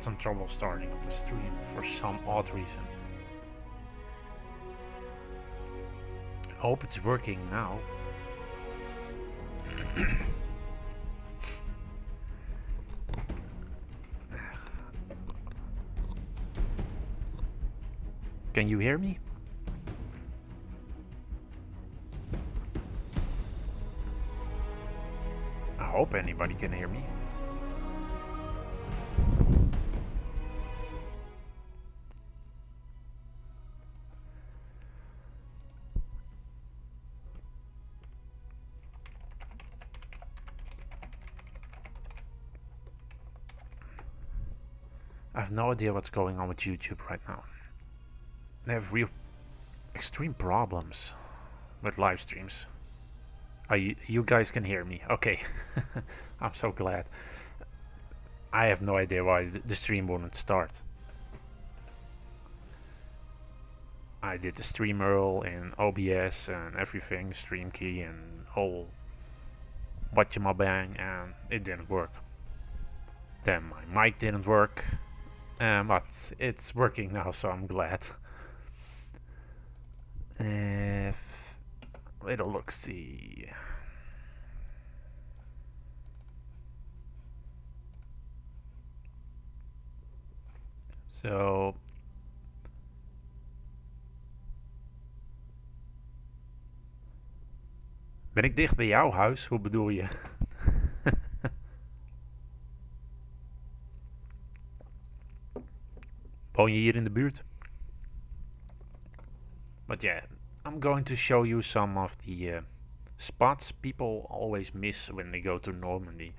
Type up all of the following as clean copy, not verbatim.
had some trouble starting up the stream for some odd reason. I hope it's working now. Can you hear me? I hope anybody can hear me. I have no idea what's going on with YouTube right now. They have real extreme problems with live streams. You guys can hear me. Okay. I'm so glad. I have no idea why the stream wouldn't start. I did the stream URL in OBS and everything, stream key and whole whatchamabang, and it didn't work. Then my mic didn't work, but it's working now, so I'm glad. Let's see. So ben ik dicht bij jouw huis? Hoe bedoel je? Woon je hier in de buurt? But yeah, I'm going to show you some of the spots people always miss when they go to Normandy.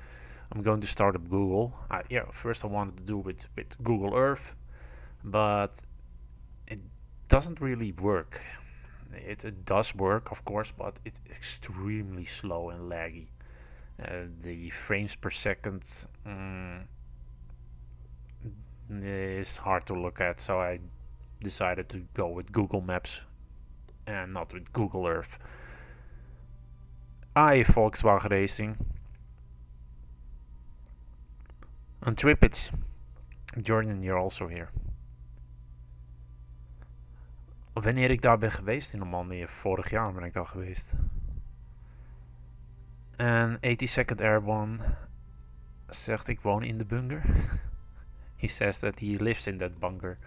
I'm going to start up Google. First I wanted to do with Google Earth, but it doesn't really work. It does work, of course, but it's extremely slow and laggy. The frames per second is hard to look at, so I decided to go with Google Maps and not with Google Earth. Hi, Volkswagen Racing. Untripped. Jordan, you're also here. Wanneer ik daar ben geweest in Normandy, vorig jaar ben ik daar geweest. En 82nd Airborne zegt ik woon in de bunker. He says that he lives in that bunker.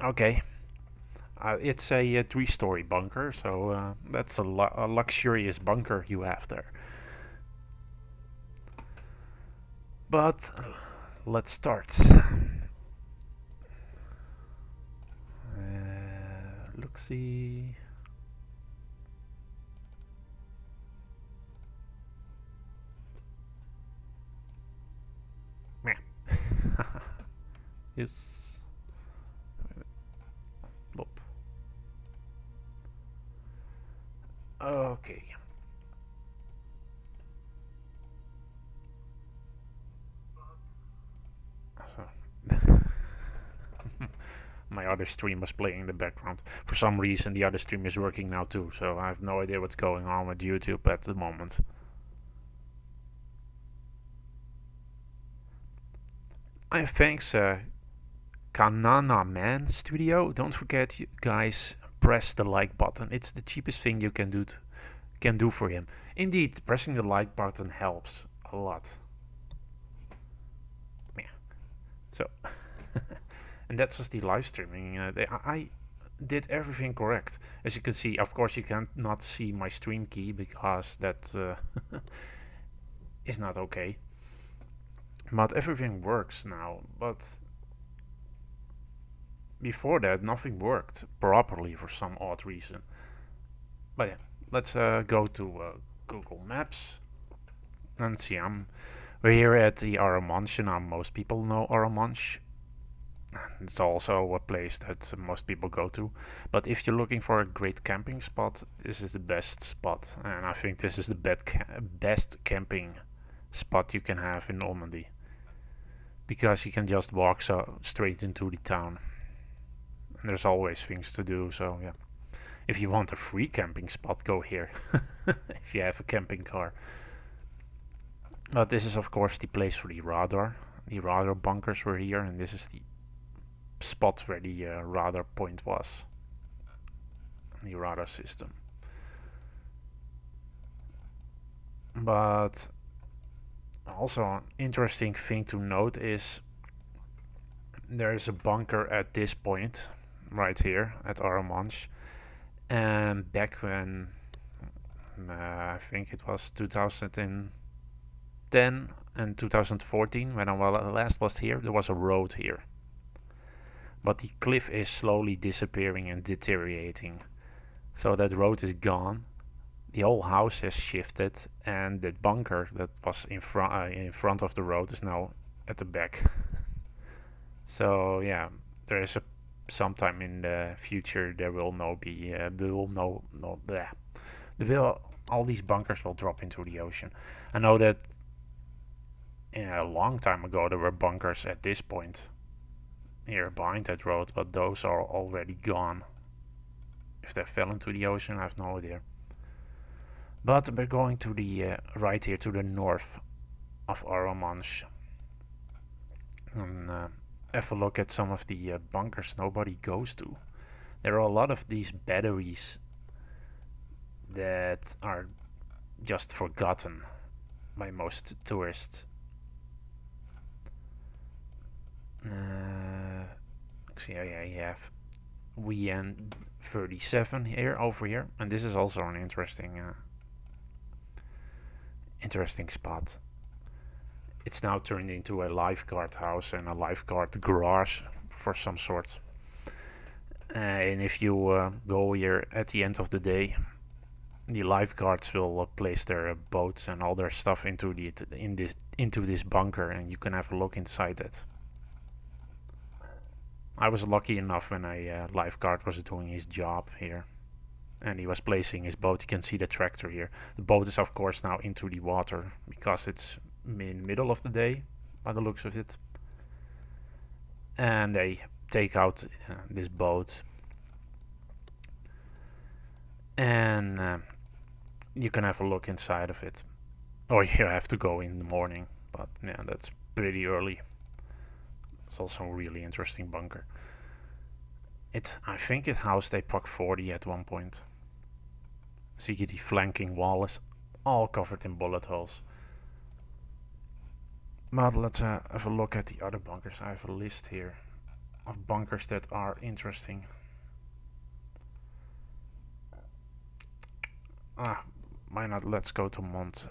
Okay. It's a 3-story bunker, so that's a luxurious bunker you have there. But let's start. Look-see. Yes. Plop. Okay. My other stream was playing in the background. For some reason the other stream is working now too, so I have no idea what's going on with YouTube at the moment. Thanks Kanana Man Studio. Don't forget, you guys, press the like button. It's the cheapest thing you can do for him. Indeed, pressing the like button helps a lot. Yeah. So and that was the live streaming. I did everything correct. As you can see, of course you cannot see my stream key because that is not okay. But everything works now. But before that, nothing worked properly for some odd reason. But yeah, let's go to Google Maps and see. We're here at the Arromanche. Now most people know Arromanche. It's also a place that most people go to. But if you're looking for a great camping spot, this is the best spot. And I think this is the best camping spot you can have in Normandy. Because you can just walk straight into the town. And there's always things to do, so yeah. If you want a free camping spot, go here. If you have a camping car. But this is of course the place for the radar. The radar bunkers were here, and this is the spot where the radar point was. The radar system. But also an interesting thing to note is there is a bunker at this point, right here at Arromanches. And back when I think it was 2010 and 2014, when I last was here, there was a road here. But the cliff is slowly disappearing and deteriorating. So that road is gone. The whole house has shifted, and the bunker that was in front of the road is now at the back. So yeah, there is a sometime in the future there will all these bunkers will drop into the ocean. I know that a long time ago there were bunkers at this point here behind that road, but those are already gone. If they fell into the ocean, I have no idea. But we're going to the right here to the north of Arromanches and have a look at some of the bunkers nobody goes to. There are a lot of these batteries that are just forgotten by most tourists. Yeah, you have WN37 here over here, and this is also an interesting spot. It's now turned into a lifeguard house and a lifeguard garage for some sort. And if you go here at the end of the day, the lifeguards will place their boats and all their stuff into this bunker, and you can have a look inside it. I was lucky enough when a lifeguard was doing his job here, and he was placing his boat. You can see the tractor here. The boat is of course now into the water because it's in middle of the day by the looks of it. And they take out this boat, and you can have a look inside of it, or you have to go in the morning, but yeah, that's pretty early. It's also a really interesting bunker. I think it housed a POC 40 at one point. See, the flanking wall is all covered in bullet holes. But let's have a look at the other bunkers. I have a list here of bunkers that are interesting. Why not? Let's go to Mont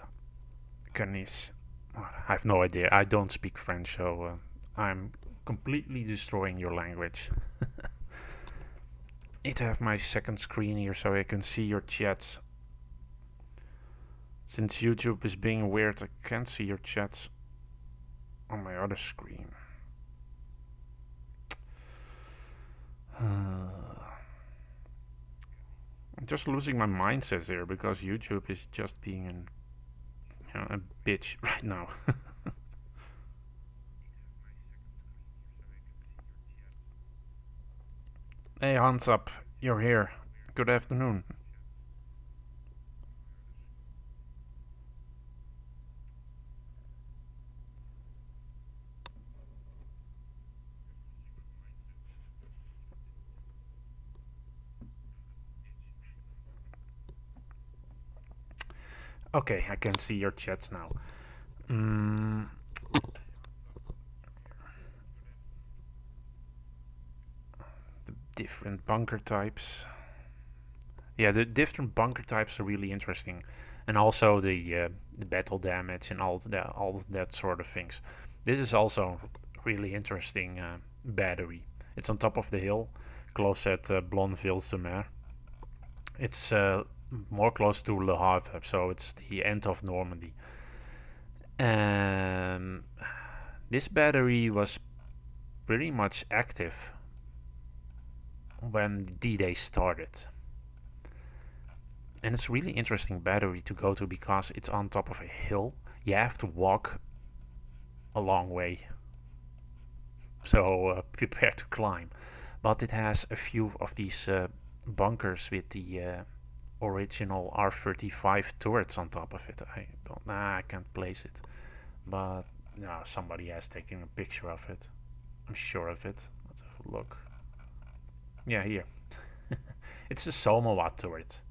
Canis. I have no idea. I don't speak French, so I'm completely destroying your language. Need to have my second screen here so I can see your chats. Since YouTube is being weird, I can't see your chats on my other screen. I'm just losing my mindset here because YouTube is just being a bitch right now. Hey, hands up, you're here. Good afternoon. Okay, I can see your chats now. The different bunker types. Yeah, the different bunker types are really interesting, and also the battle damage and all that sort of things. This is also really interesting battery. It's on top of the hill, close at Blonville-sur-Mer. It's more close to Le Havre, so it's the end of Normandy. This battery was pretty much active when D-Day started. And it's a really interesting battery to go to because it's on top of a hill. You have to walk a long way, so prepare to climb. But it has a few of these bunkers with the original R35 turrets on top of it. I can't place it, but No, somebody has taken a picture of it. I'm sure of it. Let's have a look. Yeah, here. It's a Somowa turret.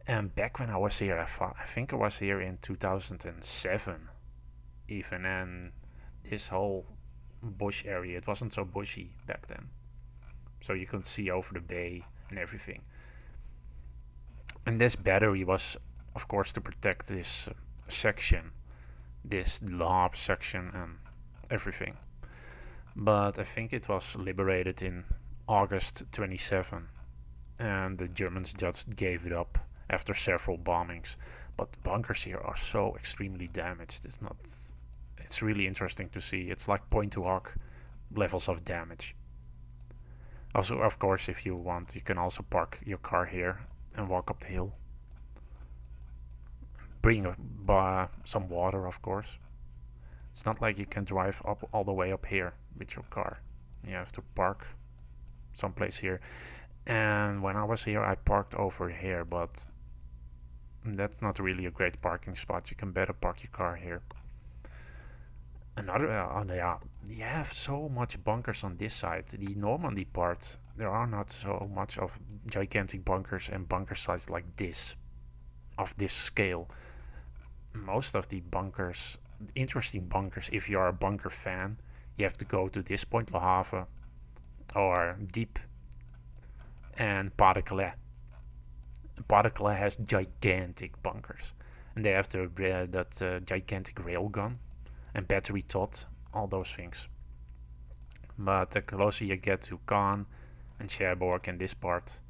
And back when I was here, I think I was here in 2007 even, and this whole bush area, it wasn't so bushy back then. So you could see over the bay and everything. And this battery was, of course, to protect this section, this lava section and everything. But I think it was liberated in August 27, and the Germans just gave it up after several bombings. But the bunkers here are so extremely damaged. It's really interesting to see. It's like point to hawk levels of damage. Also, of course, if you want, you can also park your car here and walk up the hill. Bring some water, of course. It's not like you can drive up all the way up here with your car. You have to park someplace here. And when I was here, I parked over here, but that's not really a great parking spot. You can better park your car here. Another, yeah, you have so much bunkers on this side. The Normandy part, there are not so much of gigantic bunkers and bunker sites like this, of this scale. Most of the bunkers, interesting bunkers, if you are a bunker fan, you have to go to this point, Le Havre, or Deep, and Pas de Calais. Pas de Calais has gigantic bunkers, and they have that gigantic railgun and battery tot, all those things. But the closer you get to Caen and Cherbourg and this part,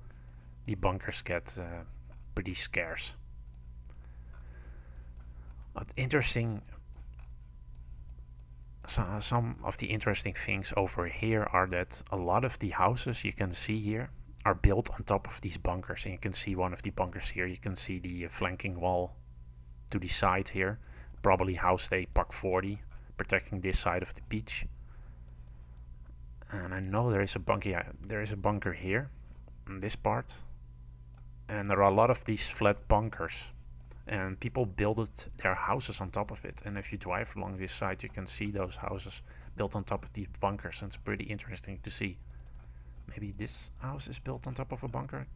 the bunkers get pretty scarce. But interesting, some of the interesting things over here are that a lot of the houses you can see here are built on top of these bunkers. And you can see one of the bunkers here. You can see the flanking wall to the side here. Probably housed a Pak 40, protecting this side of the beach. And I know there is a bunker. Yeah, there is a bunker here, in this part. And there are a lot of these flat bunkers, and people built their houses on top of it. And if you drive along this side, you can see those houses built on top of these bunkers, and it's pretty interesting to see. Maybe this house is built on top of a bunker.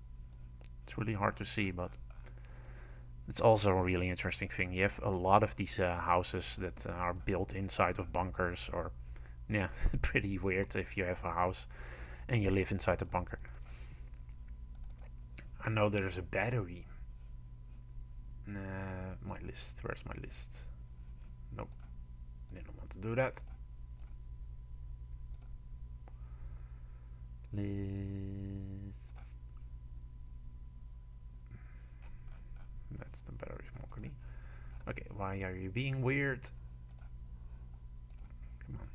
It's really hard to see, but it's also a really interesting thing. You have a lot of these houses that are built inside of bunkers, or yeah, pretty weird if you have a house and you live inside a bunker. I know there's a battery. My list. Where's my list? Nope. Didn't want to do that. List. That's the battery smokery. Okay, why are you being weird? Come on.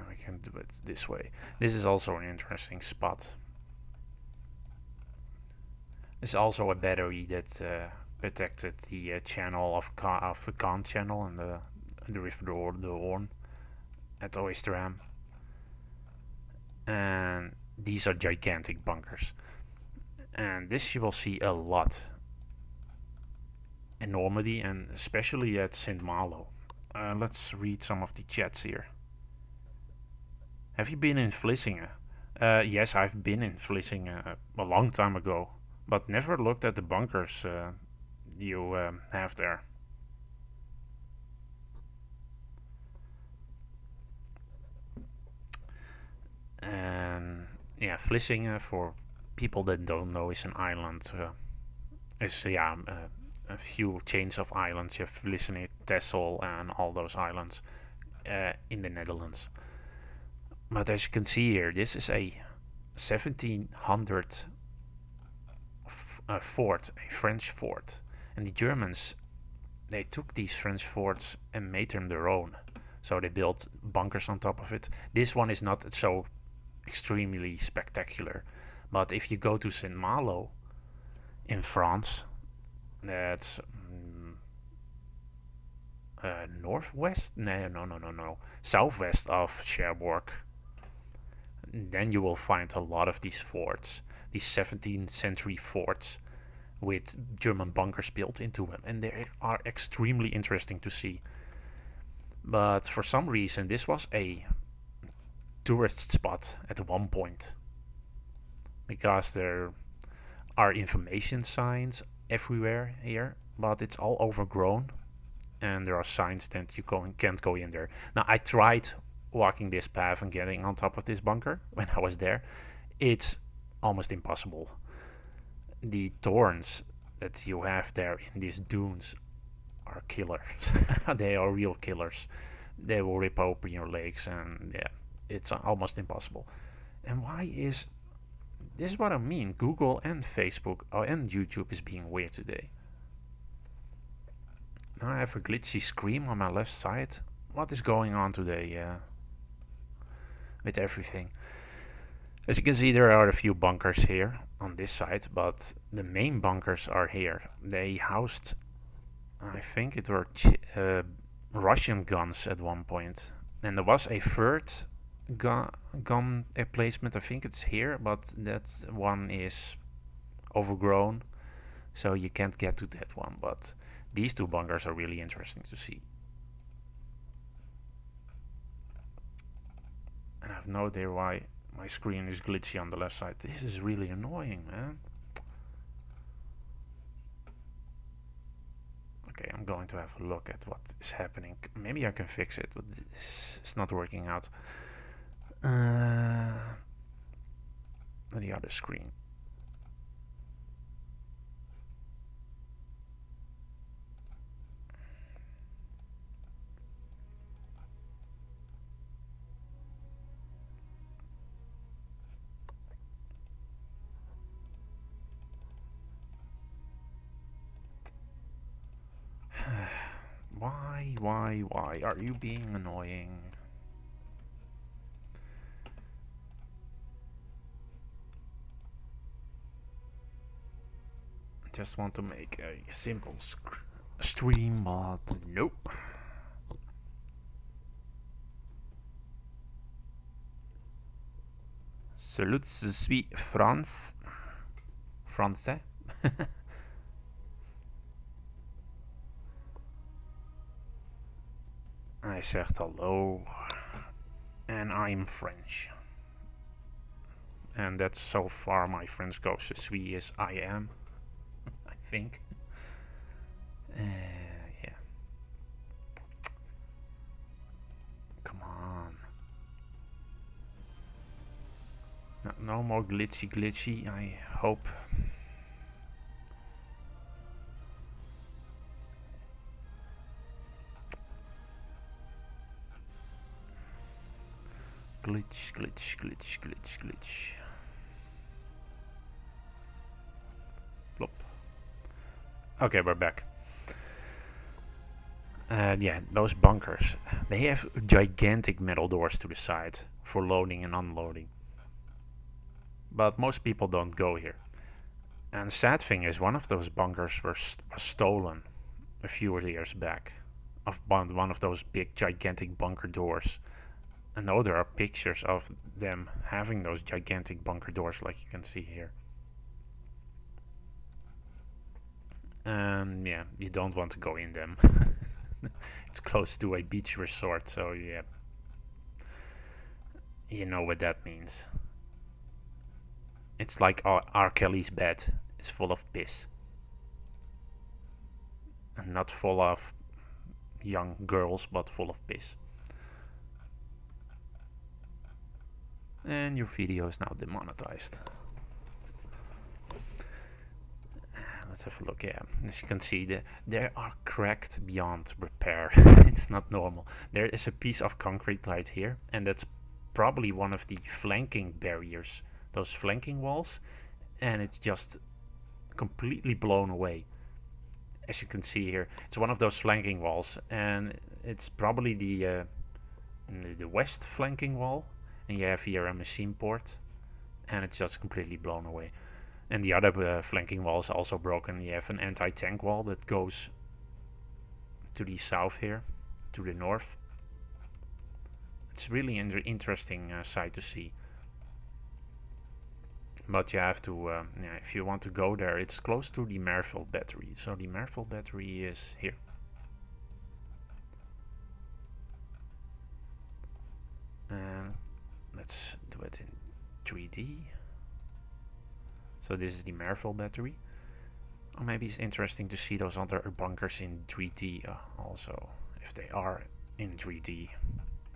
We can do it this way. This is also an interesting spot. There's also a battery that protected the channel of the Caen channel and the river the Orne at Oysteram. And these are gigantic bunkers. And this you will see a lot in Normandy, and especially at St. Malo. Let's read some of the chats here. Have you been in Vlissingen? Yes, I've been in Vlissingen a long time ago, but never looked at the bunkers you have there. And yeah, Vlissingen, for people that don't know, is an island. It's a few chains of islands. You have Vlissingen, Texel, and all those islands in the Netherlands. But as you can see here, this is a 1700 fort, a French fort. And the Germans, they took these French forts and made them their own. So they built bunkers on top of it. This one is not so extremely spectacular. But if you go to St. Malo in France, that's northwest? No. Southwest of Cherbourg. Then you will find a lot of these forts. these 17th century forts with German bunkers built into them, and they are extremely interesting to see. But for some reason, this was a tourist spot at one point, because there are information signs everywhere here, but it's all overgrown, and there are signs that you can't go in there. Now, I tried walking this path and getting on top of this bunker when I was there. It's almost impossible. The thorns that you have there in these dunes are killers. They are real killers. They will rip open your legs, and yeah, it's almost impossible. And why is this is what I mean? Google and Facebook and YouTube is being weird today. Now I have a glitchy screen on my left side. What is going on today with everything? As you can see, there are a few bunkers here on this side, but the main bunkers are here. They housed, I think it were Russian guns at one point. And there was a third gun placement, I think it's here, but that one is overgrown, so you can't get to that one. But these two bunkers are really interesting to see. And I have no idea why my screen is glitchy on the left side. This is really annoying, man. Okay, I'm going to have a look at what is happening. Maybe I can fix it, but this is not working out. The other screen. Why are you being annoying? Just want to make a simple stream, but nope. Salut, je suis français. Hij zegt hallo. And I'm French. And that's so far my French goes. Je suis is I am. I think. Yeah. Come on. No more glitchy, I hope. Glitch. Plop. Okay, we're back. Yeah, those bunkers. They have gigantic metal doors to the side for loading and unloading. But most people don't go here. And the sad thing is, one of those bunkers was stolen a few years back. Of one of those big gigantic bunker doors. And now there are pictures of them having those gigantic bunker doors, like you can see here. And yeah, you don't want to go in them. It's close to a beach resort, so yeah. You know what that means. It's like R. Kelly's bed. It's full of piss. And not full of young girls, but full of piss. And your video is now demonetized. Let's have a look. Yeah, as you can see, they are cracked beyond repair. It's not normal. There is a piece of concrete right here, and that's probably one of the flanking barriers, those flanking walls, and it's just completely blown away. As you can see here, it's one of those flanking walls, and it's probably the west flanking wall. And you have here a machine port, and it's just completely blown away. And the other flanking wall is also broken. You have an anti-tank wall that goes to the south here, to the north. It's really interesting sight to see. But you have to, yeah, if you want to go there, it's close to the Merville battery. So the Merville battery is here. And let's do it in 3D. So this is the Merville battery. Or maybe it's interesting to see those other bunkers in 3D also, if they are in 3D.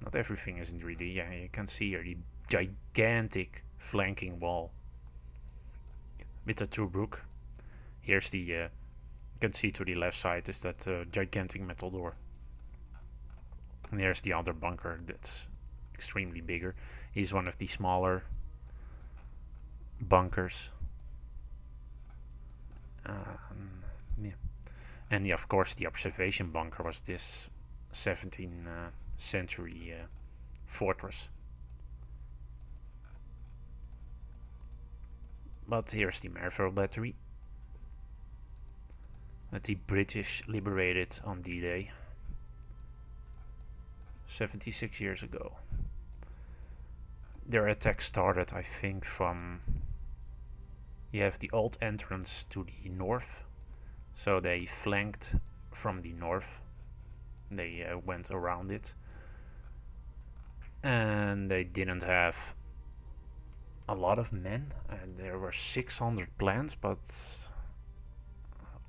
Not everything is in 3D. Yeah, you can see here the gigantic flanking wall with the two brook. Here's the, you can see to the left side is that gigantic metal door. And here's the other bunker that's extremely bigger. He's one of the smaller bunkers. Yeah. And yeah, of course the observation bunker was this 17th century fortress. But here's the Merville battery that the British liberated on D-Day 76 years ago. Their attack started, I think, from... You have the old entrance to the north, so they flanked from the north. They went around it, and they didn't have a lot of men. There were 600 planned, but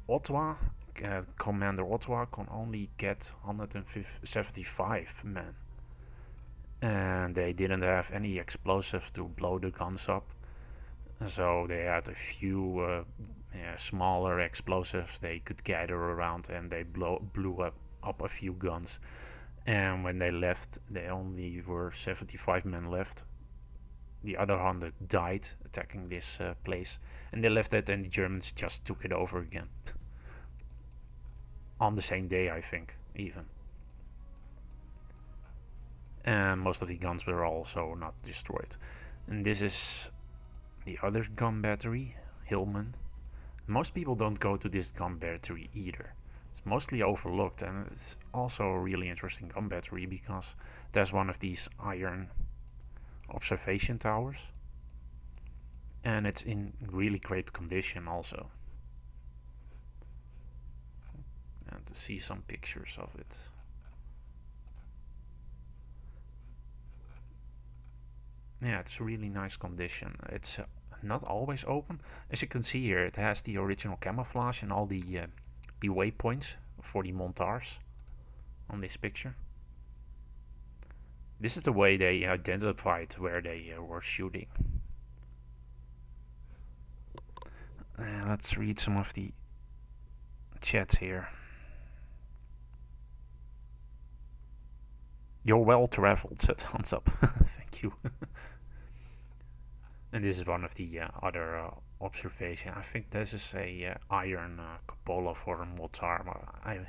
Ottawa, Commander Ottawa, can only get 175 men, and they didn't have any explosives to blow the guns up. So they had a few smaller explosives they could gather around, and they blew up a few guns. And when they left, they only were 75 men left. The other 100 died attacking this place, and they left it, and the Germans just took it over again. On the same day, I think, even. And most of the guns were also not destroyed. And this is the other gun battery, Hillman. Most people don't go to this gun battery either. It's mostly overlooked, and it's also a really interesting gun battery because there's one of these iron observation towers, and it's in really great condition also. And to see some pictures of it. Yeah, it's really nice condition. It's not always open. As you can see here, it has the original camouflage and all the waypoints for the montars on this picture. This is the way they identified where they were shooting. Let's read some of the chats here. You're well traveled, said Hans up. Thank you. And this is one of the other observation. I think this is a iron cupola for a mortar. I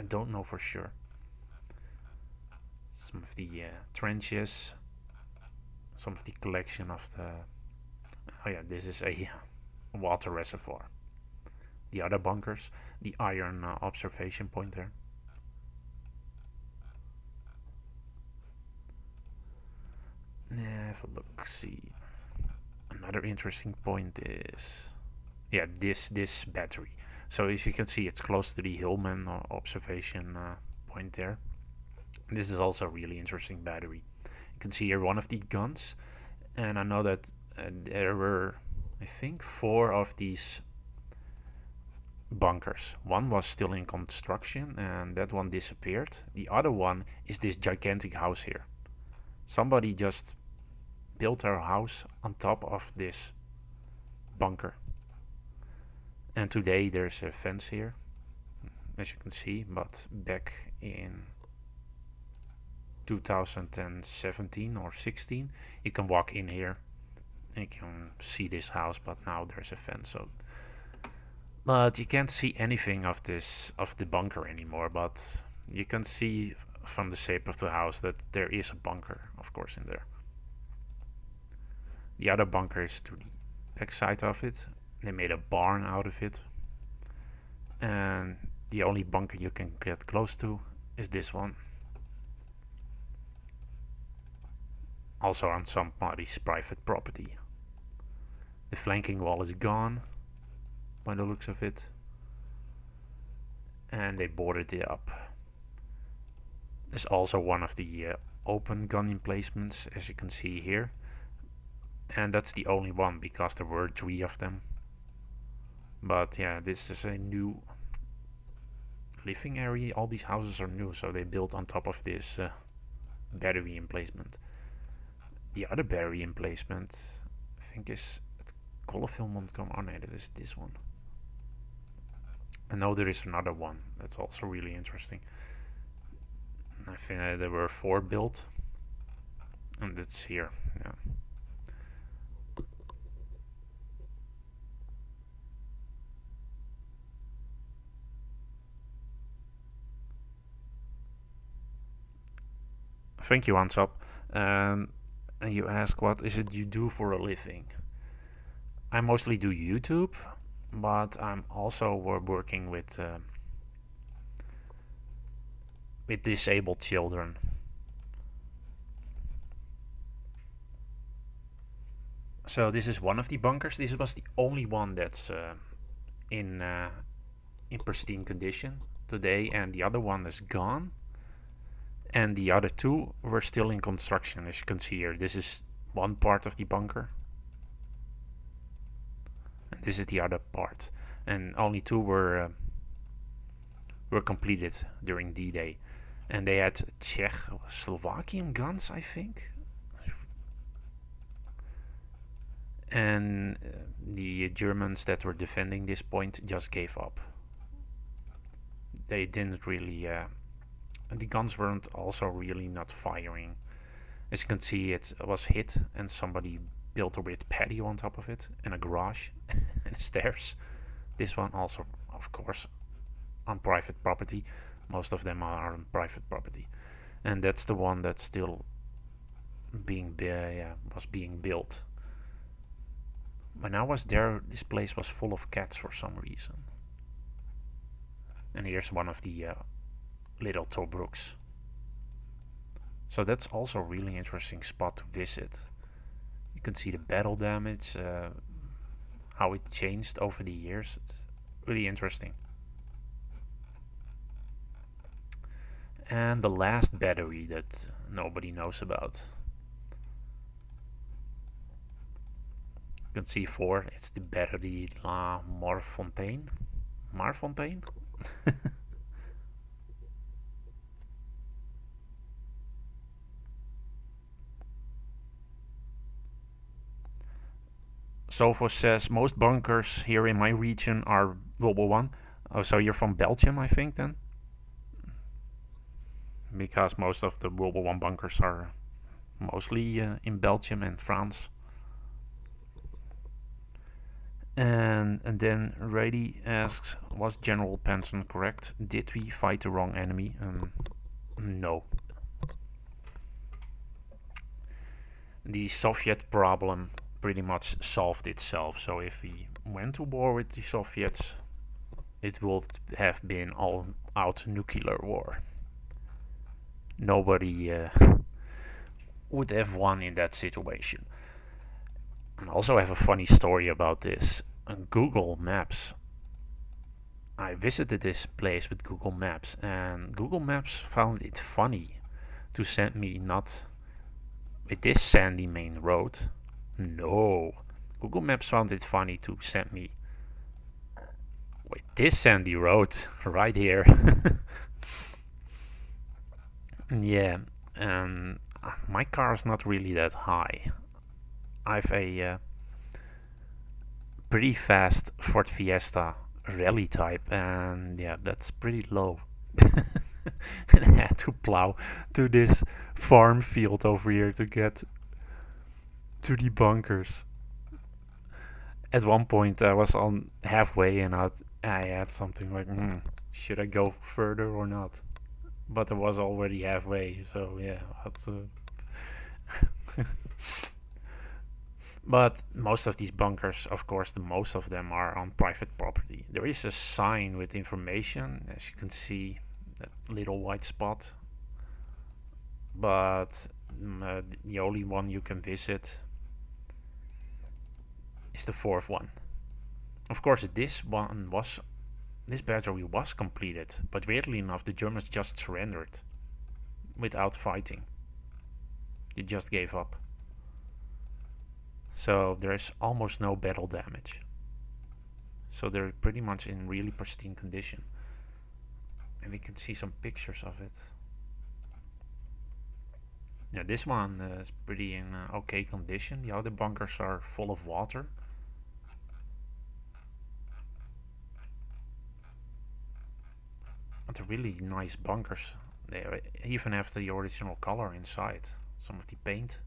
don't know for sure. Some of the trenches. Some of the collection of the... Oh yeah, this is a water reservoir. The other bunkers. The iron observation point there. Have a look, see. Another interesting point is, yeah, this battery. So as you can see, it's close to the Hillman observation point there. This is also a really interesting battery. You can see here one of the guns, and I know that there were, I think, 4 of these bunkers. One was still in construction, and that one disappeared. The other one is this gigantic house here. Somebody just built our house on top of this bunker, and today there's a fence here, as you can see, but back in 2017 or 16 you can walk in here and you can see this house, but now there's a fence. So, but you can't see anything of the bunker anymore, but you can see from the shape of the house that there is a bunker, of course, in there. The other bunker is to the back side of it. They made a barn out of it. And the only bunker you can get close to is this one. Also on somebody's private property. The flanking wall is gone, by the looks of it. And they boarded it up. There's also one of the open gun emplacements, as you can see here. And that's the only one, because there were 3 of them. But yeah, this is a new living area. All these houses are new, so they built on top of this battery emplacement. The other battery emplacement, I think, is at Colorfil Montgomery. Oh no, that is this one. I know there is another one that's also really interesting. I think there were 4 built, and it's here. Yeah. Thank you, Ansap. And you ask, what is it you do for a living? I mostly do YouTube, but I'm also working with disabled children. So this is one of the bunkers. This was the only one that's in pristine condition today, and the other one is gone. And the other 2 were still in construction, as you can see here. This is one part of the bunker. And this is the other part. And only 2 were completed during D-Day. And they had Czech-Slovakian guns, I think. And the Germans that were defending this point just gave up. They didn't really... the guns weren't also really not firing. As you can see, it was hit and somebody built a weird patio on top of it, and a garage and stairs. This one also, of course, on private property. Most of them are on private property. And that's the one that's still was being built. When I was there, this place was full of cats for some reason. And here's one of the little Tobruk's. So that's also a really interesting spot to visit. You can see the battle damage, how it changed over the years. It's really interesting. And the last battery that nobody knows about. You can see 4. It's the battery La Marfontaine. Marfontaine? Sofo says most bunkers here in my region are World War One. Oh, so you're from Belgium, I think, then? Because most of the World War One bunkers are mostly in Belgium and France. And then Rady asks, was General Panson correct? Did we fight the wrong enemy? No. The Soviet problem pretty much solved itself. So if we went to war with the Soviets, it would have been all-out nuclear war. Nobody would have won in that situation. I also have a funny story about this. On Google Maps, I visited this place with Google Maps, and Google Maps found it funny to send me not with this sandy main road. No, Google Maps found it funny to send me with this sandy road right here. Yeah, my car is not really that high. I have a pretty fast Ford Fiesta rally type, and yeah, that's pretty low. And I had to plow to this farm field over here to get to the bunkers. At one point I was on halfway and I had something like, should I go further or not? But I was already halfway, so yeah, that's But most of these bunkers, of course, most of them are on private property. There is a sign with information, as you can see, that little white spot. But the only one you can visit is the fourth one. Of course, this battery was completed, but weirdly enough, the Germans just surrendered without fighting. They just gave up. So there's almost no battle damage. So they're pretty much in really pristine condition. And we can see some pictures of it. Yeah, this one is pretty in okay condition. The other bunkers are full of water. But they're really nice bunkers. They even have the original color inside. Some of the paint.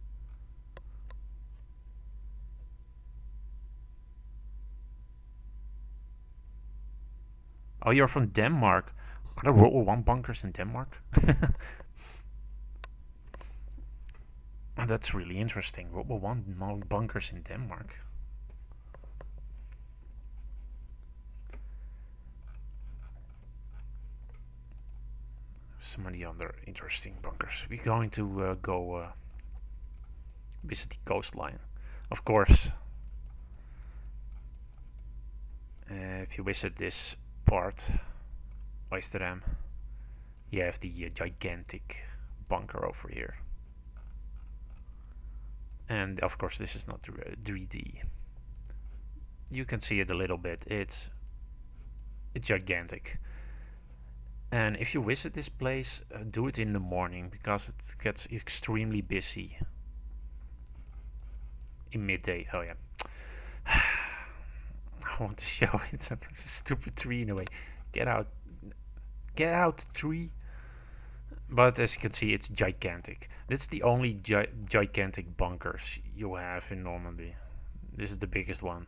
Oh, you're from Denmark. Are there World War I bunkers in Denmark? That's really interesting. World War I bunkers in Denmark. Some of the other interesting bunkers. We're going to go visit the coastline. Of course, if you visit this part, Oysteram, you have the gigantic bunker over here. And of course this is not 3D. You can see it a little bit. It's gigantic. And if you visit this place, do it in the morning because it gets extremely busy. In midday, oh yeah. I want to show it. It's a stupid tree in a way. Get out. Get out, tree. But as you can see, it's gigantic. This is the only gigantic bunkers you have in Normandy. This is the biggest one.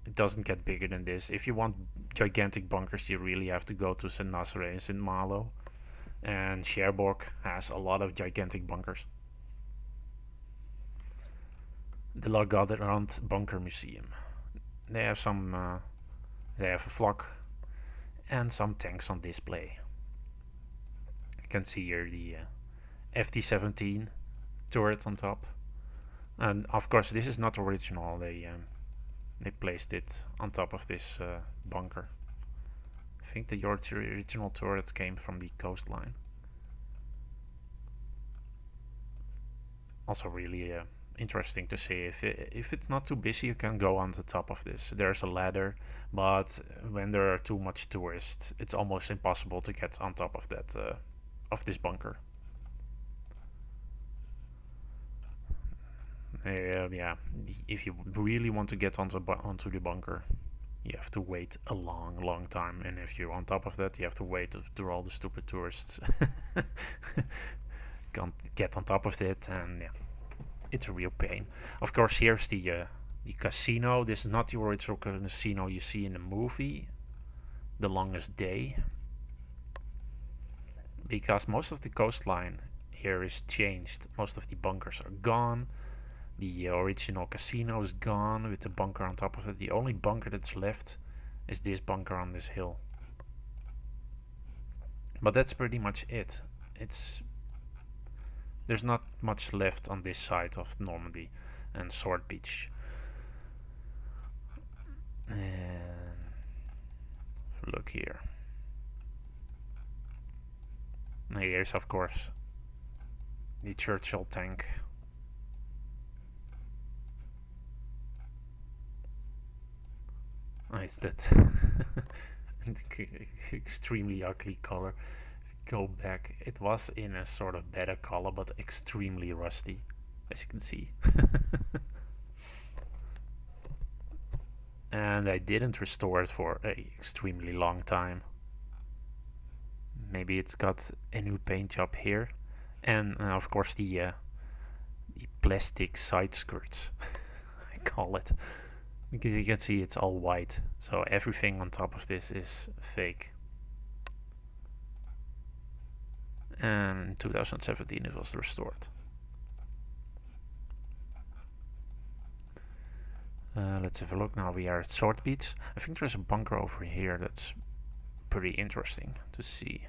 It doesn't get bigger than this. If you want gigantic bunkers, you really have to go to St. Nazaire and St. Malo. And Cherbourg has a lot of gigantic bunkers. The Lagarde Bunker Museum. They have some. They have a flak and some tanks on display. You can see here the FT-17 turret on top, and of course this is not original. They placed it on top of this bunker. I think the original turret came from the coastline. Also really interesting to see. If it's not too busy, you can go on the top of this. There's a ladder, but when there are too much tourists, it's almost impossible to get on top of that of this bunker. Yeah, if you really want to get onto the bunker, you have to wait a long time, and if you're on top of that, you have to wait through all the stupid tourists. Can't get on top of it, and yeah, it's a real pain. Of course, here's the casino. This is not the original casino you see in the movie, The Longest Day, because most of the coastline here is changed. Most of the bunkers are gone. The original casino is gone with the bunker on top of it. The only bunker that's left is this bunker on this hill. But that's pretty much it. There's not much left on this side of Normandy and Sword Beach. And look here. And here's of course the Churchill tank. It's that extremely ugly color. Go back, it was in a sort of better color, but extremely rusty, as you can see. And I didn't restore it for a extremely long time. Maybe it's got a new paint job here, and of course the plastic side skirts. I call it, because you can see it's all white, so everything on top of this is fake. And in 2017 it was restored. Let's have a look. Now we are at Sword Beach. I think there's a bunker over here that's pretty interesting to see.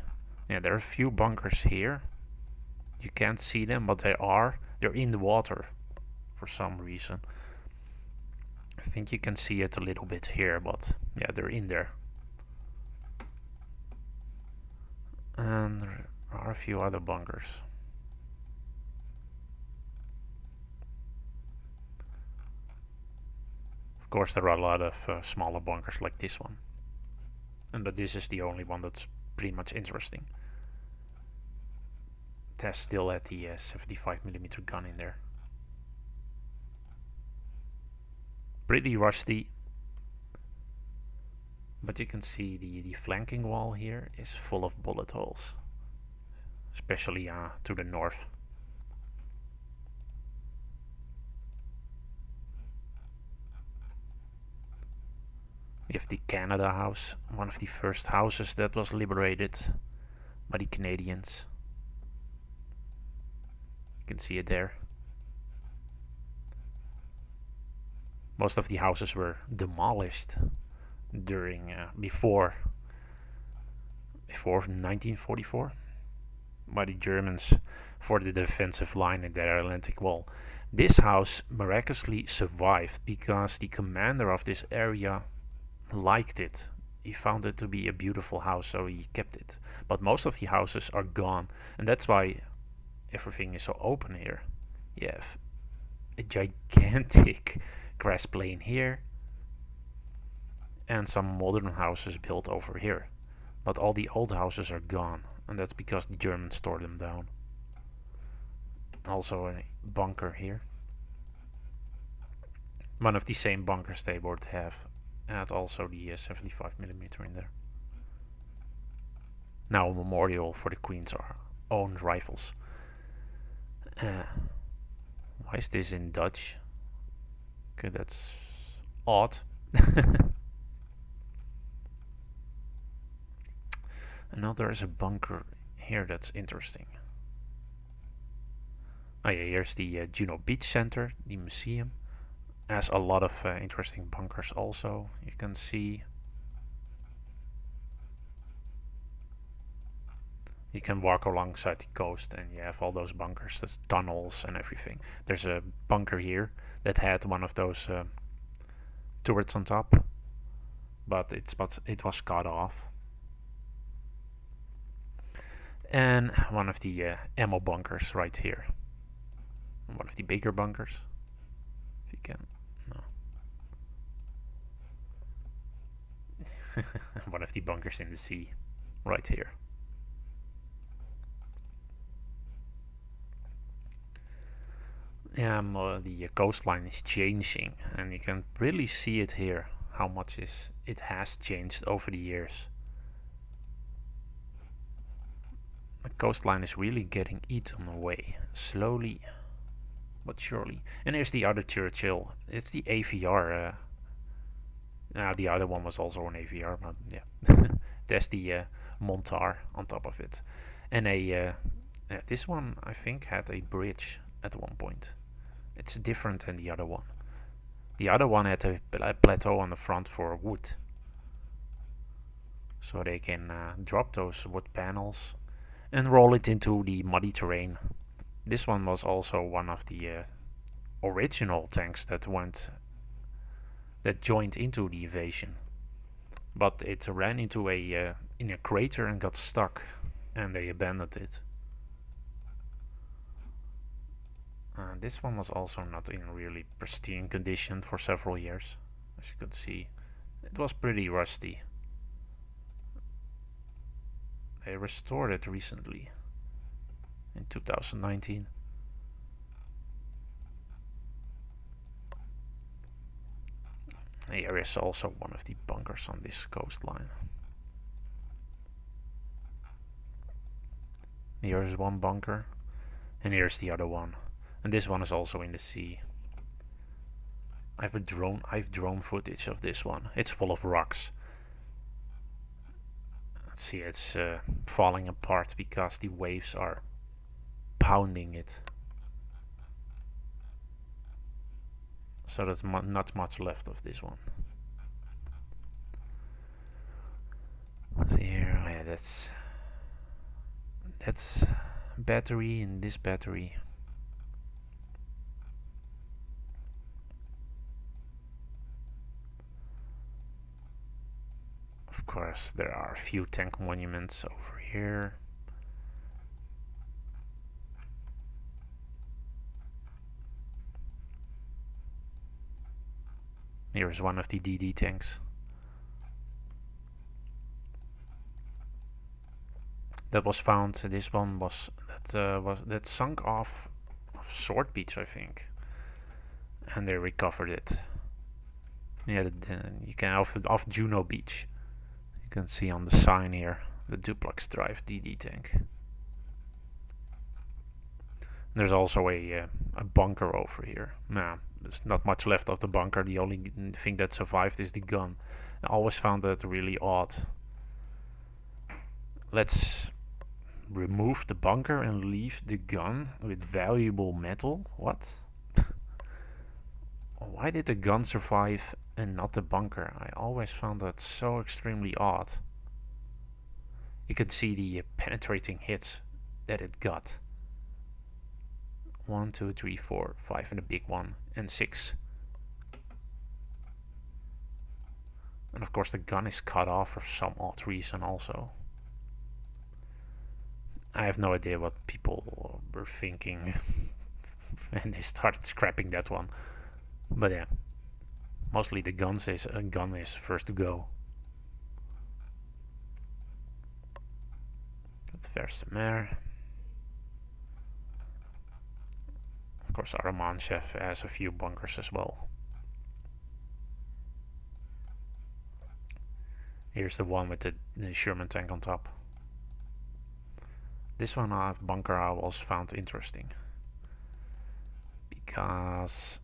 Yeah, there are a few bunkers here. You can't see them, but they're in the water for some reason. I think you can see it a little bit here, but yeah, they're in there. And there are a few other bunkers. Of course, there are a lot of smaller bunkers like this one. But this is the only one that's pretty much interesting. It has still had the 75mm gun in there. Pretty rusty. But you can see the flanking wall here is full of bullet holes. Especially to the north. We have the Canada House, one of the first houses that was liberated by the Canadians. You can see it there. Most of the houses were demolished during before 1944 by the Germans for the defensive line in their Atlantic Wall. This house miraculously survived because the commander of this area liked it. He found it to be a beautiful house, so he kept it. But most of the houses are gone, and that's why everything is so open here. You have a gigantic grass plain here and some modern houses built over here. But all the old houses are gone, and that's because the Germans tore them down. Also a bunker here. One of the same bunkers they would have. And also the 75mm in there. Now a memorial for the Queen's own rifles. Why is this in Dutch? Okay, that's odd. And now there is a bunker here that's interesting. Oh yeah, here's the Juno Beach Center, the museum. Has a lot of interesting bunkers also, you can see. You can walk alongside the coast and you have all those bunkers, there's tunnels and everything. There's a bunker here that had one of those turrets on top, but it was cut off. And one of the ammo bunkers right here. One of the bigger bunkers. If you can. No. One of the bunkers in the sea. Right here. The coastline is changing, and you can really see it here. How much it has changed over the years. The coastline is really getting eaten away, slowly but surely. And here's the other Churchill. It's the AVR. The other one was also an AVR, but yeah. There's the Montar on top of it. And this one, I think, had a bridge at one point. It's different than the other one. The other one had a plateau on the front for wood. So they can drop those wood panels and roll it into the muddy terrain. This one was also one of the original tanks that joined into the invasion, but it ran into in a crater and got stuck, and they abandoned it. This one was also not in really pristine condition for several years, as you can see. It was pretty rusty. They restored it recently in 2019. Here is also one of the bunkers on this coastline. Here's one bunker, and here's the other one. And this one is also in the sea. I have drone footage of this one. It's full of rocks. Let's see, it's falling apart because the waves are pounding it. So there's not much left of this one. See here, oh yeah, that's battery and this battery. course, there are a few tank monuments over here. Here's one of the DD tanks. That was found. This one was that sunk off of Sword Beach, I think, and they recovered it. Yeah, you can off Juno Beach. You can see on the sign here the duplex drive DD tank. There's also a bunker over here. Nah, there's not much left of the bunker. The only thing that survived is the gun. I always found that really odd. Let's remove the bunker and leave the gun with valuable metal. What? Why did the gun survive and not the bunker? I always found that so extremely odd. You can see the penetrating hits that it got. 1, 2, 3, 4, 5 and a big one, and 6. And of course the gun is cut off for some odd reason also. I have no idea what people were thinking when they started scrapping that one. But yeah, mostly the gun is first to go. That's Verstemer. Of course, Araman Chef has a few bunkers as well. Here's the one with the Sherman tank on top. This one bunker I was found interesting because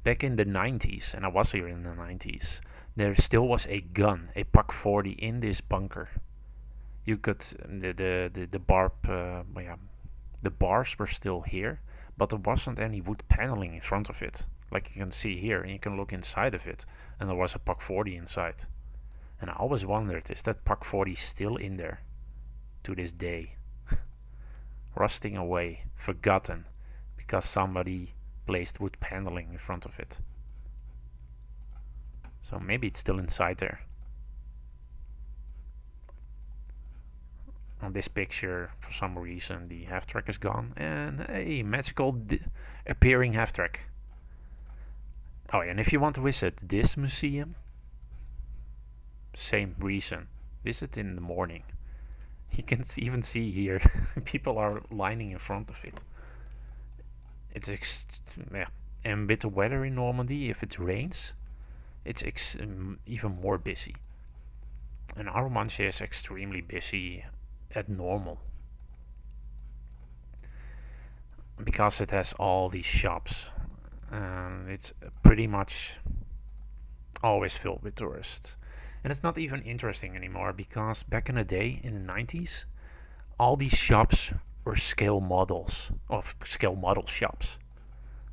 back in the 90s, and I was here in the 90s, there still was a gun, a Pak 40 in this bunker. You could the bars were still here, but there wasn't any wood paneling in front of it, like you can see here, and you can look inside of it, and there was a Pak 40 inside. And I always wondered, is that Pak 40 still in there to this day? Rusting away, forgotten, because somebody placed wood paneling in front of it. So maybe it's still inside there. On this picture, for some reason, the half-track is gone, and a magical appearing half-track. Oh, and if you want to visit this museum, same reason, visit in the morning. You can even see here, people are lining in front of it. It's and with the weather in Normandy, if it rains, it's even more busy. And Arromanches is extremely busy at normal, because it has all these shops. It's pretty much always filled with tourists. And it's not even interesting anymore, because back in the day, in the 90s, all these shops were scale models of scale model shops.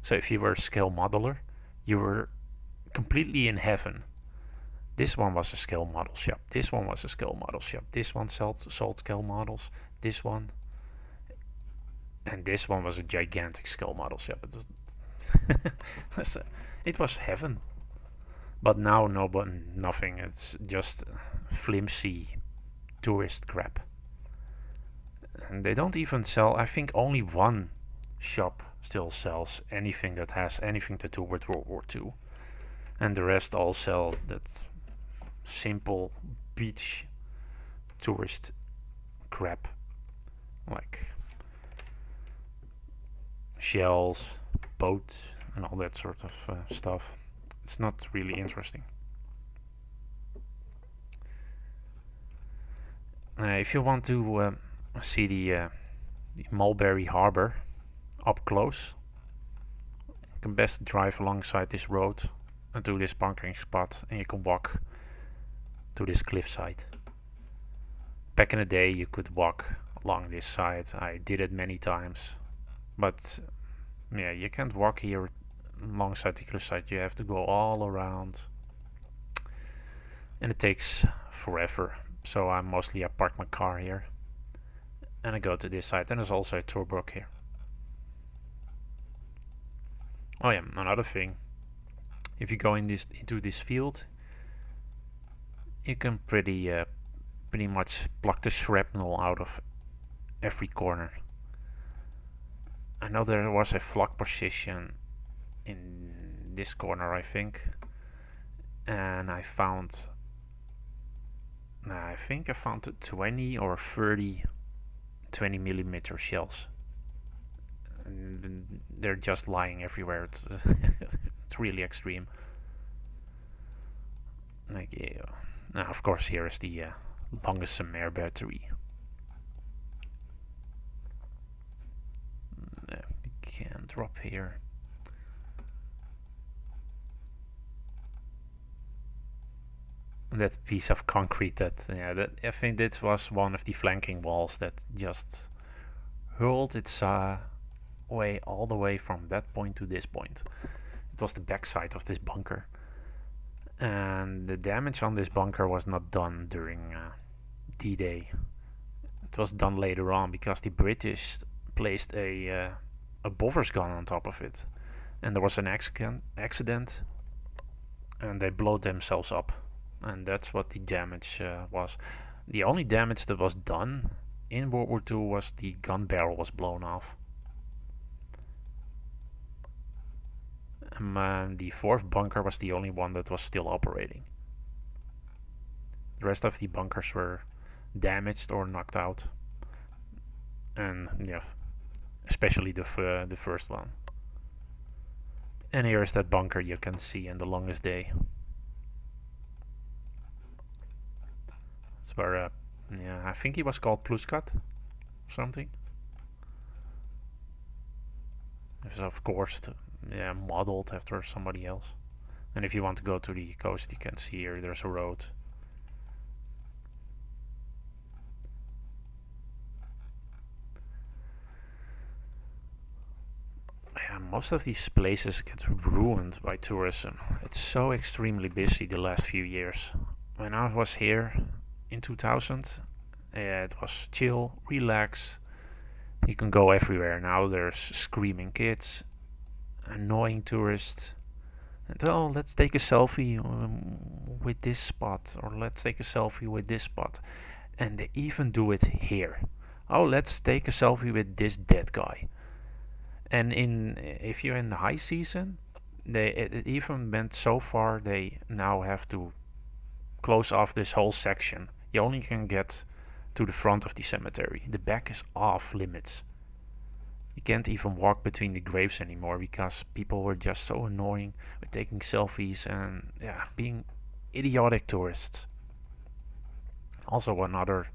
So if you were a scale modeler, you were completely in heaven. This one was a scale model shop. This one was a scale model shop. This one sold scale models. This one. And this one was a gigantic scale model shop. It was, it was heaven. But now nothing. It's just flimsy tourist crap. And they don't even sell. I think only one shop still sells anything that has anything to do with World War II. And the rest all sell that simple beach tourist crap, like shells, boats, and all that sort of stuff. It's not really interesting. If you want to see the Mulberry Harbor up close, you can best drive alongside this road and to this bunkering spot, and you can walk to this cliffside. Back in the day, you could walk along this side. I did it many times, but yeah, you can't walk here alongside the cliffside. You have to go all around, and it takes forever. So I park my car here, and I go to this side. And there's also a Torbrook here. Oh yeah, another thing. If you go into this field, you can pretty much pluck the shrapnel out of every corner. I know there was a flak position in this corner, I think, and I found, I think I found 20 or 30 20mm shells. And they're just lying everywhere. It's it's really extreme. Like, yeah. Now, of course, here is the longest Sumer battery. We can drop here. That piece of concrete, that I think this was one of the flanking walls that just hurled its way all the way from that point to this point. It was the backside of this bunker, and the damage on this bunker was not done during D-Day. It was done later on because the British placed a Bofors gun on top of it, and there was an accident, and they blew themselves up, and that's what the damage was. The only damage that was done in World War II was the gun barrel was blown off. And the fourth bunker was the only one that was still operating. The rest of the bunkers were damaged or knocked out, and yeah, especially the first one. And here is that bunker you can see in the longest day. It's where yeah, I think he was called Pluskat or something. It was of course modeled after somebody else. And if you want to go to the coast, you can see here there's a road. Yeah, most of these places get ruined by tourism. It's so extremely busy the last few years. When I was here in 2000, it was chill, relax. You can go everywhere. Now there's screaming kids, annoying tourists, and oh, let's take a selfie with this spot, or let's take a selfie with this spot. And they even do it here. Oh, let's take a selfie with this dead guy. And if you're in the high season, it even went so far they now have to close off this whole section. You only can get to the front of the cemetery. The back is off limits. You can't even walk between the graves anymore because people were just so annoying with taking selfies and being idiotic tourists. Also, another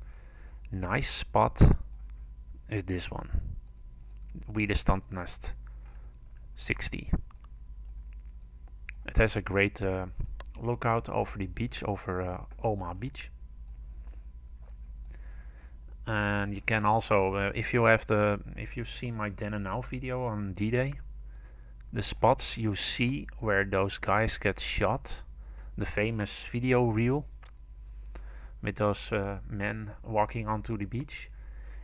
nice spot is this one, Widerstandnest 60. It has a great lookout over the beach, over Oma Beach. And you can also, if you see my Then and Now video on D-Day, the spots you see where those guys get shot, the famous video reel with those men walking onto the beach.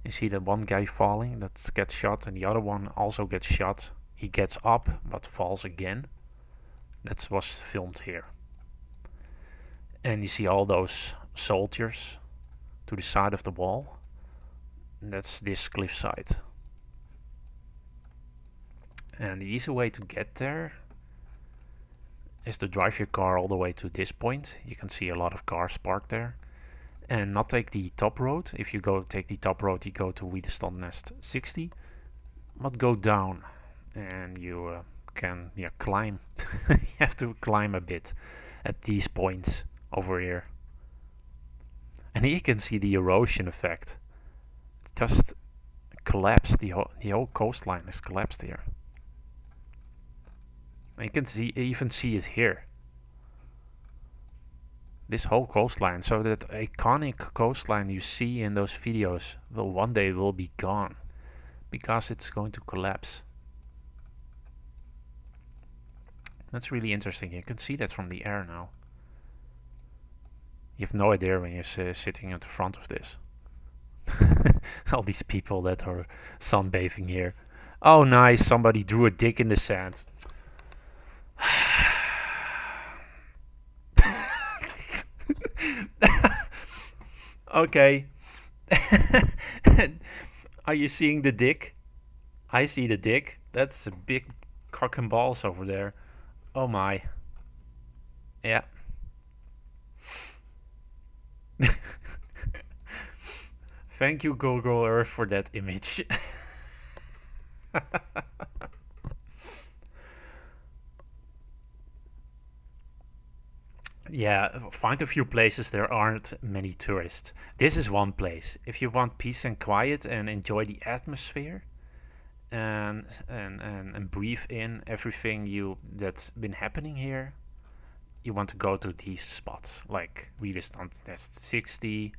You see that one guy falling that gets shot, and the other one also gets shot. He gets up but falls again. That was filmed here. And you see all those soldiers to the side of the wall. And that's this cliffside. And the easy way to get there is to drive your car all the way to this point. You can see a lot of cars parked there. And not take the top road. If you go take the top road, you go to Widerstandnest 60. But go down and you can climb. You have to climb a bit at these points over here. And here you can see the erosion effect. It just collapsed. The whole coastline is collapsed here. And you can even see it here. This whole coastline, so that iconic coastline you see in those videos will one day be gone because it's going to collapse. That's really interesting. You can see that from the air now. You have no idea when you're sitting at the front of this. All these people that are sunbathing here. Oh nice, somebody drew a dick in the sand. Okay. Are you seeing the dick? I see the dick. That's a big cock and balls over there. Oh my. Yeah. Thank you, Google Earth, for that image. Yeah, find a few places there aren't many tourists. This is one place. If you want peace and quiet and enjoy the atmosphere and breathe in everything you that's been happening here, you want to go to these spots like Widerstand Nest 60,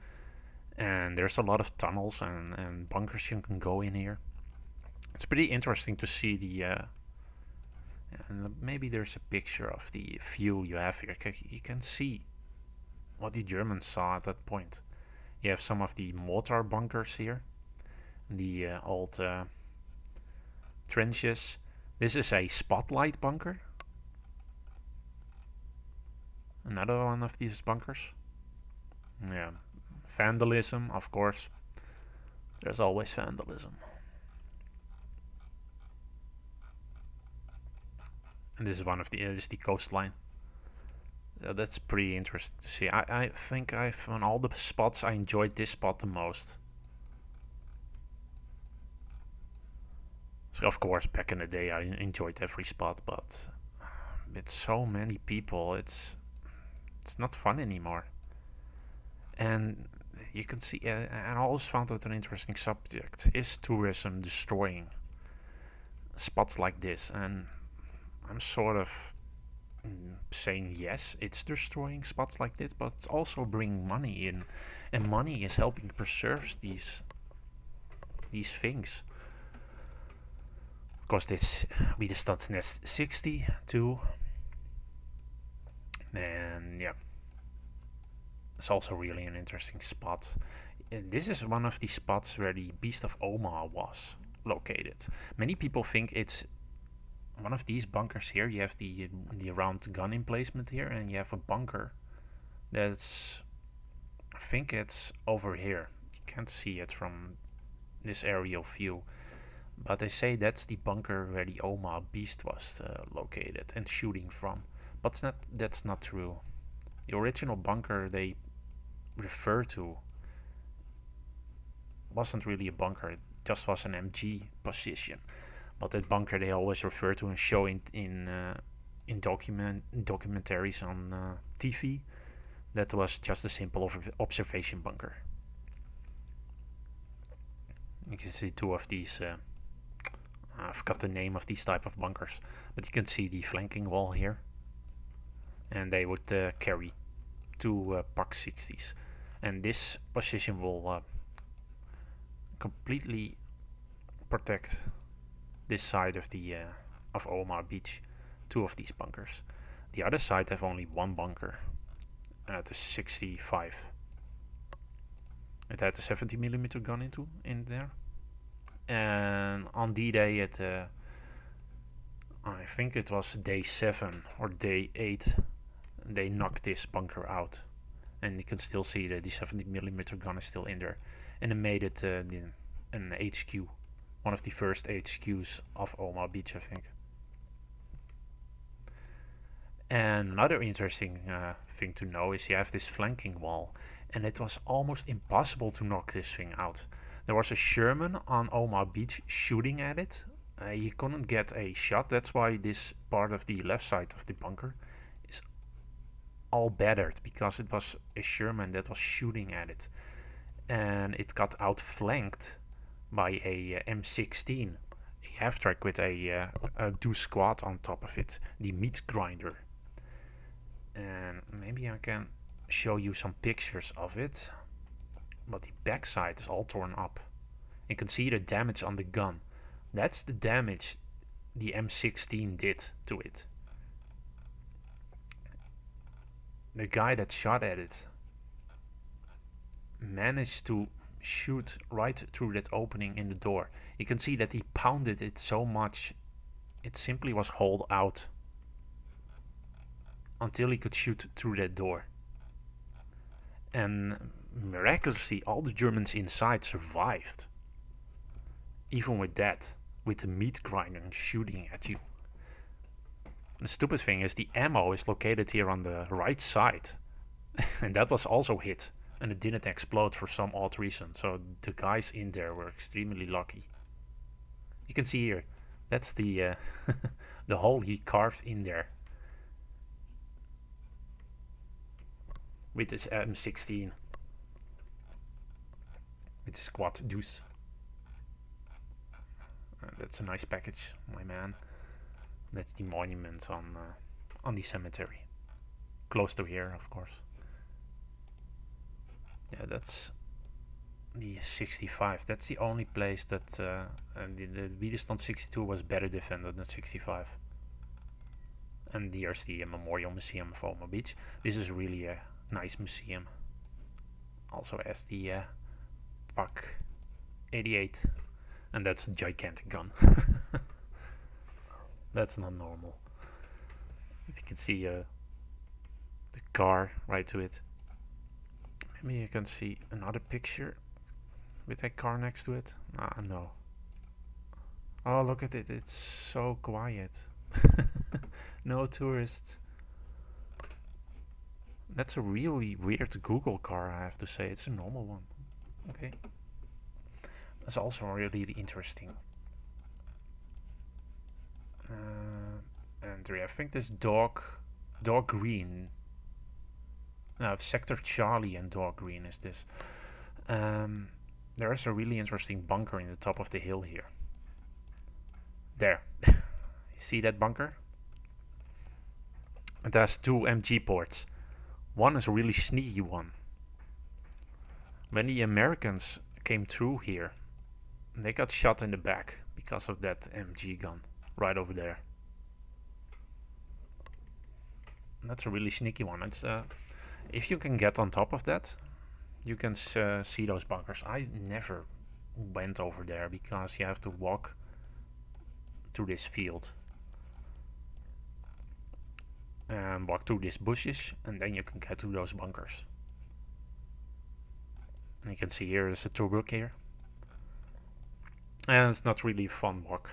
and there's a lot of tunnels and bunkers you can go in here. It's pretty interesting to see the and maybe there's a picture of the view you have here. You can see what the Germans saw at that point. You have some of the mortar bunkers here, the old trenches. This is a spotlight bunker. Another one of these bunkers. Yeah, vandalism, of course. There's always vandalism. And this is one of the this is the coastline. That's pretty interesting to see. I think I've on all the spots I enjoyed this spot the most. So of course back in the day I enjoyed every spot, but with so many people it's not fun anymore. And you can see, and I always found it an interesting subject: is tourism destroying spots like this? And I'm sort of saying yes, it's destroying spots like this, but it's also bringing money in, and money is helping preserve these things. Of course, this we the Stads Nest 60 too, and yeah, it's also really an interesting spot. And this is one of the spots where the Beast of Omaha was located. Many people think it's one of these bunkers here. You have the round gun emplacement here, and you have a bunker that's, I think it's over here. You can't see it from this aerial view, but they say that's the bunker where the Omaha Beast was located and shooting from. But that's not true. The original bunker they refer to wasn't really a bunker. It just was an MG position. But that bunker they always refer to and show in documentaries on TV. That was just a simple observation bunker. You can see two of these. I forgot the name of these type of bunkers, but you can see the flanking wall here, and they would carry two PAC 60s, and this position will completely protect this side of the of Omaha Beach. Two of these bunkers. The other side have only one bunker, and it is 65. It had a 70mm gun in there, and on D-Day it I think it was day 7 or day 8 they knocked this bunker out, and you can still see that the 70mm gun is still in there, and it made it an HQ, one of the first HQs of Omaha Beach, I think. And another interesting thing to know is you have this flanking wall, and it was almost impossible to knock this thing out. There was a Sherman on Omaha Beach shooting at it. He couldn't get a shot. That's why this part of the left side of the bunker is all battered, because it was a Sherman that was shooting at it, and it got outflanked by a M16, a half track with a do squad on top of it, the meat grinder. And maybe I can show you some pictures of it, but the backside is all torn up. You can see the damage on the gun. That's the damage the M16 did to it. The guy that shot at it managed to shoot right through that opening in the door. You can see that he pounded it so much it simply was hauled out until he could shoot through that door. And miraculously, all the Germans inside survived. Even with that, with the meat grinder shooting at you. The stupid thing is the ammo is located here on the right side. And that was also hit. And it didn't explode for some odd reason. So the guys in there were extremely lucky. You can see here, that's the the hole he carved in there. With his M16. With his quad deuce. That's a nice package, my man. That's the monument on the cemetery. Close to here, of course. Yeah, that's the 65. That's the only place that the Widerstand 62 was better defended than 65. And here's the Memorial Museum of Omaha Beach. This is really a nice museum. Also has the PAK 88. And that's a gigantic gun. That's not normal. If you can see the car right to it. Maybe you can see another picture with that car next to it. No. Oh, look at it. It's so quiet. No tourists. That's a really weird Google car, I have to say. It's a normal one. Okay. That's also really interesting. And I think this dog green. Sector Charlie and Dog Green is this. There is a really interesting bunker in the top of the hill here. There. You see that bunker? It has 2 MG ports. One is a really sneaky one. When the Americans came through here, they got shot in the back because of that MG gun right over there. That's a really sneaky one. It's if you can get on top of that, you can see those bunkers. I never went over there because you have to walk through this field and walk through these bushes, and then you can get to those bunkers. And you can see here is a turbo here, and it's not really a fun walk,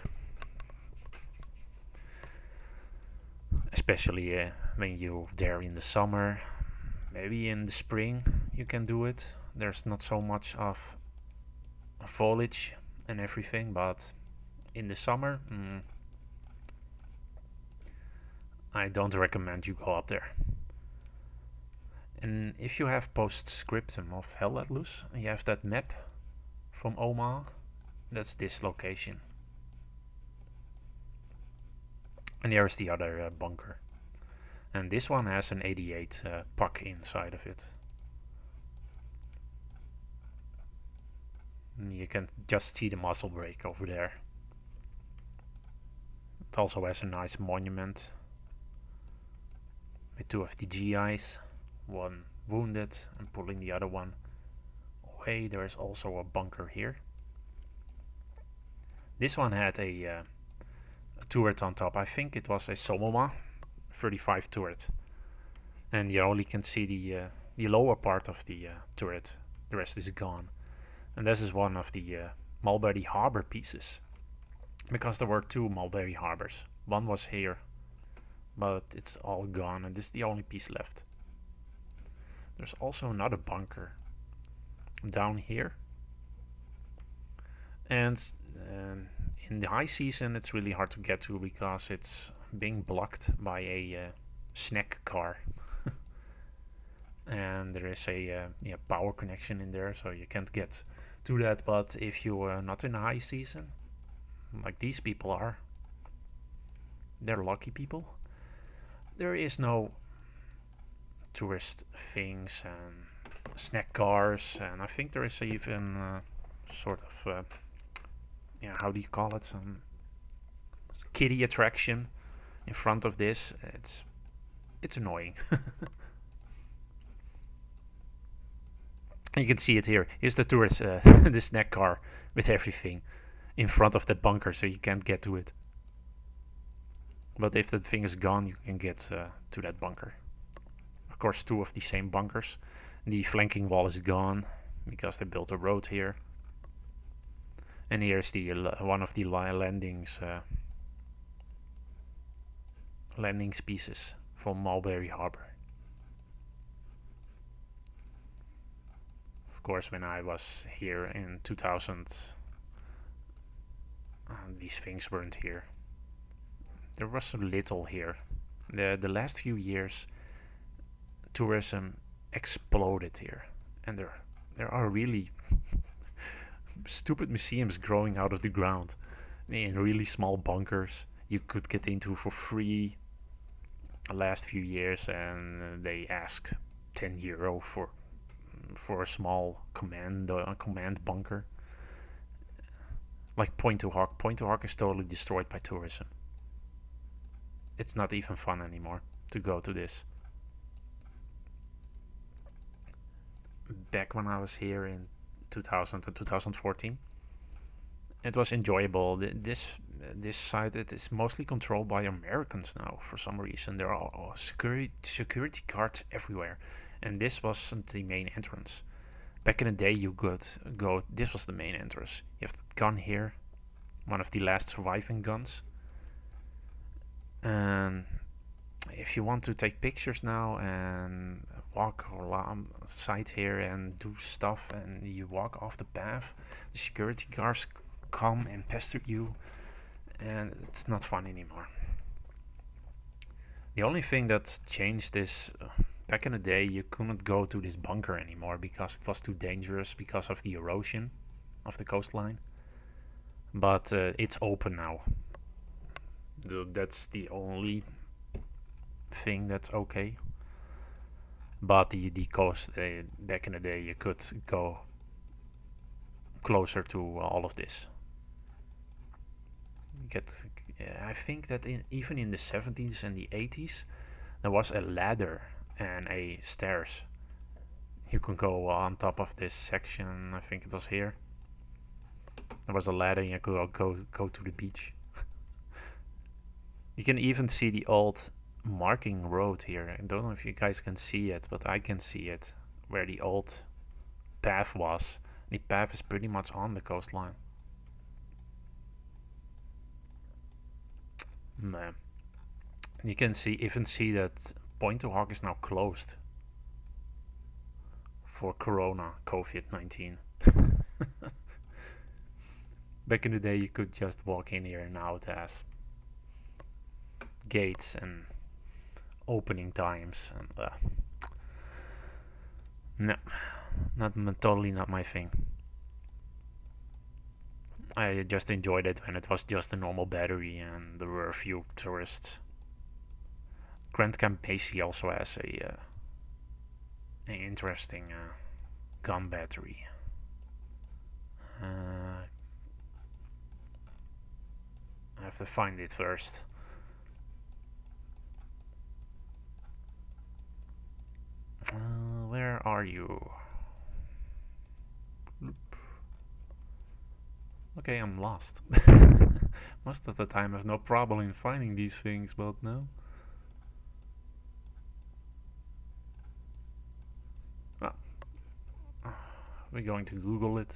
especially when you're there in the summer. Maybe in the spring you can do it. There's not so much of foliage and everything, but in the summer, I don't recommend you go up there. And if you have post-scriptum of Hell Let Loose, you have that map from Omaha, that's this location. And here's the other bunker. And this one has an 88 PAK inside of it. And you can just see the muzzle brake over there. It also has a nice monument with 2 of the GIs, one wounded and pulling the other one away. There is also a bunker here. This one had a turret on top. I think it was a Somoma 35 turret, and you only can see the lower part of the turret. The rest is gone. And this is one of the Mulberry Harbor pieces, because there were 2 Mulberry Harbors. One was here, but it's all gone, and this is the only piece left. There's also another bunker down here, and in the high season it's really hard to get to because it's being blocked by a snack car. And there is a power connection in there, so you can't get to that. But if you are not in the high season, like these people are, they're lucky people. There is no tourist things and snack cars, and I think there is even sort of how do you call it, some kiddie attraction in front of this. It's annoying. You can see it here. Here's the tourist, the snack car with everything in front of that bunker, so you can't get to it. But if that thing is gone, you can get to that bunker. Of course, 2 of the same bunkers, The flanking wall is gone because they built a road here. And here's the one of the landing pieces from Mulberry Harbor. Of course, when I was here in 2000, these things weren't here. There was so little here. The last few years, tourism exploded here, and there are really stupid museums growing out of the ground in really small bunkers you could get into for free the last few years, and they asked €10 for a small command bunker. Like Point to Hawk. Point to Hawk is totally destroyed by tourism. It's not even fun anymore to go to this. Back when I was here in 2000 and 2014, it was enjoyable. This site, it is mostly controlled by Americans now for some reason. There are security guards everywhere, and this wasn't the main entrance. Back in the day, you could go. This was the main entrance. You have the gun here, one of the last surviving guns. And if you want to take pictures now and walk along the side here and do stuff, and you walk off the path, the security guards come and pester you, and it's not fun anymore. The only thing that's changed is back in the day you couldn't go to this bunker anymore because it was too dangerous because of the erosion of the coastline. But it's open now. That's the only thing that's okay. But the coast, back in the day you could go closer to all of this. I think that even in the 70s and the 80s there was a ladder and a stairs. You can go on top of this section. I think it was here. There was a ladder and you could go to the beach. You can even see the old marking road here. I don't know if you guys can see it, but I can see it, where the old path was. The path is pretty much on the coastline. Man. You can even see that Point to Hawk is now closed for Corona, COVID-19. Back in the day you could just walk in here, and now it has gates and opening times, and no, totally not my thing. I just enjoyed it when it was just a normal battery and there were a few tourists. Grand Camp Basie also has a interesting gun battery. I have to find it first. Where are you? Okay, I'm lost. Most of the time I have no problem in finding these things, but no. We're going to Google it.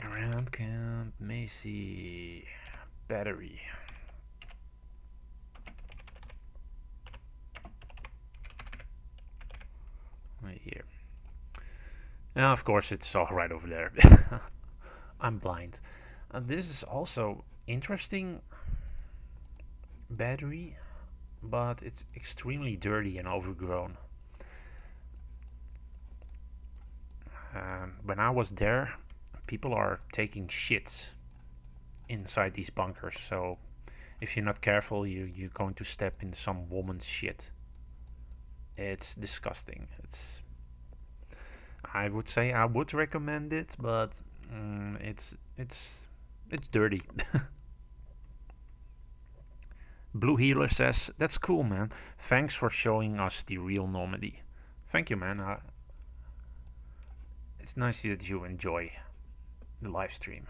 Grand Camp Basie battery. Right here. Yeah, of course it's all right over there. I'm blind. This is also interesting battery, but it's extremely dirty and overgrown. When I was there, people are taking shits inside these bunkers, so if you're not careful, you're going to step in some woman's shit. It's disgusting. I would say I would recommend it, but it's dirty. Blue Healer says, that's cool, man. Thanks for showing us the real Normandy. Thank you, man. It's nice that you enjoy the live stream.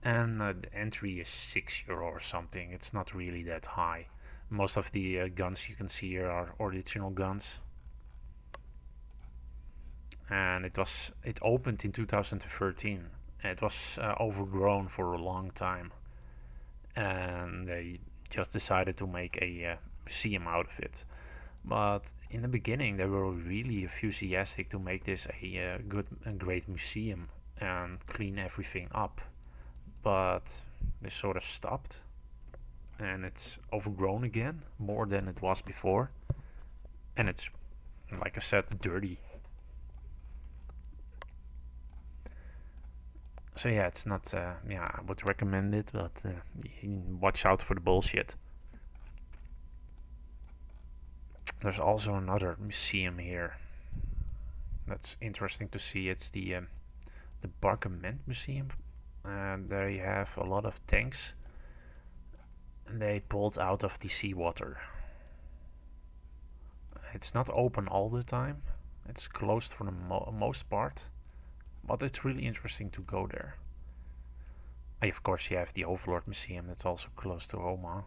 and the entry is €6 or something. It's not really that high. Most of the guns you can see here are original guns, and it opened in 2013. It was overgrown for a long time, and they just decided to make a museum out of it. But in the beginning, they were really enthusiastic to make this a good and great museum and clean everything up. But they sort of stopped, and it's overgrown again more than it was before, and it's, like I said, dirty. So yeah, it's not. Yeah, I would recommend it, but watch out for the bullshit. There's also another museum here that's interesting to see. It's the Barkament Museum, and there you have a lot of tanks, and they pulled out of the seawater. It's not open all the time. It's closed for the most part, but it's really interesting to go there. Of course, you have the Overlord Museum that's also close to Roma.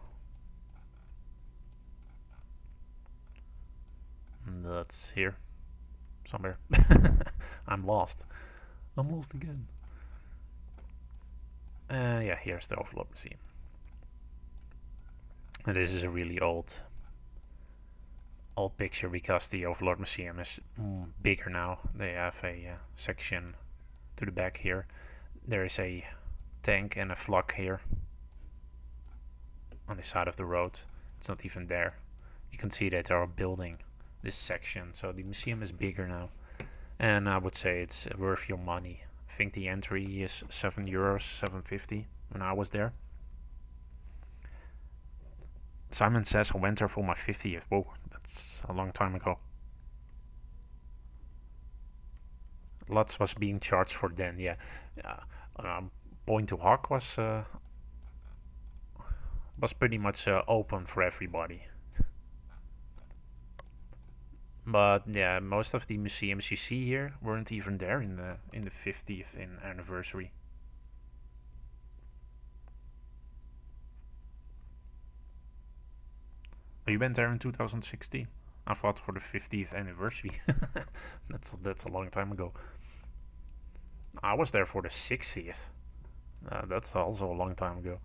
And that's here somewhere. I'm lost. I'm lost again. Yeah, here's the Overlord Museum. And this is a really old picture because the Overlord Museum is bigger now. They have a section to the back here. There is a tank and a flak here on the side of the road. It's not even there. You can see that they are building this section, so the museum is bigger now, and I would say it's worth your money. I think the entry is €7, €7.50 when I was there. Simon says I went there for my 50th. Whoa, that's a long time ago. Lots was being charged for then, yeah. Point to Hawk was pretty much open for everybody. But yeah, most of the museums you see here weren't even there in the 50th anniversary. Oh, you went there in 2016? I thought for the 50th anniversary. that's a long time ago. I was there for the 60th. That's also a long time ago.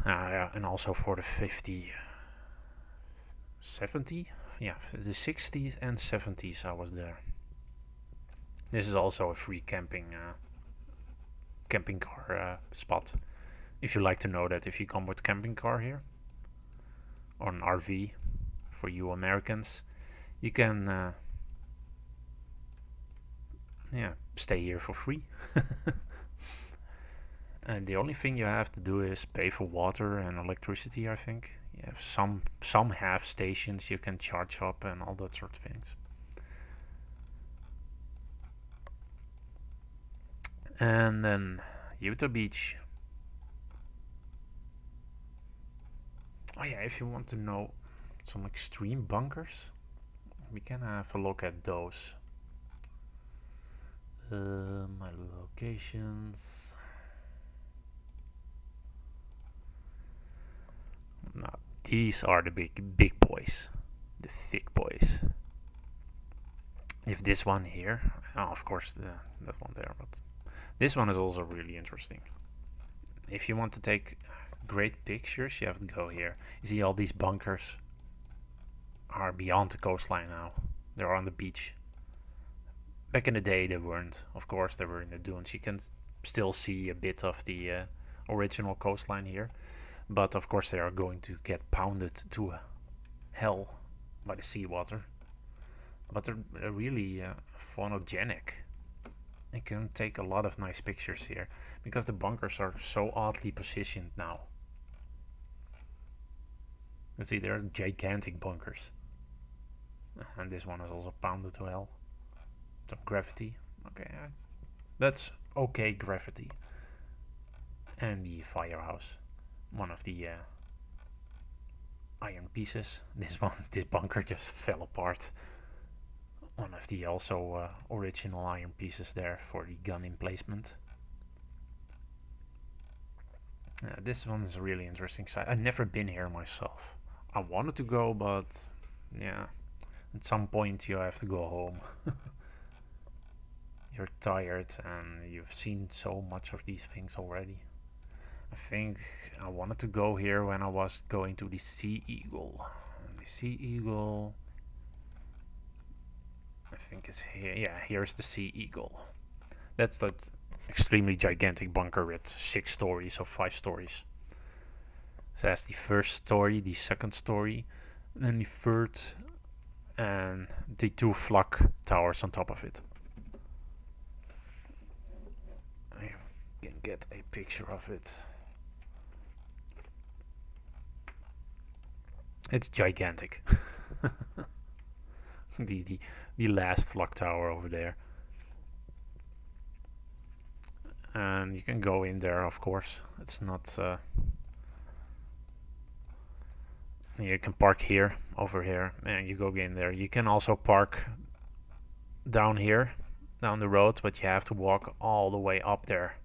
Yeah, and also for the 50, 70, yeah, the 60s and 70s I was there. This is also a free camping car spot. If you like to know that, if you come with camping car here or an RV for you Americans, you can stay here for free. And the only thing you have to do is pay for water and electricity, I think. You have some have stations you can charge up and all that sort of things. And then Utah Beach. Oh yeah, if you want to know some extreme bunkers, we can have a look at those. My locations. Now, these are the big boys, the thick boys. If this one here, of course that one there, but this one is also really interesting. If you want to take great pictures, you have to go here. You see all these bunkers are beyond the coastline now. They're on the beach. Back in the day they weren't. Of course they were in the dunes. You can still see a bit of the original coastline here. But of course they are going to get pounded to hell by the seawater. But they're really photogenic. You can take a lot of nice pictures here because the bunkers are so oddly positioned now. You see, they're gigantic bunkers. And this one is also pounded to hell. Some gravity. Okay, that's okay gravity. And the firehouse. One of the iron pieces. This bunker just fell apart. One of the also original iron pieces there for the gun emplacement. This one is a really interesting site. I've never been here myself. I wanted to go, but yeah, at some point you have to go home. You're tired and you've seen so much of these things already. I think I wanted to go here when I was going to the Sea Eagle. And the Sea Eagle, I think is here. Yeah, here's the Sea Eagle. That's that extremely gigantic bunker with 6 stories or 5 stories. So that's the first story, the second story, then the third, and the 2 flak towers on top of it. I can get a picture of it. It's gigantic. the last flak tower over there. And you can go in there, of course. It's not... you can park here, over here, and you go in there. You can also park down here, down the road, but you have to walk all the way up there.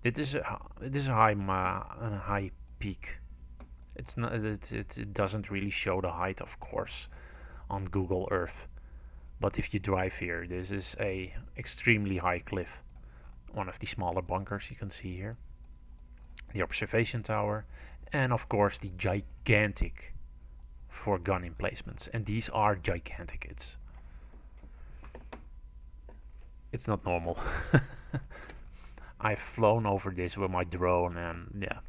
It is a high peak. It's not. It doesn't really show the height, of course, on Google Earth. But if you drive here, this is a extremely high cliff. One of the smaller bunkers you can see here. The observation tower, and of course the gigantic 4 gun emplacements. And these are gigantic. It's not normal. I've flown over this with my drone, and yeah,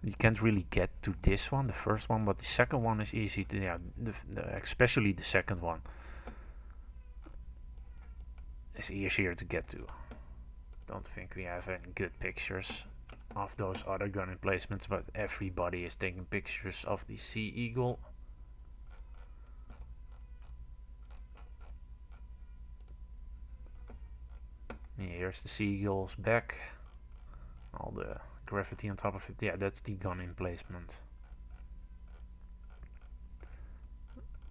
you can't really get to this one, the first one, but the second one is easy to, yeah, especially the second one is easier to get to. Don't think we have any good pictures of those other gun emplacements, but everybody is taking pictures of the Sea Eagle. Here's the Sea Eagle's back. All the graffiti on top of it. Yeah, that's the gun emplacement.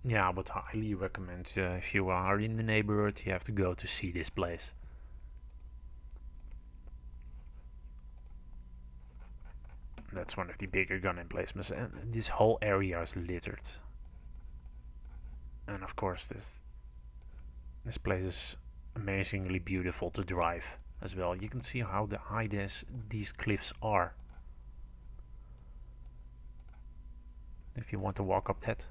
Yeah, I would highly recommend if you are in the neighborhood, you have to go to see this place. That's one of the bigger gun emplacements, and this whole area is littered. And of course, this place is amazingly beautiful to drive as well. You can see how high these cliffs are. If you want to walk up that.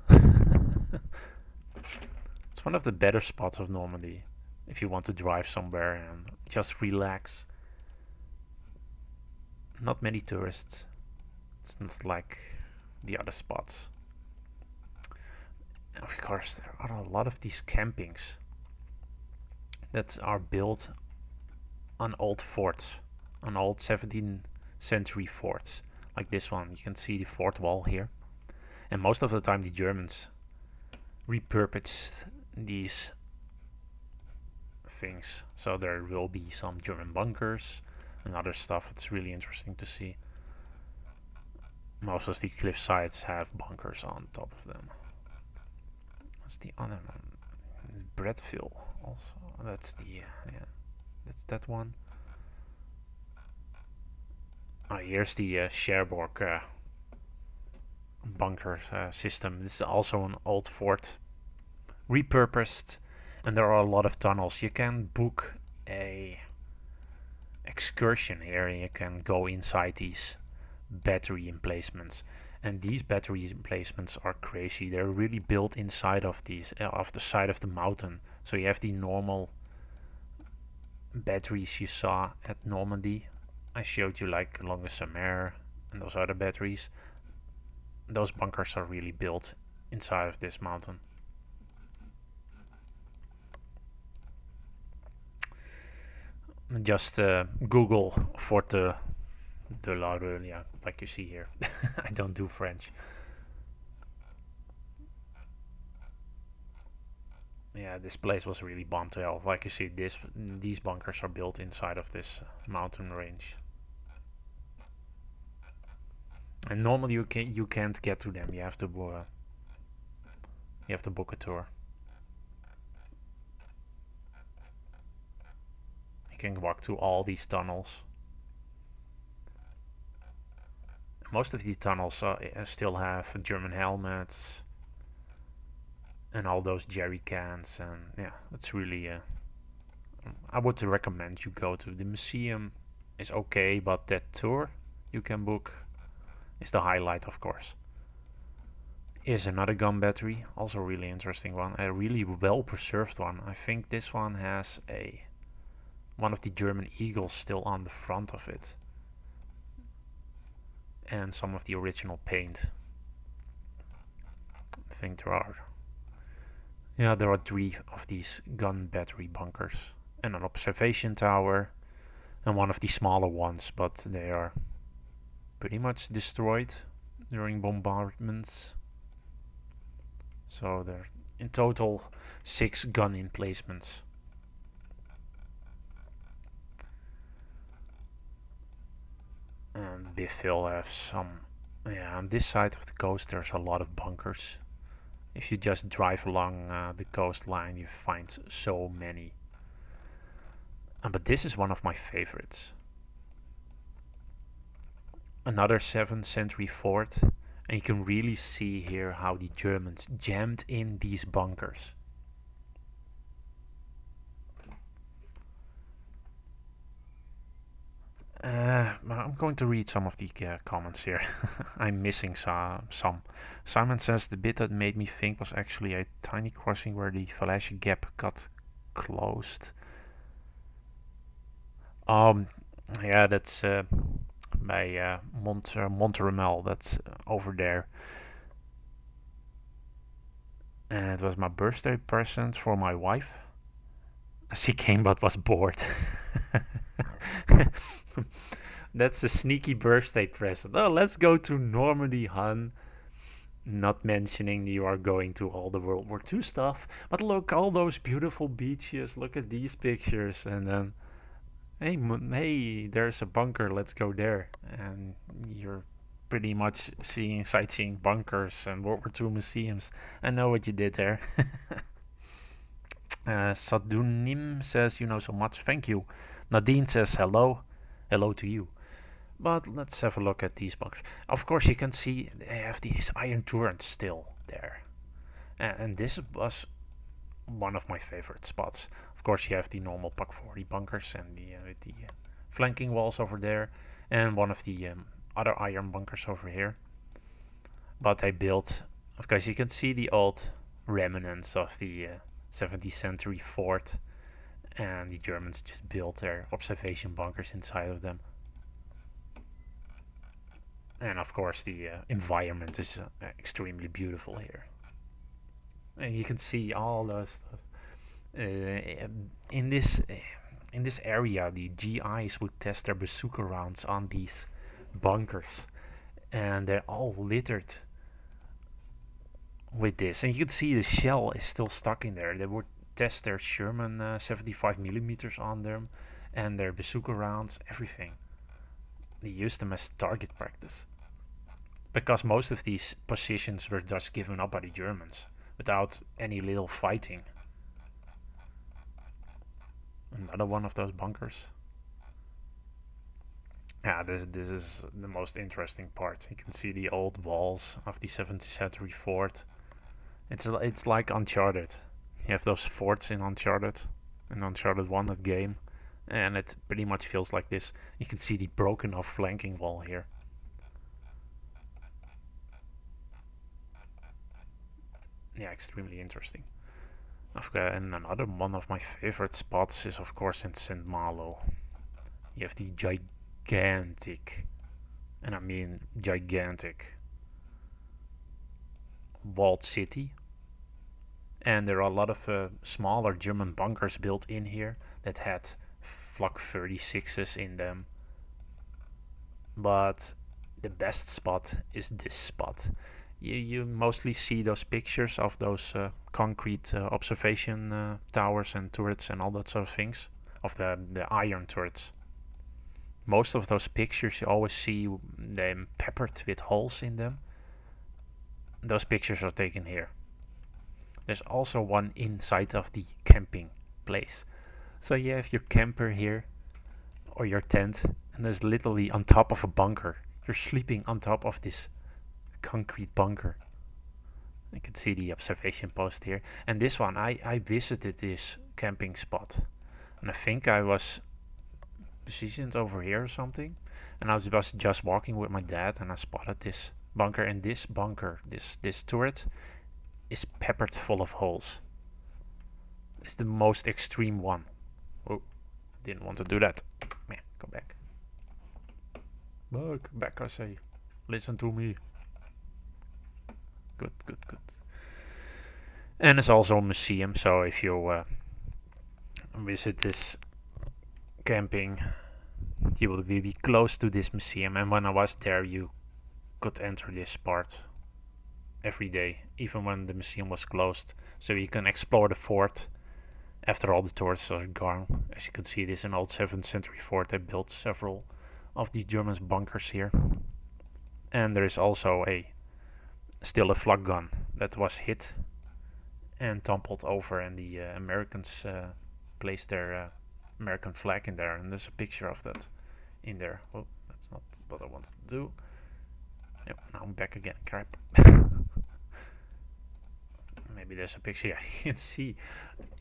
It's one of the better spots of Normandy. If you want to drive somewhere and just relax. Not many tourists. It's not like the other spots. Of course, there are a lot of these campings that are built on old forts, on old 17th century forts, like this one. You can see the fort wall here, and most of the time the Germans repurposed these things, so there will be some German bunkers and other stuff. It's really interesting to see. Most of the cliff sides have bunkers on top of them. What's the other one? Breadville also. That's the yeah. That's that one. Oh, here's the Cherbourg bunker system. This is also an old fort, repurposed, and there are a lot of tunnels. You can book a excursion here, and you can go inside these battery emplacements. And these battery emplacements are crazy. They're really built inside of these, off the side of the mountain. So you have the normal batteries you saw at Normandy. I showed you, like along the Samare and those other batteries. Those bunkers are really built inside of this mountain. Just Google Forte de la Reule, yeah, like you see here. I don't do French. Yeah, this place was really bombed to hell. Like you see, these bunkers are built inside of this mountain range. And normally you can't get to them. You have to book a tour. can walk through all these tunnels. Most of these tunnels still have German helmets and all those jerry cans, and yeah, it's really. I would recommend you go to the museum. It's okay, but that tour you can book is the highlight, of course. Here's another gun battery, also a really interesting one, a really well preserved one. I think this one has one of the German eagles still on the front of it, and some of the original paint. I think there are 3 of these gun battery bunkers, and an observation tower, and one of the smaller ones, but they are pretty much destroyed during bombardments. So there are in total 6 gun emplacements. And Biffville have some. Yeah, on this side of the coast there's a lot of bunkers. If you just drive along the coastline, you find so many. But this is one of my favorites. Another 7th century fort, and you can really see here how the Germans jammed in these bunkers. I'm going to read some of the comments here. I'm missing some. Simon says the bit that made me think was actually a tiny crossing where the Valaische Gap got closed. Yeah, that's by Montremel. That's over there. And it was my birthday present for my wife. She came but was bored. That's a sneaky birthday present. Oh, let's go to Normandy, hun. Not mentioning you are going to all the World War II stuff. But look, all those beautiful beaches. Look at these pictures. And then, hey, there's a bunker. Let's go there. And you're pretty much sightseeing bunkers and World War II museums. I know what you did there. Sadunim says, you know so much. Thank you. Nadine says, hello. Hello to you. But let's have a look at these bunkers. Of course, you can see they have these iron turrets still there. And this was one of my favorite spots. Of course, you have the normal Pak 40 bunkers and the flanking walls over there. And one of the other iron bunkers over here. But they built, of course, you can see the old remnants of the 17th century fort. And the Germans just built their observation bunkers inside of them. And of course the environment is extremely beautiful here. And you can see all those stuff. In this area, the GIs would test their bazooka rounds on these bunkers. And they're all littered with this. And you can see the shell is still stuck in there. They would test their Sherman 75mm on them. And their bazooka rounds, everything. They used them as target practice. Because most of these positions were just given up by the Germans without any little fighting. Another one of those bunkers. Yeah, this is the most interesting part. You can see the old walls of the 17th century fort. It's like Uncharted. You have those forts in Uncharted 1, that game. And it pretty much feels like this. You can see the broken off flanking wall here. Yeah, extremely interesting. Okay, and another one of my favorite spots is of course in St. Malo. You have the gigantic, and I mean gigantic, walled city. And there are a lot of smaller German bunkers built in here that had Flak 36s in them. But the best spot is this spot. You mostly see those pictures of those concrete observation towers and turrets and all that sort of things, of the iron turrets. Most of those pictures you always see them peppered with holes in them. Those pictures are taken here. There's also one inside of the camping place. So you have your camper here or your tent, and there's literally on top of a bunker. You're sleeping on top of this concrete bunker. You can see the observation post here. And this one, I visited this camping spot. And I think I was positioned over here or something. And I was just walking with my dad, and I spotted this bunker. And this bunker, this turret, is peppered full of holes. It's the most extreme one. Oh, didn't want to do that. Yeah, go back. Back, I say. Listen to me. Good. And it's also a museum, so if you visit this camping, you will be close to this museum. And when I was there, you could enter this part every day, even when the museum was closed. So you can explore the fort after all the tourists are gone. As you can see, this is an old 7th century fort. They built several of the German bunkers here. And there is also still a flak gun that was hit and toppled over, and the Americans placed their American flag in there, and there's a picture of that in there. Oh, that's not what I wanted to do. Yep, now I'm back again. Crap. Maybe there's a picture. Yeah, you can see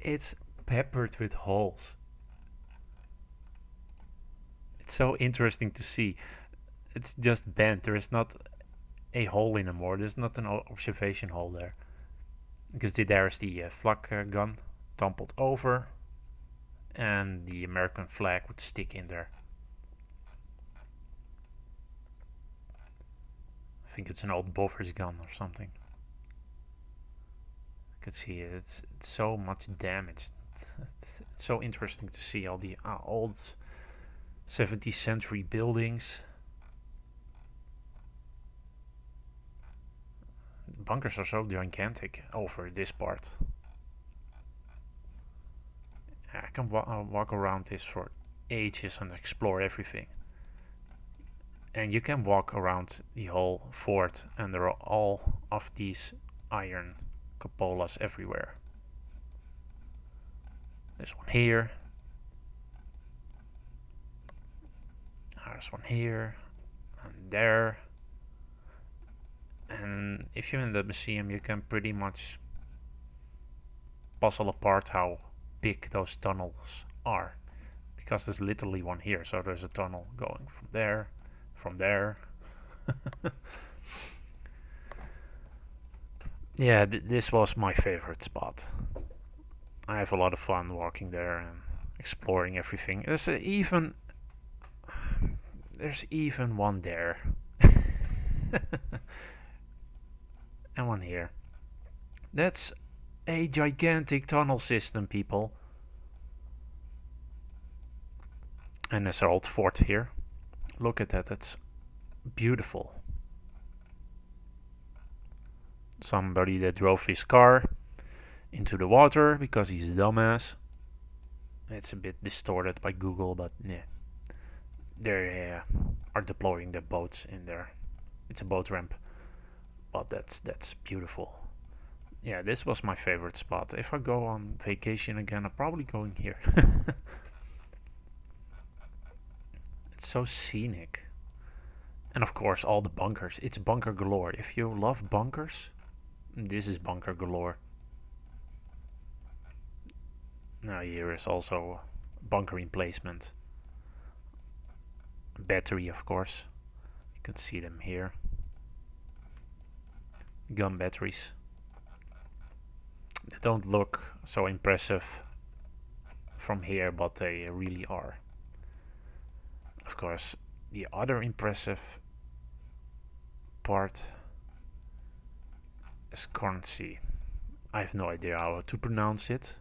it's peppered with holes. It's so interesting to see. It's just bent. There is not a hole anymore. There's not an observation hole there. Because there is the flak gun toppled over, and the American flag would stick in there. I think it's an old Bofors gun or something. You can see it's so much damaged. It's so interesting to see all the old 17th century buildings. The bunkers are so gigantic over this part. I can walk around this for ages and explore everything. And you can walk around the whole fort, and there are all of these iron cupolas everywhere. There's one here. There's one here. And there. And if you're in the museum, you can pretty much puzzle apart how big those tunnels are. Because there's literally one here. So there's a tunnel going from there. Yeah, this was my favorite spot. I have a lot of fun walking there and exploring everything. There's even one there. And one here. That's a gigantic tunnel system, people. And there's our old fort here. Look at that, that's beautiful. Somebody that drove his car into the water because he's a dumbass. It's a bit distorted by Google, but yeah. They are deploying their boats in there. It's a boat ramp. But that's beautiful. Yeah, this was my favorite spot. If I go on vacation again, I'm probably going here. It's so scenic. And of course, all the bunkers. It's bunker galore. If you love bunkers, this is bunker galore. Now here is also bunker emplacement. Battery, of course. You can see them here. Gun batteries. They don't look so impressive from here, but they really are. Of course, the other impressive part is currency. I have no idea how to pronounce it,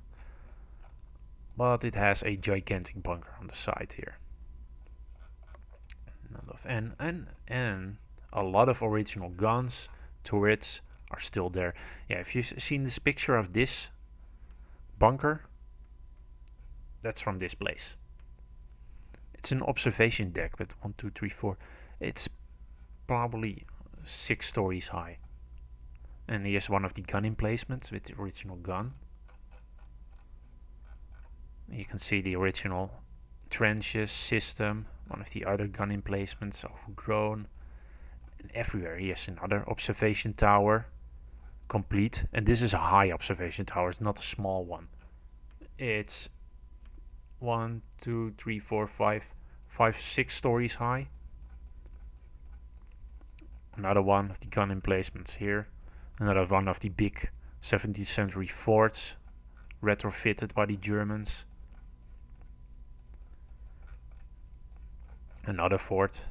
but it has a gigantic bunker on the side here. And a lot of original guns, turrets are still there. Yeah, if you've seen this picture of this bunker, that's from this place. It's an observation deck with 1, 2, 3, 4. It's probably 6 stories high. And here's one of the gun emplacements with the original gun. You can see the original trenches system, one of the other gun emplacements, overgrown. And everywhere here's another observation tower, complete. And this is a high observation tower, it's not a small one. It's 1, 2, 3, 4, 5, 6 stories high. Another one of the gun emplacements here. Another one of the big 17th century forts retrofitted by the Germans. Another fort,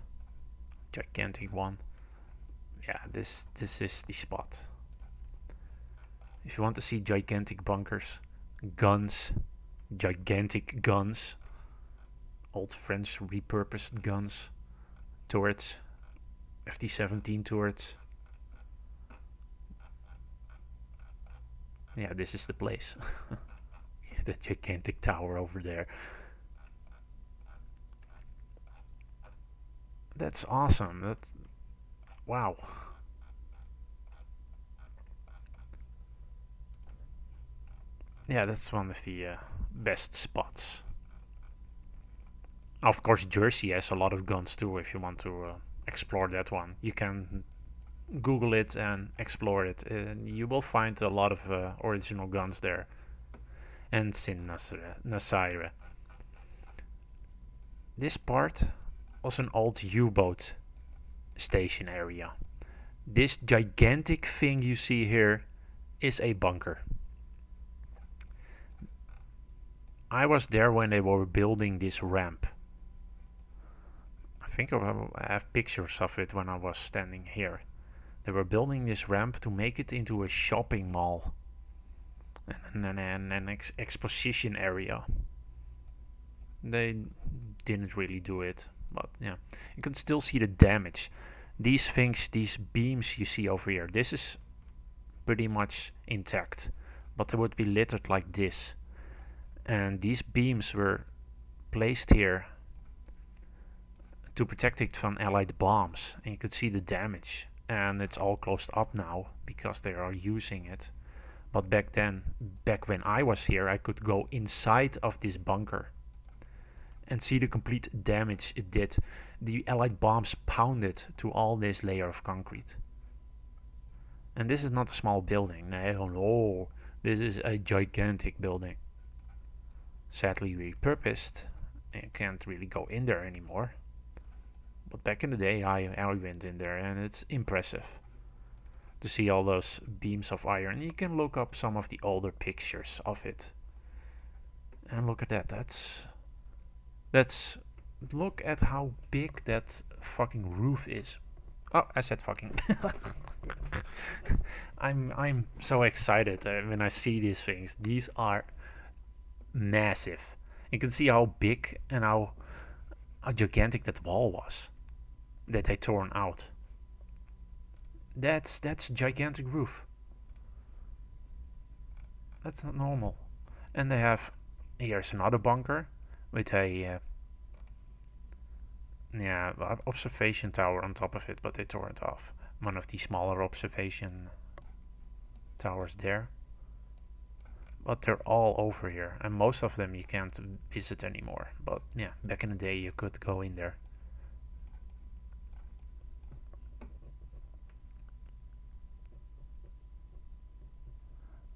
gigantic one. Yeah, this is the spot. If you want to see gigantic bunkers, guns, gigantic guns, old French repurposed guns, turrets, FT-17 turrets. Yeah, this is the place. The gigantic tower over there. That's awesome. That's wow. Yeah, that's one of the best spots. Of course, Jersey has a lot of guns too. If you want to explore that one, you can Google it and explore it, and you will find a lot of original guns there. And Sin Nasire. This part was an old U-boat station area. This gigantic thing you see here is a bunker. I was there when they were building this ramp. I think I have pictures of it when I was standing here. They were building this ramp to make it into a shopping mall and an exposition area. They didn't really do it, but yeah, you can still see the damage. These things, these beams you see over here, this is pretty much intact, but they would be littered like this. And these beams were placed here to protect it from Allied bombs, and you could see the damage. And it's all closed up now because they are using it. But back then, back when I was here, I could go inside of this bunker and see the complete damage it did. The Allied bombs pounded to all this layer of concrete. And this is not a small building. No, this is a gigantic building. Sadly repurposed. You can't really go in there anymore. But back in the day, I went in there, and it's impressive to see all those beams of iron. You can look up some of the older pictures of it. And look at that. That's look at how big that fucking roof is. Oh, I said fucking. I'm so excited when I see these things. These are massive. You can see how big and how gigantic that wall was that they torn out. That's gigantic roof. That's not normal. And they have here's another bunker with a observation tower on top of it, but they tore it off. One of the smaller observation towers there. But they're all over here, and most of them you can't visit anymore. But yeah, back in the day you could go in there.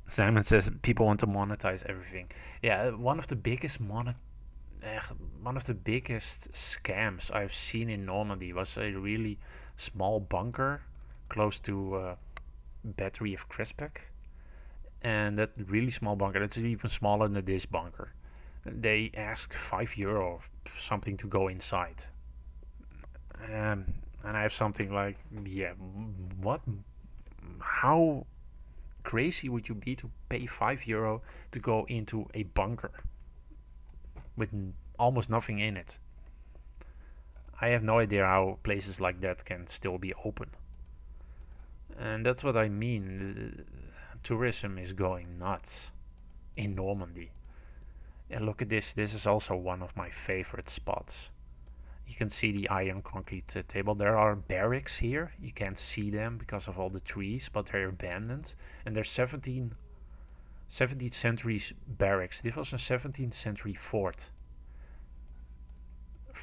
Simon says people want to monetize everything. Yeah, one of the biggest scams I've seen in Normandy was a really small bunker close to Battery of Crispec. And that really small bunker, that's even smaller than this bunker. They ask €5 something to go inside. And I have something like, yeah, what? How crazy would you be to pay €5 to go into a bunker with almost nothing in it? I have no idea how places like that can still be open. And that's what I mean. Tourism is going nuts in Normandy. And look at this. This is also one of my favorite spots. You can see the iron concrete table. There are barracks here. You can't see them because of all the trees, but they're abandoned. And there's 17th century barracks. This was a 17th century fort.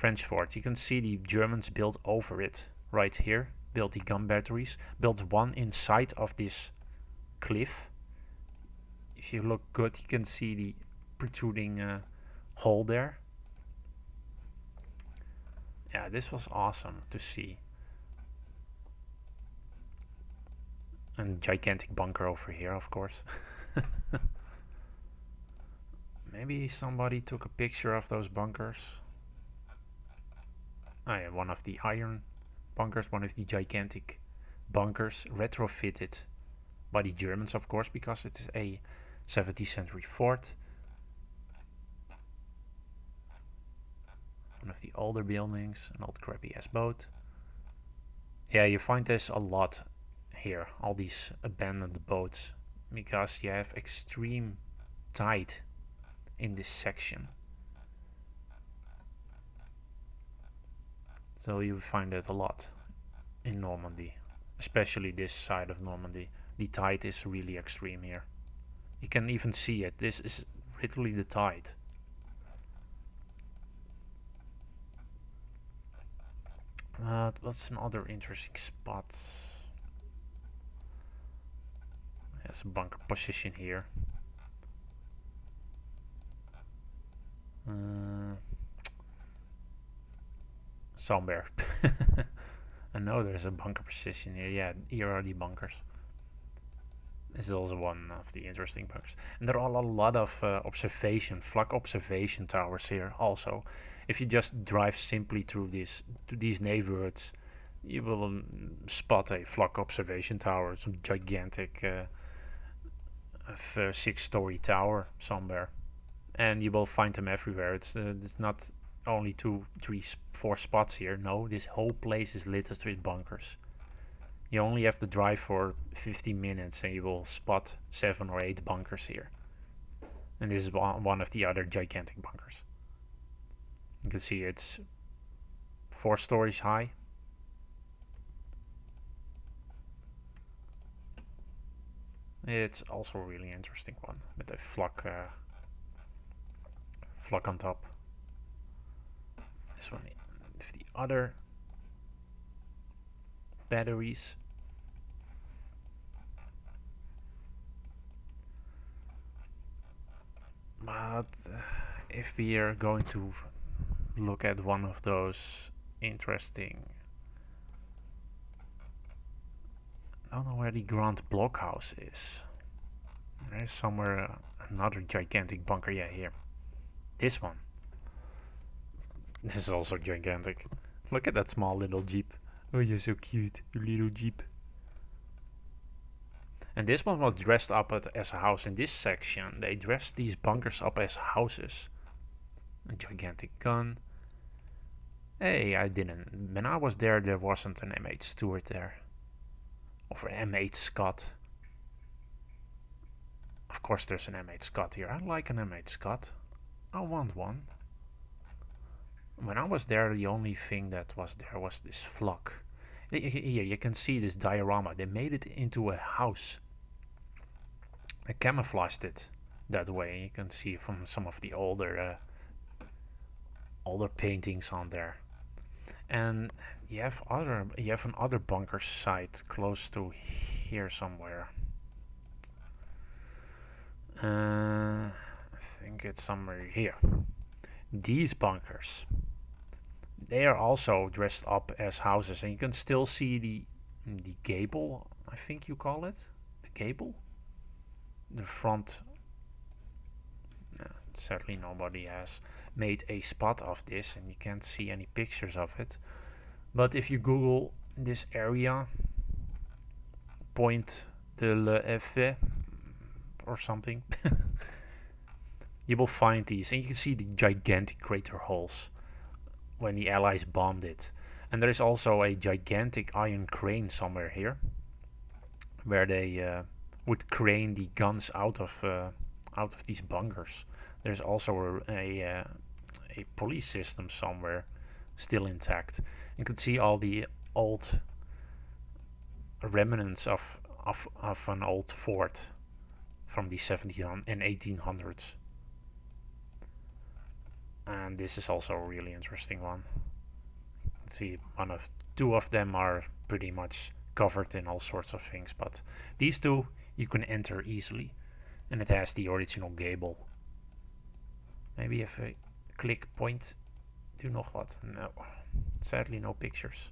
French fort. You can see the Germans built over it right here. Built the gun batteries. Built one inside of this cliff. If you look good, you can see the protruding hole there. Yeah, this was awesome to see. And gigantic bunker over here, of course. Maybe somebody took a picture of those bunkers. Oh yeah, one of the iron bunkers, one of the gigantic bunkers retrofitted by the Germans, of course, because it is a 17th century fort. One of the older buildings, an old crappy ass boat. Yeah, you find this a lot here, all these abandoned boats, because you have extreme tide in this section. So you find that a lot in Normandy, especially this side of Normandy. The tide is really extreme here. You can even see it. This is literally the tide. What's some other interesting spots? There's a bunker position here. Somewhere. I know there's a bunker position here. Yeah, here are the bunkers. This is also one of the interesting bunkers. And there are a lot of flak observation towers here also. If you just drive simply through these neighborhoods, you will spot a flak observation tower, some gigantic 6-story tower somewhere. And you will find them everywhere. It's not only 2, 3, 4 spots here. No, this whole place is littered with bunkers. You only have to drive for 15 minutes and you will spot 7 or 8 bunkers here. And this is one of the other gigantic bunkers. You can see it's 4 stories high. It's also a really interesting one with a flak on top. This one with the other batteries. But if we are going to look at one of those interesting, I don't know where the Grand Blockhouse is. There's somewhere another gigantic bunker. Yeah, here. This one. This is also gigantic. Look at that small little jeep. Oh, you're so cute, your little jeep. And this one was dressed up as a house. In this section, they dressed these bunkers up as houses. A gigantic gun. Hey, when I was there wasn't an M8 Stuart there. Or an M8 Scott. Of course there's an M8 Scott here. I like an M8 Scott. I want one. When I was there, the only thing that was there was this flak. Here you can see this diorama. They made it into a house. They camouflaged it that way. You can see from some of the older paintings on there. And you have another bunker site close to here somewhere. I think it's somewhere here. These bunkers, they are also dressed up as houses, and you can still see the gable, I think you call it, the gable, the front. Sadly nobody has made a spot of this, and you can't see any pictures of it. But if you Google this area, Point de l'Effet or something, you will find these, and you can see the gigantic crater holes when the Allies bombed it. And there is also a gigantic iron crane somewhere here, where they would crane the guns out of these bunkers. There's also a police system somewhere still intact. You can see all the old remnants of an old fort from the 1700s and 1800s. And this is also a really interesting one. Let's see, two of them are pretty much covered in all sorts of things, but these two you can enter easily, and it has the original gable. Maybe if I click point, do nog wat? No, sadly no pictures.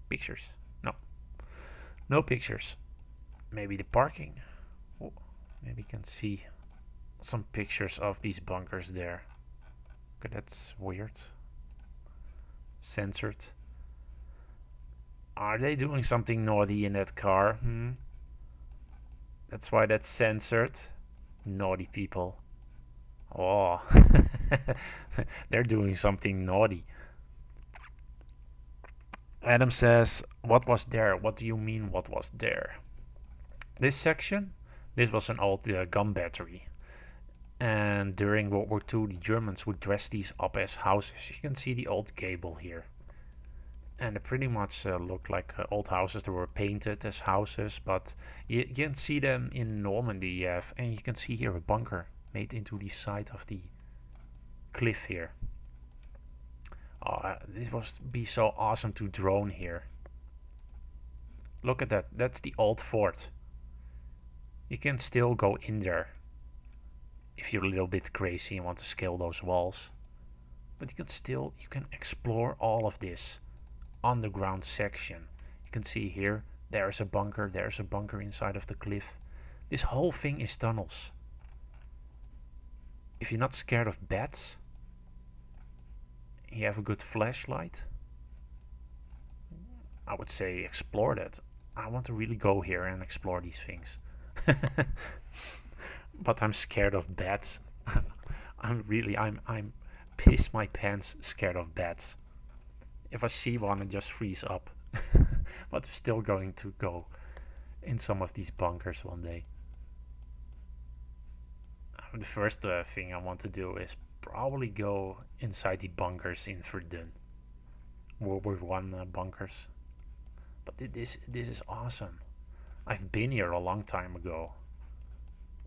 Pictures? No, no pictures. Maybe the parking. Oh, maybe you can see some pictures of these bunkers there. Okay, that's weird. Censored. Are they doing something naughty in that car? That's why that's censored. Naughty people. Oh, they're doing something naughty. Adam says, what was there? What do you mean, what was there? This section, this was an old gun battery. And during World War II, the Germans would dress these up as houses. You can see the old gable here. And they pretty much look like old houses that were painted as houses. But you can see them in Normandy. And you can see here a bunker made into the side of the cliff here. Oh, this would be so awesome to drone here. Look at that. That's the old fort. You can still go in there if you're a little bit crazy and want to scale those walls. But you can explore all of this underground section. You can see here, there's a bunker inside of the cliff. This whole thing is tunnels. If you're not scared of bats, you have a good flashlight, I would say explore that. I want to really go here and explore these things. But I'm scared of bats. I'm piss my pants scared of bats. If I see one, I just freeze up. But I'm still going to go in some of these bunkers one day. The first thing I want to do is probably go inside the bunkers in Verdun. World War One bunkers. But this is awesome. I've been here a long time ago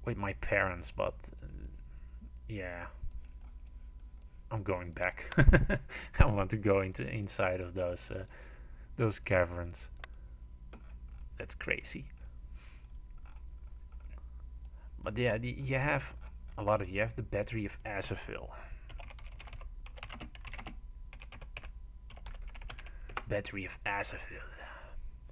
with my parents, but yeah, I'm going back. I want to go inside of those caverns. That's crazy. But yeah, you have the battery of Azoville. Battery of Azoville.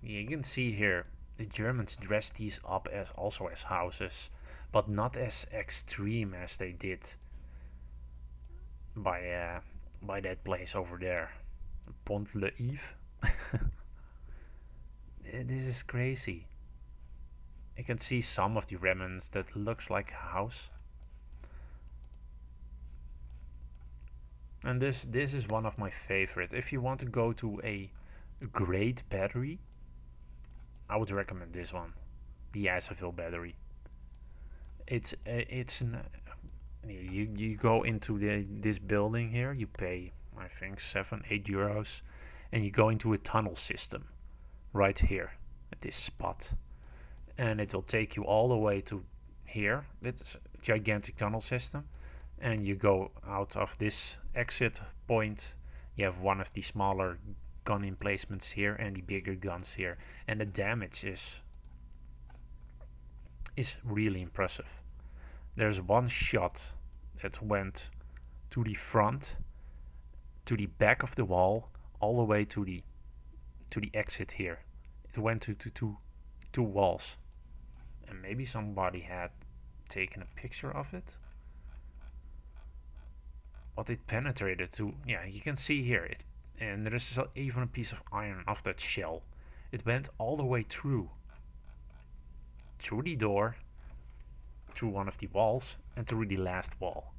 Yeah, you can see here the Germans dressed these up as also as houses, but not as extreme as they did by that place over there, Pont Le Yves. This is crazy. You can see some of the remnants that looks like a house. And this is one of my favorites. If you want to go to a great battery, I would recommend this one, the Azoville battery. You go into this building here. You pay I think 7-8 euros, and you go into a tunnel system right here at this spot, and it will take you all the way to here. It's a gigantic tunnel system, and you go out of this exit point. You have one of the smaller gun emplacements here and the bigger guns here, and the damage is really impressive. There's one shot that went to the front, to the back of the wall, all the way to the exit here. It went to two walls, and maybe somebody had taken a picture of it. But it penetrated to, yeah, you can see here it, and there is even a piece of iron of that shell. It went all the way through the door, through one of the walls, and through the last wall.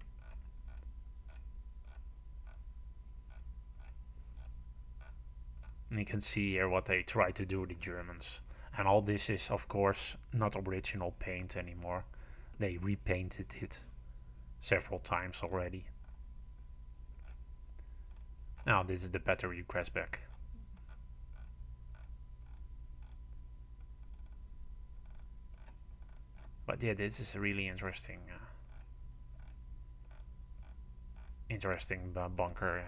And you can see here what they tried to do, the Germans. And all this is, of course, not original paint anymore. They repainted it several times already. Now this is the battery crashback. But yeah, this is really interesting. interesting bunker,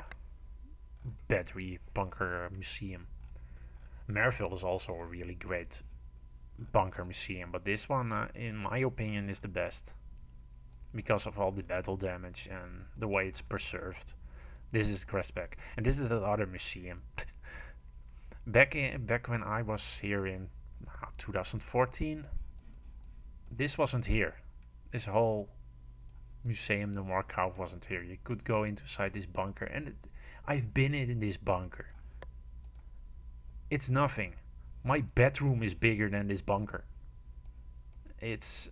battery bunker museum. Merville is also a really great bunker museum, but this one, in my opinion, is the best because of all the battle damage and the way it's preserved. This is Crestback, and this is the other museum. Back when I was here in 2014, this wasn't here. This whole museum, the Markov, wasn't here. You could go inside this bunker, and I've been in this bunker. It's nothing. My bedroom is bigger than this bunker. It's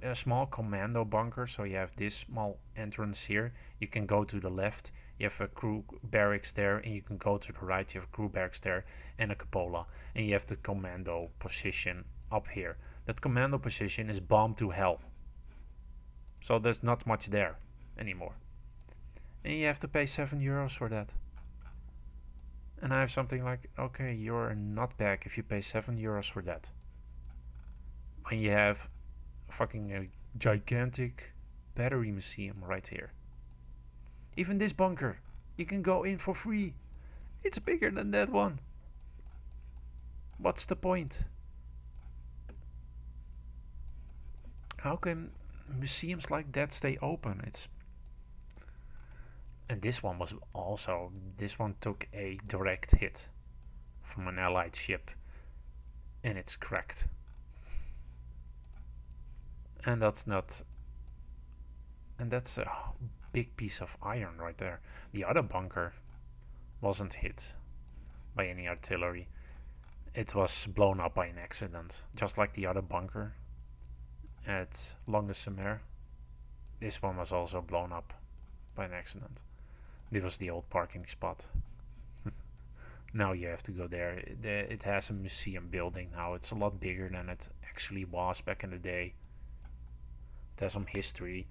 a small commando bunker, so you have this small entrance here. You can go to the left, you have a crew barracks there, and you can go to the right, you have a crew barracks there, and a cupola. And you have the commando position up here. That commando position is bombed to hell. So there's not much there anymore. And you have to pay €7 for that. And I have something like, okay, you're not back if you pay €7 for that. When you have fucking a gigantic battery museum right here. Even this bunker, you can go in for free. It's bigger than that one. What's the point? How can museums like that stay open? And this one was also, this one took a direct hit from an allied ship, and it's cracked. And that's a big piece of iron right there. The other bunker wasn't hit by any artillery. It was blown up by an accident, just like the other bunker at Longuesemer. This one was also blown up by an accident. This was the old parking spot. Now you have to go there. It has a museum building now. It's a lot bigger than it actually was back in the day. It has some history.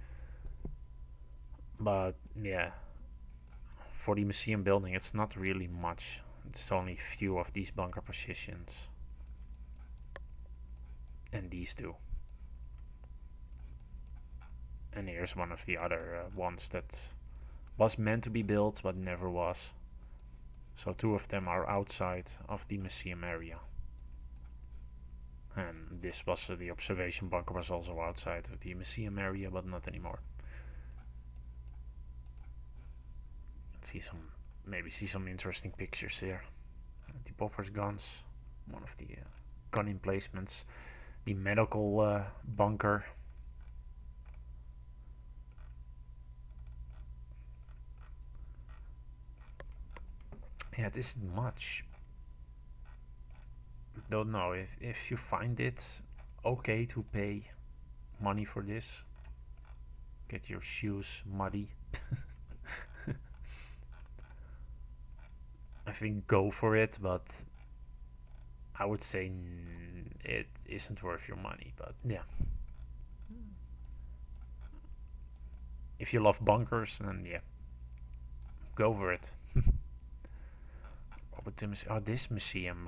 But yeah, for the museum building, it's not really much. It's only a few of these bunker positions. And these two. And here's one of the other ones that was meant to be built but never was. So two of them are outside of the museum area. And this was the observation bunker was also outside of the museum area, but not anymore. Let's see some interesting pictures here. The Bofors guns, one of the gun emplacements, the medical bunker. Yeah, it isn't much. Don't know if you find it okay to pay money for this. Get your shoes muddy. I think go for it, but I would say it isn't worth your money. But yeah, if you love bunkers, then yeah, go for it. This museum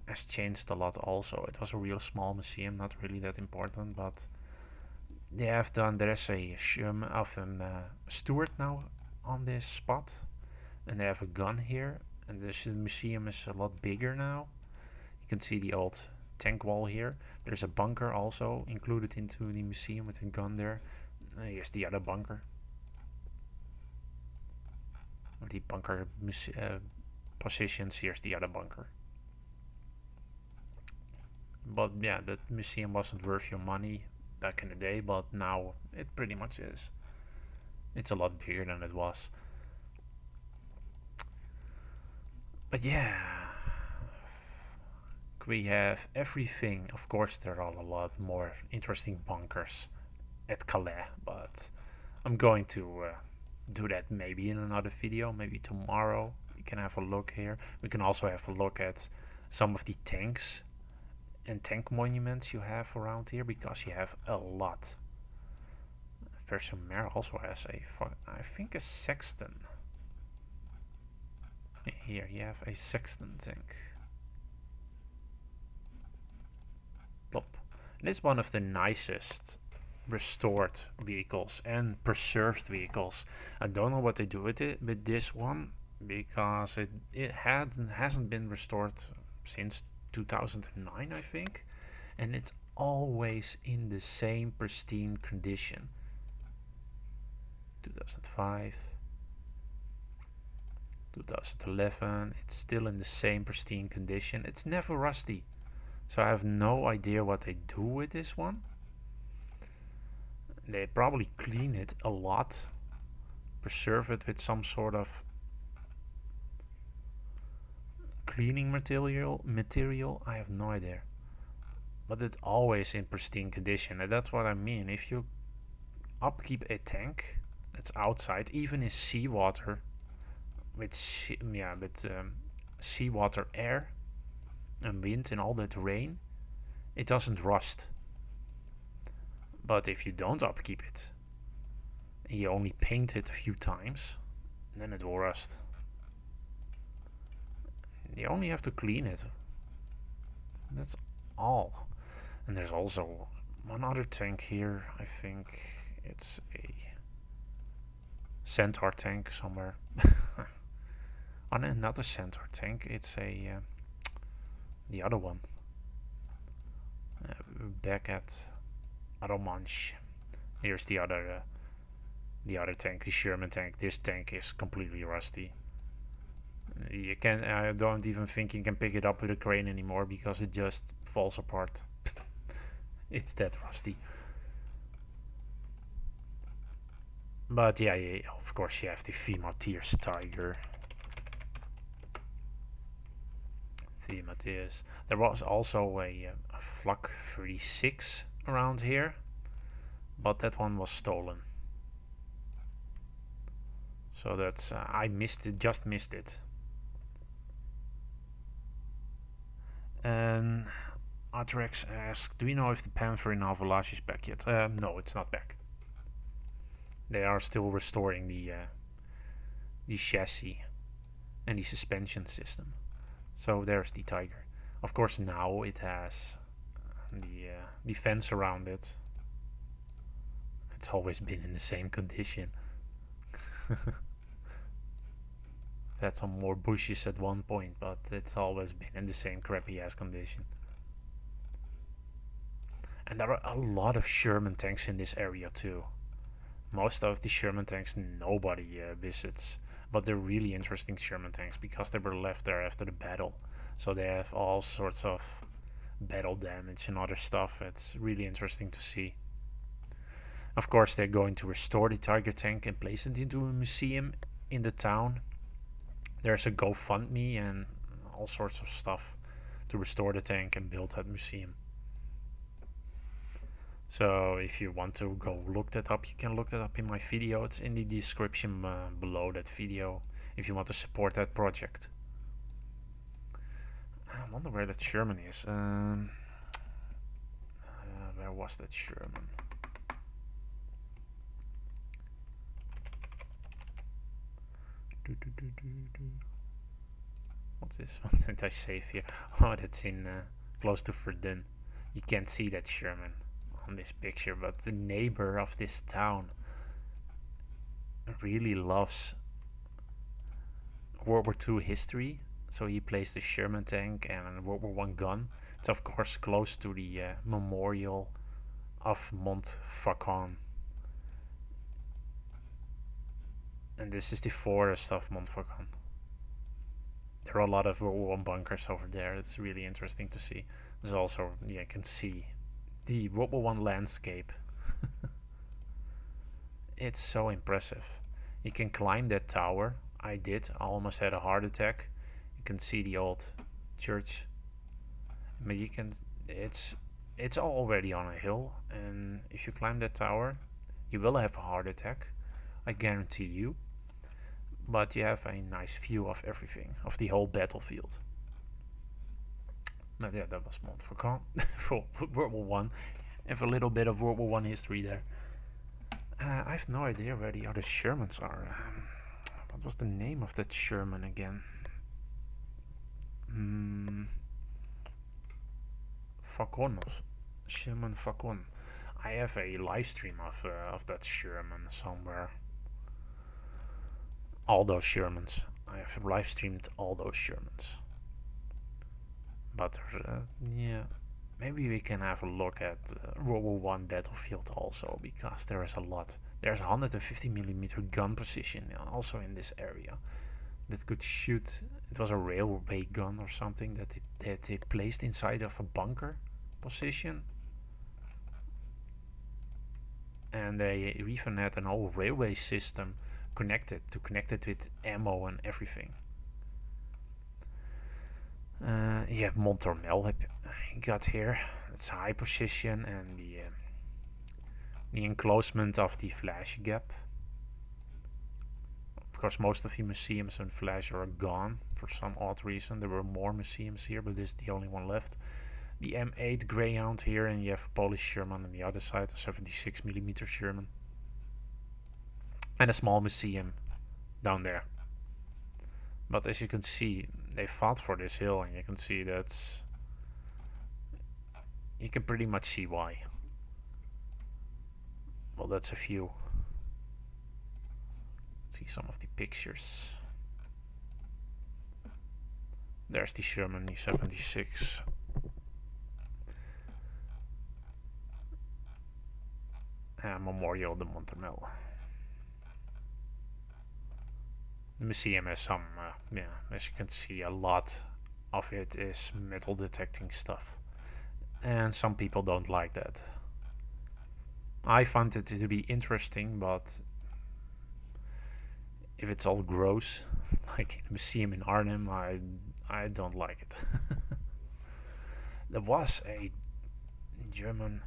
has changed a lot also. It was a real small museum, not really that important, but they have done, there's a steward now on this spot, and they have a gun here, and the museum is a lot bigger now. You can see the old tank wall here. There's a bunker also included into the museum with a gun there. Here's the other bunker. The bunker positions, here's the other bunker. But yeah, that museum wasn't worth your money back in the day, but now it pretty much is. It's a lot bigger than it was. But yeah, we have everything. Of course, there are a lot more interesting bunkers at Calais, but I'm going to do that maybe in another video, maybe tomorrow. We can have a look here. We can also have a look at some of the tanks and tank monuments you have around here, because you have a lot. Versailles also has I think a sexton. Here you have a sexton tank. Plop. And it's one of the nicest restored vehicles and preserved vehicles. I don't know what they do with it with this one, because it hasn't been restored since 2009, I think, and it's always in the same pristine condition. 2005, 2011, it's still in the same pristine condition. It's never rusty. So I have no idea what they do with this one. They probably clean it a lot, preserve it with some sort of cleaning material. I have no idea. But it's always in pristine condition, and that's what I mean. If you upkeep a tank that's outside, even in seawater, with seawater air and wind and all that rain, it doesn't rust. But if you don't upkeep it and you only paint it a few times, then it will rust. You only have to clean it. That's all. And there's also one other tank here. I think it's a Centaur tank somewhere. Oh, no, not a Centaur tank. It's a the other one. Back at Romansh. Here's the other tank, the Sherman tank. This tank is completely rusty. You can I don't even think you can pick it up with a crane anymore because it just falls apart. It's that rusty. But yeah, of course you have the Themateers Tiger. Themateers. There was also a Flak 36 around here, but that one was stolen. So that's I missed it, just missed it. And Atrex asks, do you know if the Panther in Avalage is back yet? No, it's not back. They are still restoring the chassis and the suspension system. So there's the Tiger. Of course, now it has the fence around it. It's always been in the same condition. Had some more bushes at one point, but it's always been in the same crappy ass condition. And there are a lot of Sherman tanks in this area too. Most of the Sherman tanks nobody visits, but they're really interesting Sherman tanks because they were left there after the battle. So they have all sorts of battle damage and other stuff. It's really interesting to see. Of course, they're going to restore the Tiger tank and place it into a museum in the town. There's a GoFundMe and all sorts of stuff to restore the tank and build that museum. So if you want to go look that up, you can look that up in my video. It's in the description below that video if you want to support that project. I wonder where that Sherman is. Where was that Sherman? What's this? What did I save here? Oh, that's in close to Verdun. You can't see that Sherman on this picture, but the neighbor of this town really loves World War II history, so he placed a Sherman tank and a World War I gun. It's of course close to the memorial of Montfaucon. And this is the forest of Montfaucon. There are a lot of World War I bunkers over there. It's really interesting to see. There's also, you can see the World War I landscape. It's so impressive. You can climb that tower. I did. I almost had a heart attack. You can see the old church. But you can. It's already on a hill, and if you climb that tower, you will have a heart attack. I guarantee you. But you have a nice view of everything, of the whole battlefield. But yeah, that was Montfaucon for World War One. Have a little bit of World War One history there. I have no idea where the other Shermans are. What was the name of that Sherman again? Faucon. Sherman Faucon. I have a live stream of that Sherman somewhere. All those Shermans. I have live streamed all those Shermans. But yeah, maybe we can have a look at World War One battlefield also, because there is a lot. There's 150mm gun precision also in this area that could shoot. It was a railway gun or something that they placed inside of a bunker position, and they even had an whole railway system connected with ammo and everything. Yeah, Monthermel got here. It's high precision, and the enclosement of the flash gap. Of course, most of the museums and flash are gone for some odd reason. There were more museums here, but this is the only one left. The M8 Greyhound here, and you have a Polish Sherman on the other side, a 76mm Sherman. And a small museum down there. But as you can see, they fought for this hill, and you can see that's... You can pretty much see why. Well, that's a few. Let's see some of the pictures. There's the Sherman E76. Memorial de Monthermel. The museum has some, yeah, as you can see, a lot of it is metal detecting stuff. And some people don't like that. I find it to be interesting, but if it's all gross, like in a museum in Arnhem, I don't like it. There was a German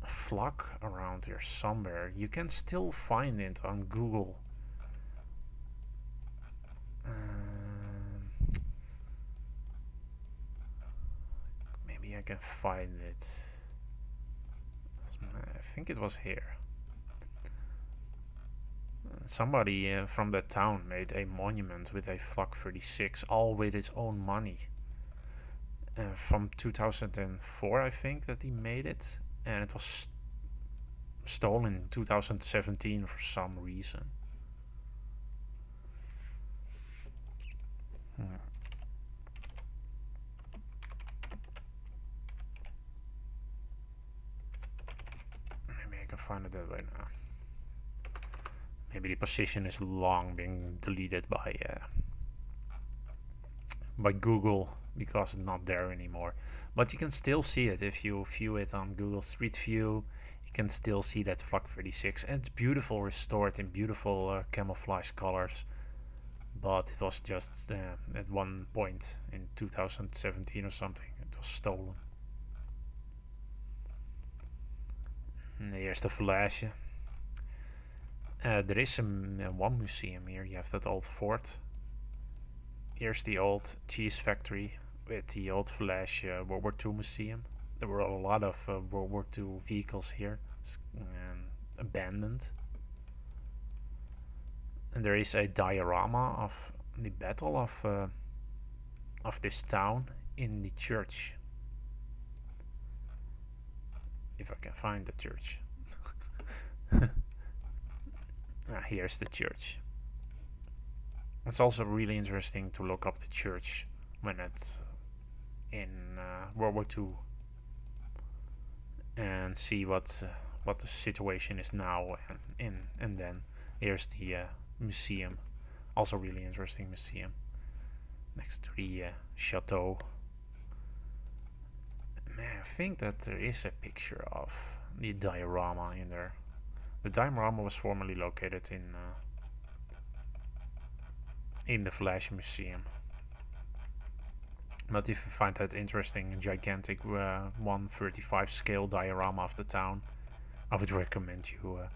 flak around here somewhere. You can still find it on Google. Maybe I can find it. I think it was here. Somebody from that town made a monument with a Flak 36, all with its own money. From 2004, I think, that he made it, and it was stolen in 2017 for some reason. Maybe I can find it that way now. Maybe the position is long being deleted by Google because it's not there anymore. But you can still see it if you view it on Google Street View. You can still see that Flak 36, and it's beautiful, restored in beautiful camouflage colors. But it was just at one point in 2017 or something, it was stolen. And here's the flash. There is one museum here. You have that old fort. Here's the old cheese factory with the old flash World War II museum. There were a lot of World War II vehicles here abandoned. And there is a diorama of the battle of this town in the church. If I can find the church. Here's the church. It's also really interesting to look up the church when it's in World War II and see what the situation is now and then. Here's the museum, also really interesting museum next to the chateau. I think that there is a picture of the diorama in there. The diorama was formerly located in the Flash Museum. But if you find that interesting, a gigantic 1/35 scale diorama of the town, I would recommend you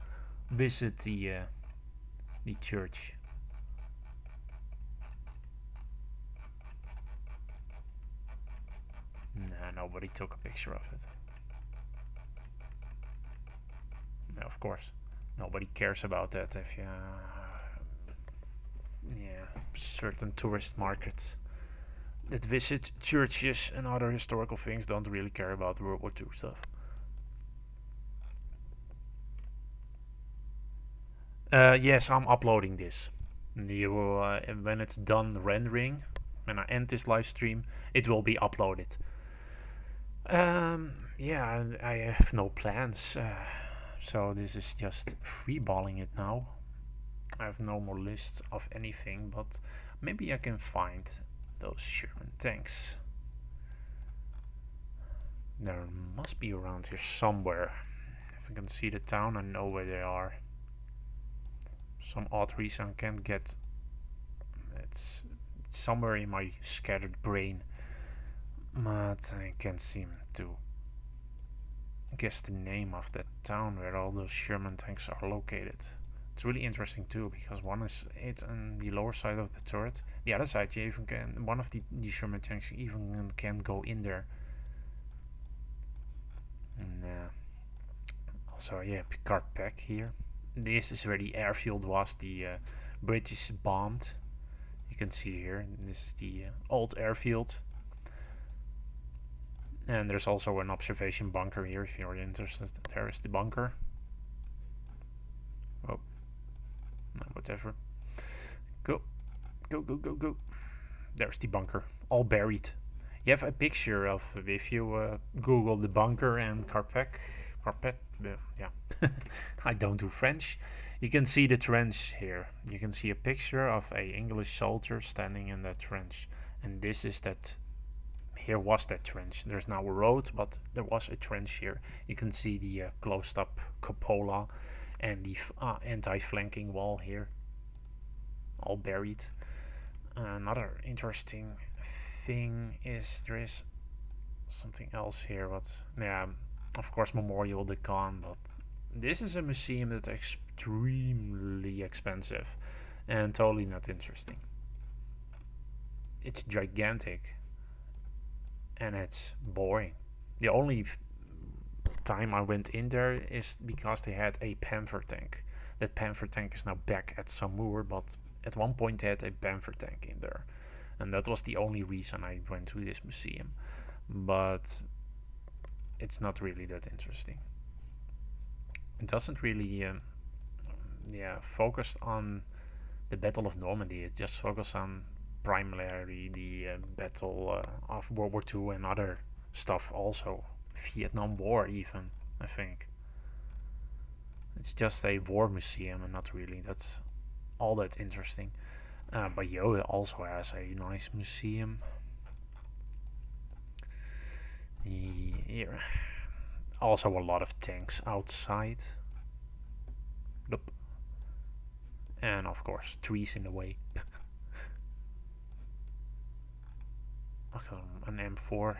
visit the church. Nah, nobody took a picture of it. No, of course, nobody cares about that. If you, yeah, certain tourist markets that visit churches and other historical things don't really care about World War II stuff. Yes, I'm uploading this. You will, when it's done rendering, when I end this live stream, it will be uploaded. Yeah, I have no plans, so this is just freeballing it now. I have no more lists of anything, but maybe I can find those Sherman tanks. There must be around here somewhere. If I can see the town, I know where they are. Some odd reason I can't get. It's somewhere in my scattered brain, but I can't seem to guess the name of that town where all those Sherman tanks are located. It's really interesting too, because one is it's on the lower side of the turret. The other side, you even can one of the Sherman tanks even can go in there. And also, yeah, Picard Pack here. This is where the airfield was. The British bombed. You can see here. This is the old airfield. And there's also an observation bunker here if you're interested. There is the bunker. Oh, no, whatever. Go, go, go, go, go. There's the bunker, all buried. You have a picture of, if you Google the bunker and carpet, yeah, I don't do French. You can see the trench here. You can see a picture of a English soldier standing in that trench, and this is that. Here was that trench. There's now a road, but there was a trench here. You can see the closed up cupola and the anti-flanking wall here, all buried. Another interesting thing is there is something else here, but yeah, of course Memorial de Caen, but this is a museum that's extremely expensive and totally not interesting. It's gigantic and it's boring. The only time I went in there is because they had a Panther tank. That Panther tank is now back at Samur, but at one point they had a Panther tank in there, and that was the only reason I went to this museum. But it's not really that interesting. It doesn't really, focus on the Battle of Normandy. It just focuses on primarily the battle of World War II and other stuff, also Vietnam War even, I think. It's just a war museum and not really that's all that interesting. But Yoda also has a nice museum. Here. Also a lot of tanks outside. Nope. And of course trees in the way. An M4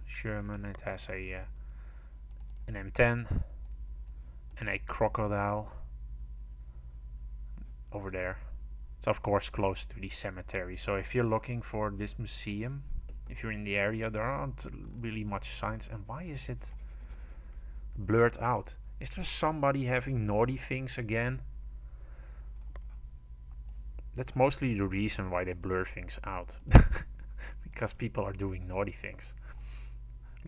Sherman. It has a an M10 and a crocodile over there. It's of course close to the cemetery. So if you're looking for this museum, if you're in the area, there aren't really much signs. And why is it blurred out? Is there somebody having naughty things again? That's mostly the reason why they blur things out. Because people are doing naughty things.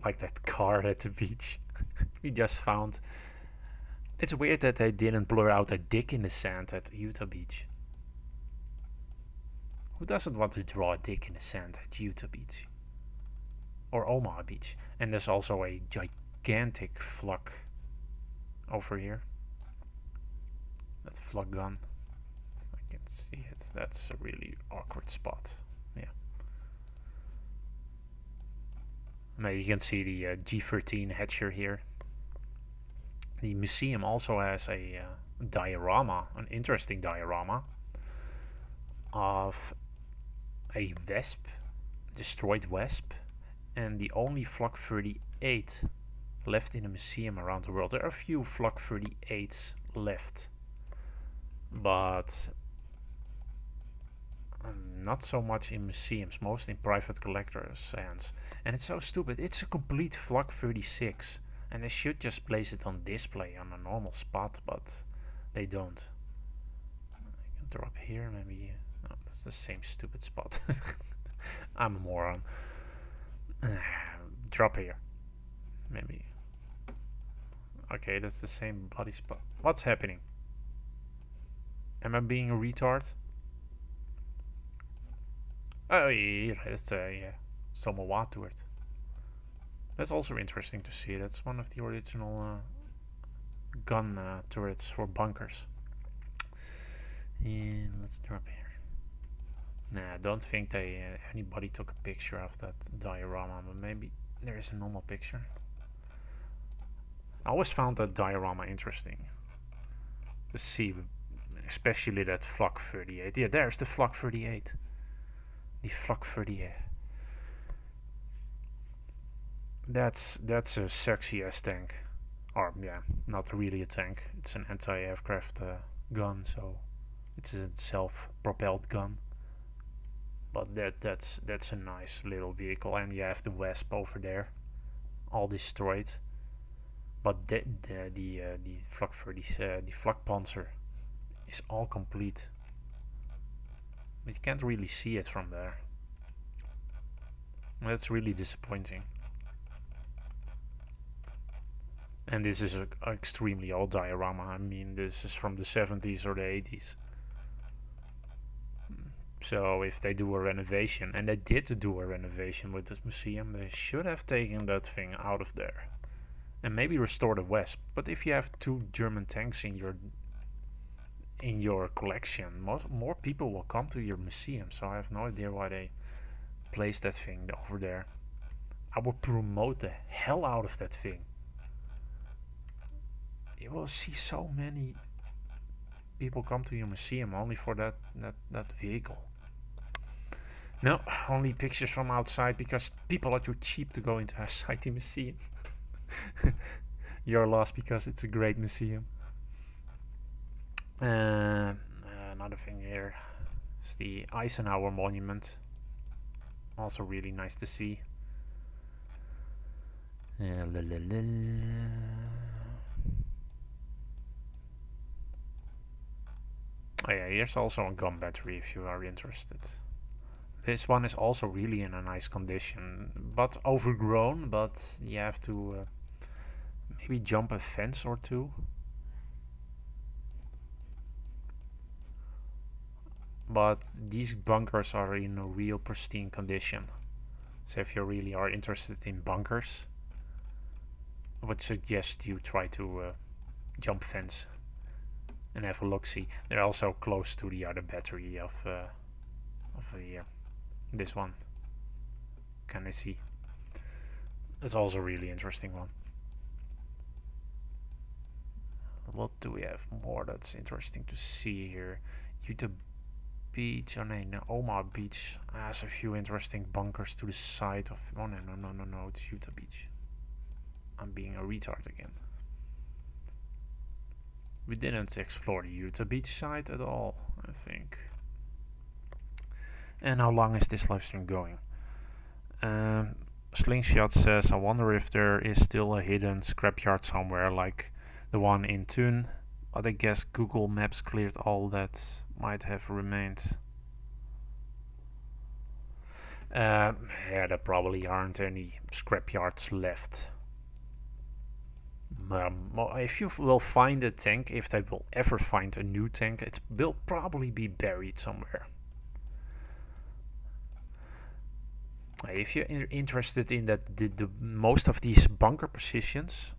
Like that car at the beach. We just found. It's weird that they didn't blur out a dick in the sand at Utah Beach. Who doesn't want to draw a dick in the sand at Utah Beach? Or Omaha Beach. And there's also a gigantic flak over here. That flak gun. I can see it. That's a really awkward spot. Yeah. Now you can see the G13 Hatcher here. The museum also has a diorama, an interesting diorama of a Wesp, destroyed Wesp, and the only Flak 38 left in a museum around the world. There are a few Flak 38s left, but not so much in museums, most in private collectors' hands. And it's so stupid. It's a complete Flak 36. And they should just place it on display on a normal spot, but they don't. I can drop here, maybe. No, that's the same stupid spot. I'm a moron. Drop here. Maybe. Okay, that's the same bloody spot. What's happening? Am I being a retard? Oh, yeah, that's yeah, somewhat to it. That's also interesting to see. That's one of the original gun turrets for bunkers. And let's drop here. Nah, I don't think they anybody took a picture of that diorama, but maybe there is a normal picture. I always found that diorama interesting to see, especially that Flak 38. Yeah, there's the Flak 38. The Flak 38. That's a sexy ass tank. Or yeah, not really a tank. It's an anti-aircraft gun, so it's a self-propelled gun. But that's a nice little vehicle, and you have the Wasp over there, all destroyed. But the Flak 30, the Flak Panzer is all complete. But you can't really see it from there. That's really disappointing. And this is an extremely old diorama. I mean, this is from the 70s or the 80s. So if they do a renovation, and they did do a renovation with this museum, they should have taken that thing out of there and maybe restore the Wasp. But if you have 2 German tanks in your collection, more people will come to your museum. So I have no idea why they placed that thing over there. I would promote the hell out of that thing. You will see so many people come to your museum only for that vehicle. No, only pictures from outside because people are too cheap to go inside the museum. You're lost because it's a great museum. Another thing here is the Eisenhower Monument. Also really nice to see. Oh yeah, here's also a gun battery if you are interested. This one is also really in a nice condition, but overgrown, but you have to maybe jump a fence or two. But these bunkers are in a real pristine condition. So if you really are interested in bunkers, I would suggest you try to jump fence and have a look-see. They're also close to the other battery of here. This one. Can I see? It's also a really interesting one. What do we have more that's interesting to see here? Utah Beach, oh no, Omaha Beach has a few interesting bunkers to the side of. Oh no, it's Utah Beach. I'm being a retard again. We didn't explore the Utah Beach side at all, I think. And how long is this live stream going? Slingshot says, I wonder if there is still a hidden scrapyard somewhere like the one in Thun, but I guess Google Maps cleared all that might have remained. Yeah, there probably aren't any scrapyards left. If you will find a tank, if they will ever find a new tank, it will probably be buried somewhere. If you're interested in that, the most of these bunker positions,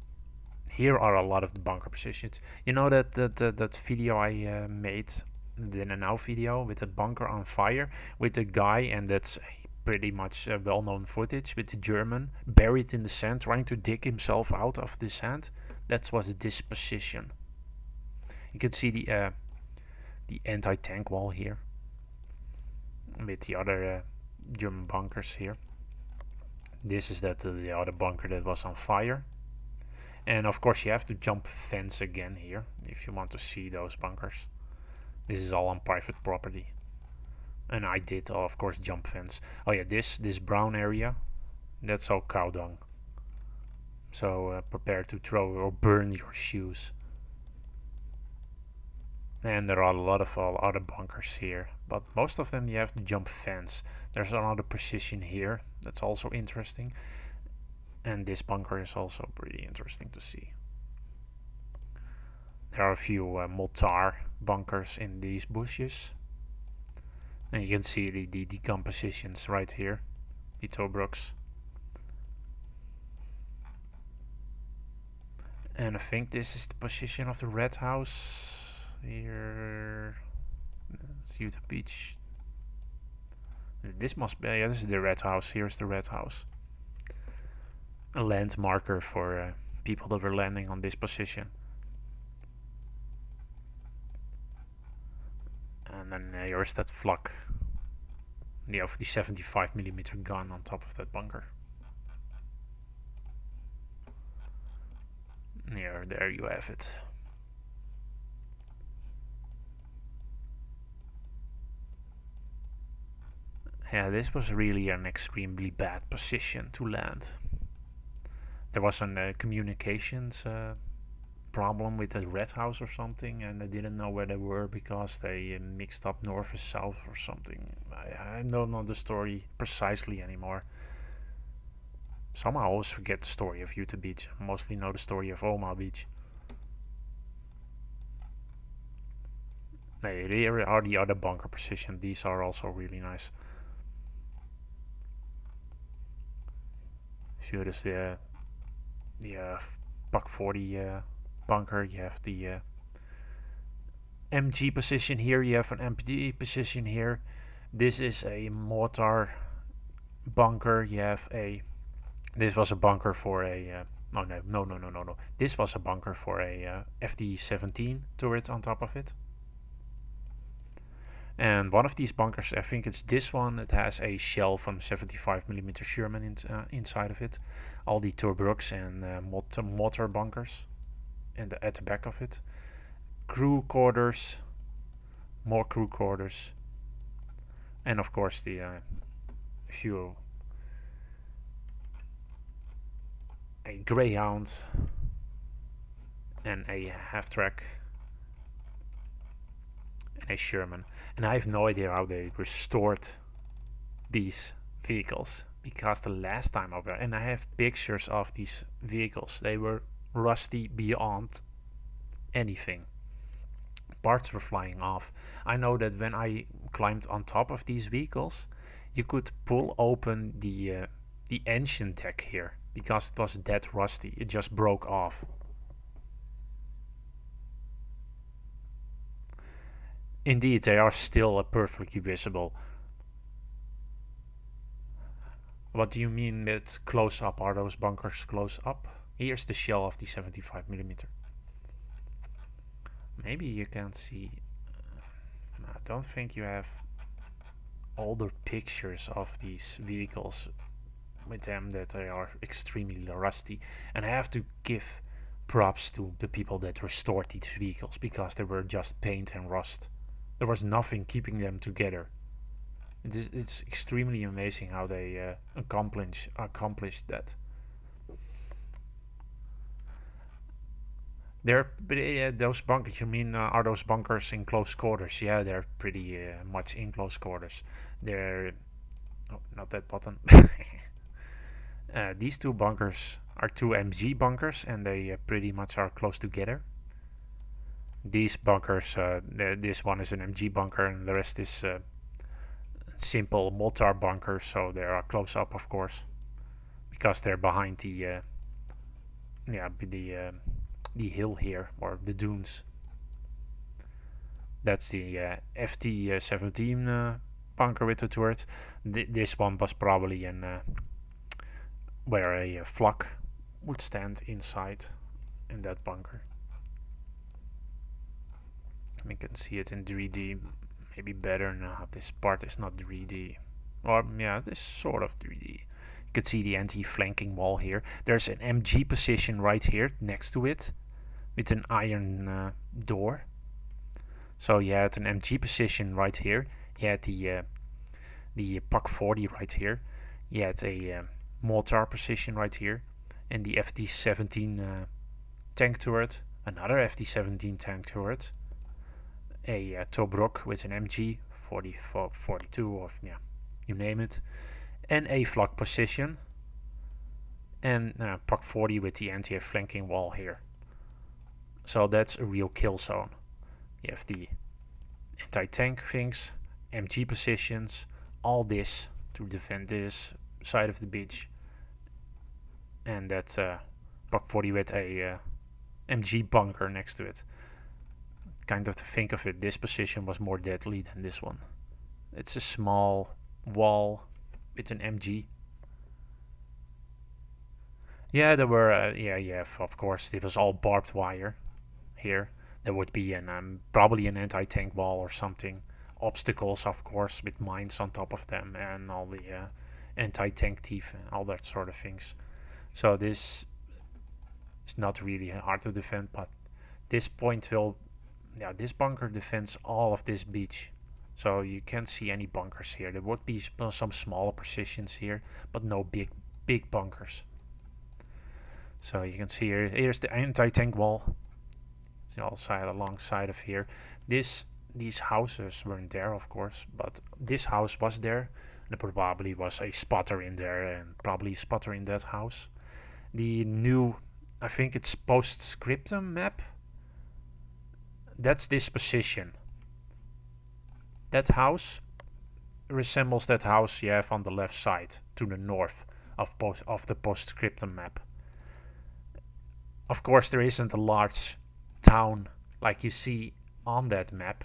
here are a lot of the bunker positions. You know that video I made, the now video with the bunker on fire with the guy, and that's pretty much well-known footage with the German buried in the sand trying to dig himself out of the sand. That was this position. You can see the anti-tank wall here with the other German bunkers here. This is the other bunker that was on fire. And of course you have to jump fence again here if you want to see those bunkers. This is all on private property. And I did of course jump fence. Oh yeah, this brown area, that's all cow dung. So prepare to throw or burn your shoes. And there are a lot of other bunkers here, but most of them you have to jump fence. There's another position here that's also interesting, and this bunker is also pretty interesting to see. There are a few mortar bunkers in these bushes. And you can see the decompositions right here, the Tobruk's. And I think this is the position of the red house. Here, it's Utah Beach. This must be, yeah, this is the red house. Here's the red house. A land marker for people that were landing on this position. And then here's that flak. Of the 75mm gun on top of that bunker. There you have it. Yeah, this was really an extremely bad position to land. There was a communications problem with the red house or something, and they didn't know where they were because they mixed up north and south or something. I don't know the story precisely anymore. Somehow I always forget the story of Utah Beach. I mostly know the story of Omaha Beach. Here are the other bunker positions. These are also really nice. Here is the Buck 40 bunker. You have the MG position here. You have an MG position here. This is a mortar bunker. You have a. This was a bunker for a. No. This was a bunker for a FD-17 turret on top of it. And one of these bunkers, I think it's this one, it has a shell from 75mm Sherman inside of it. All the Tobruk's and mortar bunkers and at the back of it. Crew quarters, more crew quarters, and of course the few a Greyhound and a half-track and a Sherman. And I have no idea how they restored these vehicles, because the last time over, and I have pictures of these vehicles, they were rusty beyond anything. Parts were flying off. I know that when I climbed on top of these vehicles, you could pull open the engine deck here because it was that rusty. It just broke off. Indeed, they are still perfectly visible. What do you mean with close up? Are those bunkers close up? Here's the shell of the 75mm. Maybe you can see. I don't think you have older pictures of these vehicles with them that they are extremely rusty. And I have to give props to the people that restored these vehicles, because they were just paint and rust. There was nothing keeping them together. It's extremely amazing how they accomplished that. Those bunkers, you mean, are those bunkers in close quarters? Yeah, they're pretty much in close quarters. They're... Oh, not that button. These two bunkers are two MG bunkers, and they pretty much are close together. These bunkers, this one is an MG bunker, and the rest is simple mortar bunkers, so they are close up, of course, because they're behind the hill here, or the dunes. That's the FT-17 bunker with the turret. This one was probably where a flak would stand inside in that bunker. We can see it in 3D, maybe better now. This part is not 3D, or yeah, this is sort of 3D. You can see the anti-flanking wall here. There's an MG position right here next to it, with an iron door. So you had an MG position right here. You had the Pak 40 right here. You had a mortar position right here, and the FD-17 tank turret, another FD-17 tank turret, a Tobruk with an MG 42, or yeah, you name it, and a flak position, and Pak 40 with the anti-flanking wall here. So that's a real kill zone. You have the anti-tank things, MG positions, all this to defend this side of the beach. And that Pak 40 with a MG bunker next to it. Kind of to think of it, this position was more deadly than this one. It's a small wall with an MG. Yeah, there were, yeah, of course, it was all barbed wire here. There would be probably an anti-tank wall or something. Obstacles, of course, with mines on top of them and all the anti-tank teeth and all that sort of things. So this is not really hard to defend, but this point will, yeah, this bunker defends all of this beach. So you can't see any bunkers here. There would be some smaller positions here, but no big bunkers. So you can see here, here's the anti-tank wall. It's all alongside of here. These houses weren't there, of course, but this house was there. There probably was a spotter in there and probably a spotter in that house. The new, I think it's post-scriptum map. That's this position. That house resembles that house you have on the left side to the north of the post-scriptum map. Of course, there isn't a large town like you see on that map.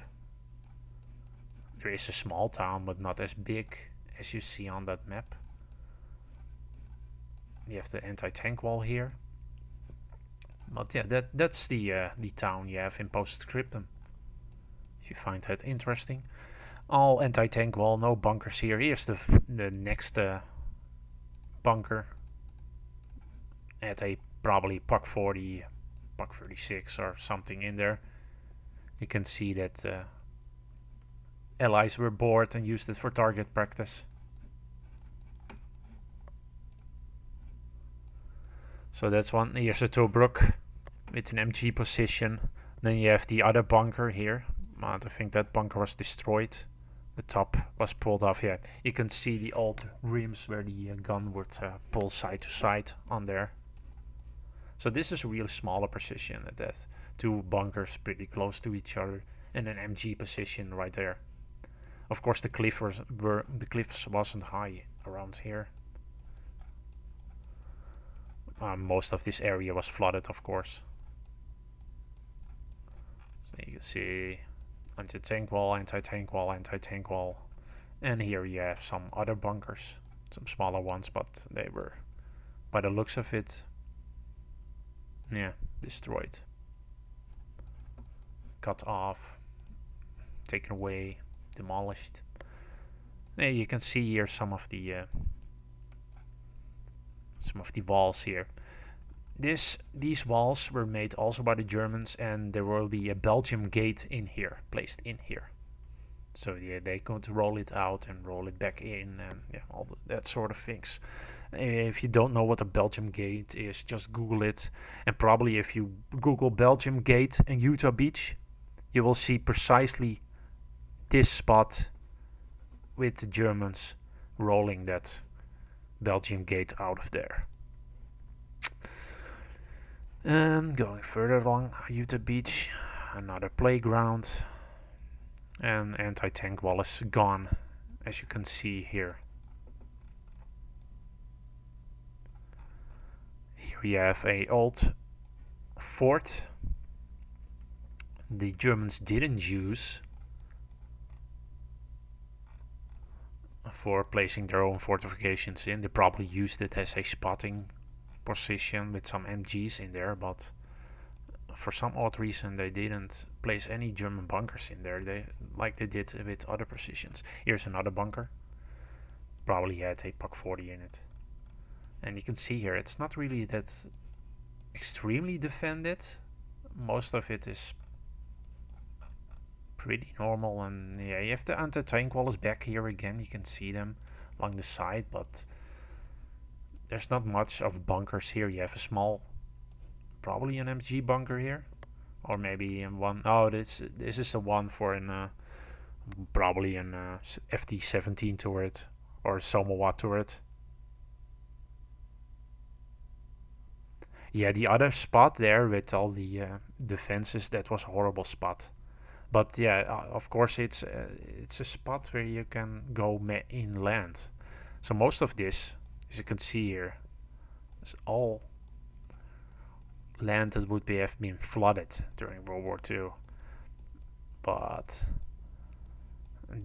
There is a small town, but not as big as you see on that map. You have the anti-tank wall here. But yeah, that's the town you have in post-scriptum. If you find that interesting. All anti-tank wall, no bunkers here. Here's the next bunker at a probably Pak 40, Pak 36 or something in there. You can see that allies were bored and used it for target practice. So that's one. Here's a Tobruk with an MG position. Then you have the other bunker here. I think that bunker was destroyed. The top was pulled off. Yeah, you can see the old rims where the gun would pull side to side on there. So this is a really smaller position at that. Two bunkers pretty close to each other and an MG position right there. Of course, the cliffs wasn't high around here. Most of this area was flooded, of course. So you can see anti-tank wall, anti-tank wall, anti-tank wall. And here you have some other bunkers. Some smaller ones, but they were, by the looks of it, yeah, destroyed. Cut off, taken away, demolished. And you can see here some of the walls here. These walls were made also by the Germans, and there will be a Belgium gate in here, placed in here. So yeah, they could roll it out and roll it back in, and yeah, all that sort of things. If you don't know what a Belgium gate is, just Google it. And probably if you Google Belgium gate and Utah Beach, you will see precisely this spot with the Germans rolling that Belgium gate out of there. And going further along Utah Beach, another playground, and anti-tank wall is gone, as you can see here. Here we have a old fort the Germans didn't use for placing their own fortifications in. They probably used it as a spotting position with some MGs in there, but for some odd reason they didn't place any German bunkers in there, like they did with other positions. Here's another bunker, probably had a Pak 40 in it. And you can see here it's not really that extremely defended. Most of it is pretty normal, and yeah, you have the anti-tank walls back here again. You can see them along the side, but there's not much of bunkers here. You have a small, probably an MG bunker here, or maybe in one. Oh, this is the one for an probably an FT-17 turret or Samoa turret. Yeah, the other spot there with all the defenses, that was a horrible spot. But yeah, of course it's a spot where you can go inland. So most of this, as you can see here, is all land that would have been flooded during World War II. But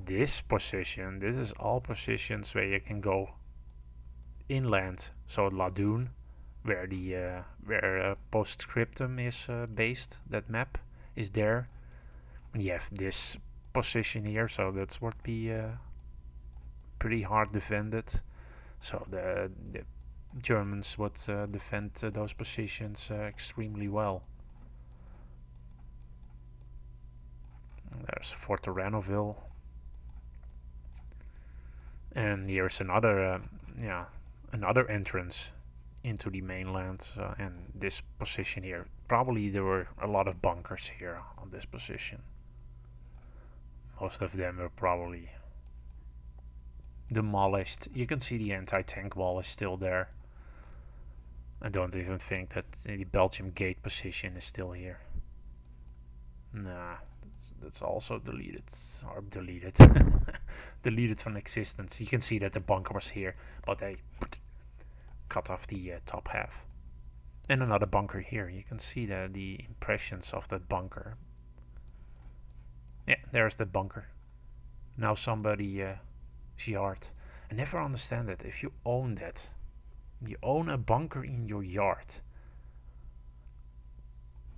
this position, this is all positions where you can go inland. So Ladoon, where the Postscriptum is based, that map is there. And you have this position here, so that's what be pretty hard defended. So the Germans would defend those positions extremely well. And there's Fort Renoville, and here's another another entrance into the mainland, and this position here. Probably there were a lot of bunkers here on this position. Most of them were probably demolished. You can see the anti-tank wall is still there. I don't even think that the Belgium gate position is still here. Nah, that's also deleted. Or deleted. Deleted from existence. You can see that the bunker was here, but they cut off the top half. And another bunker here. You can see the impressions of that bunker. Yeah, there's the bunker. Now somebody's yard. I never understand that. If you own that, you own a bunker in your yard,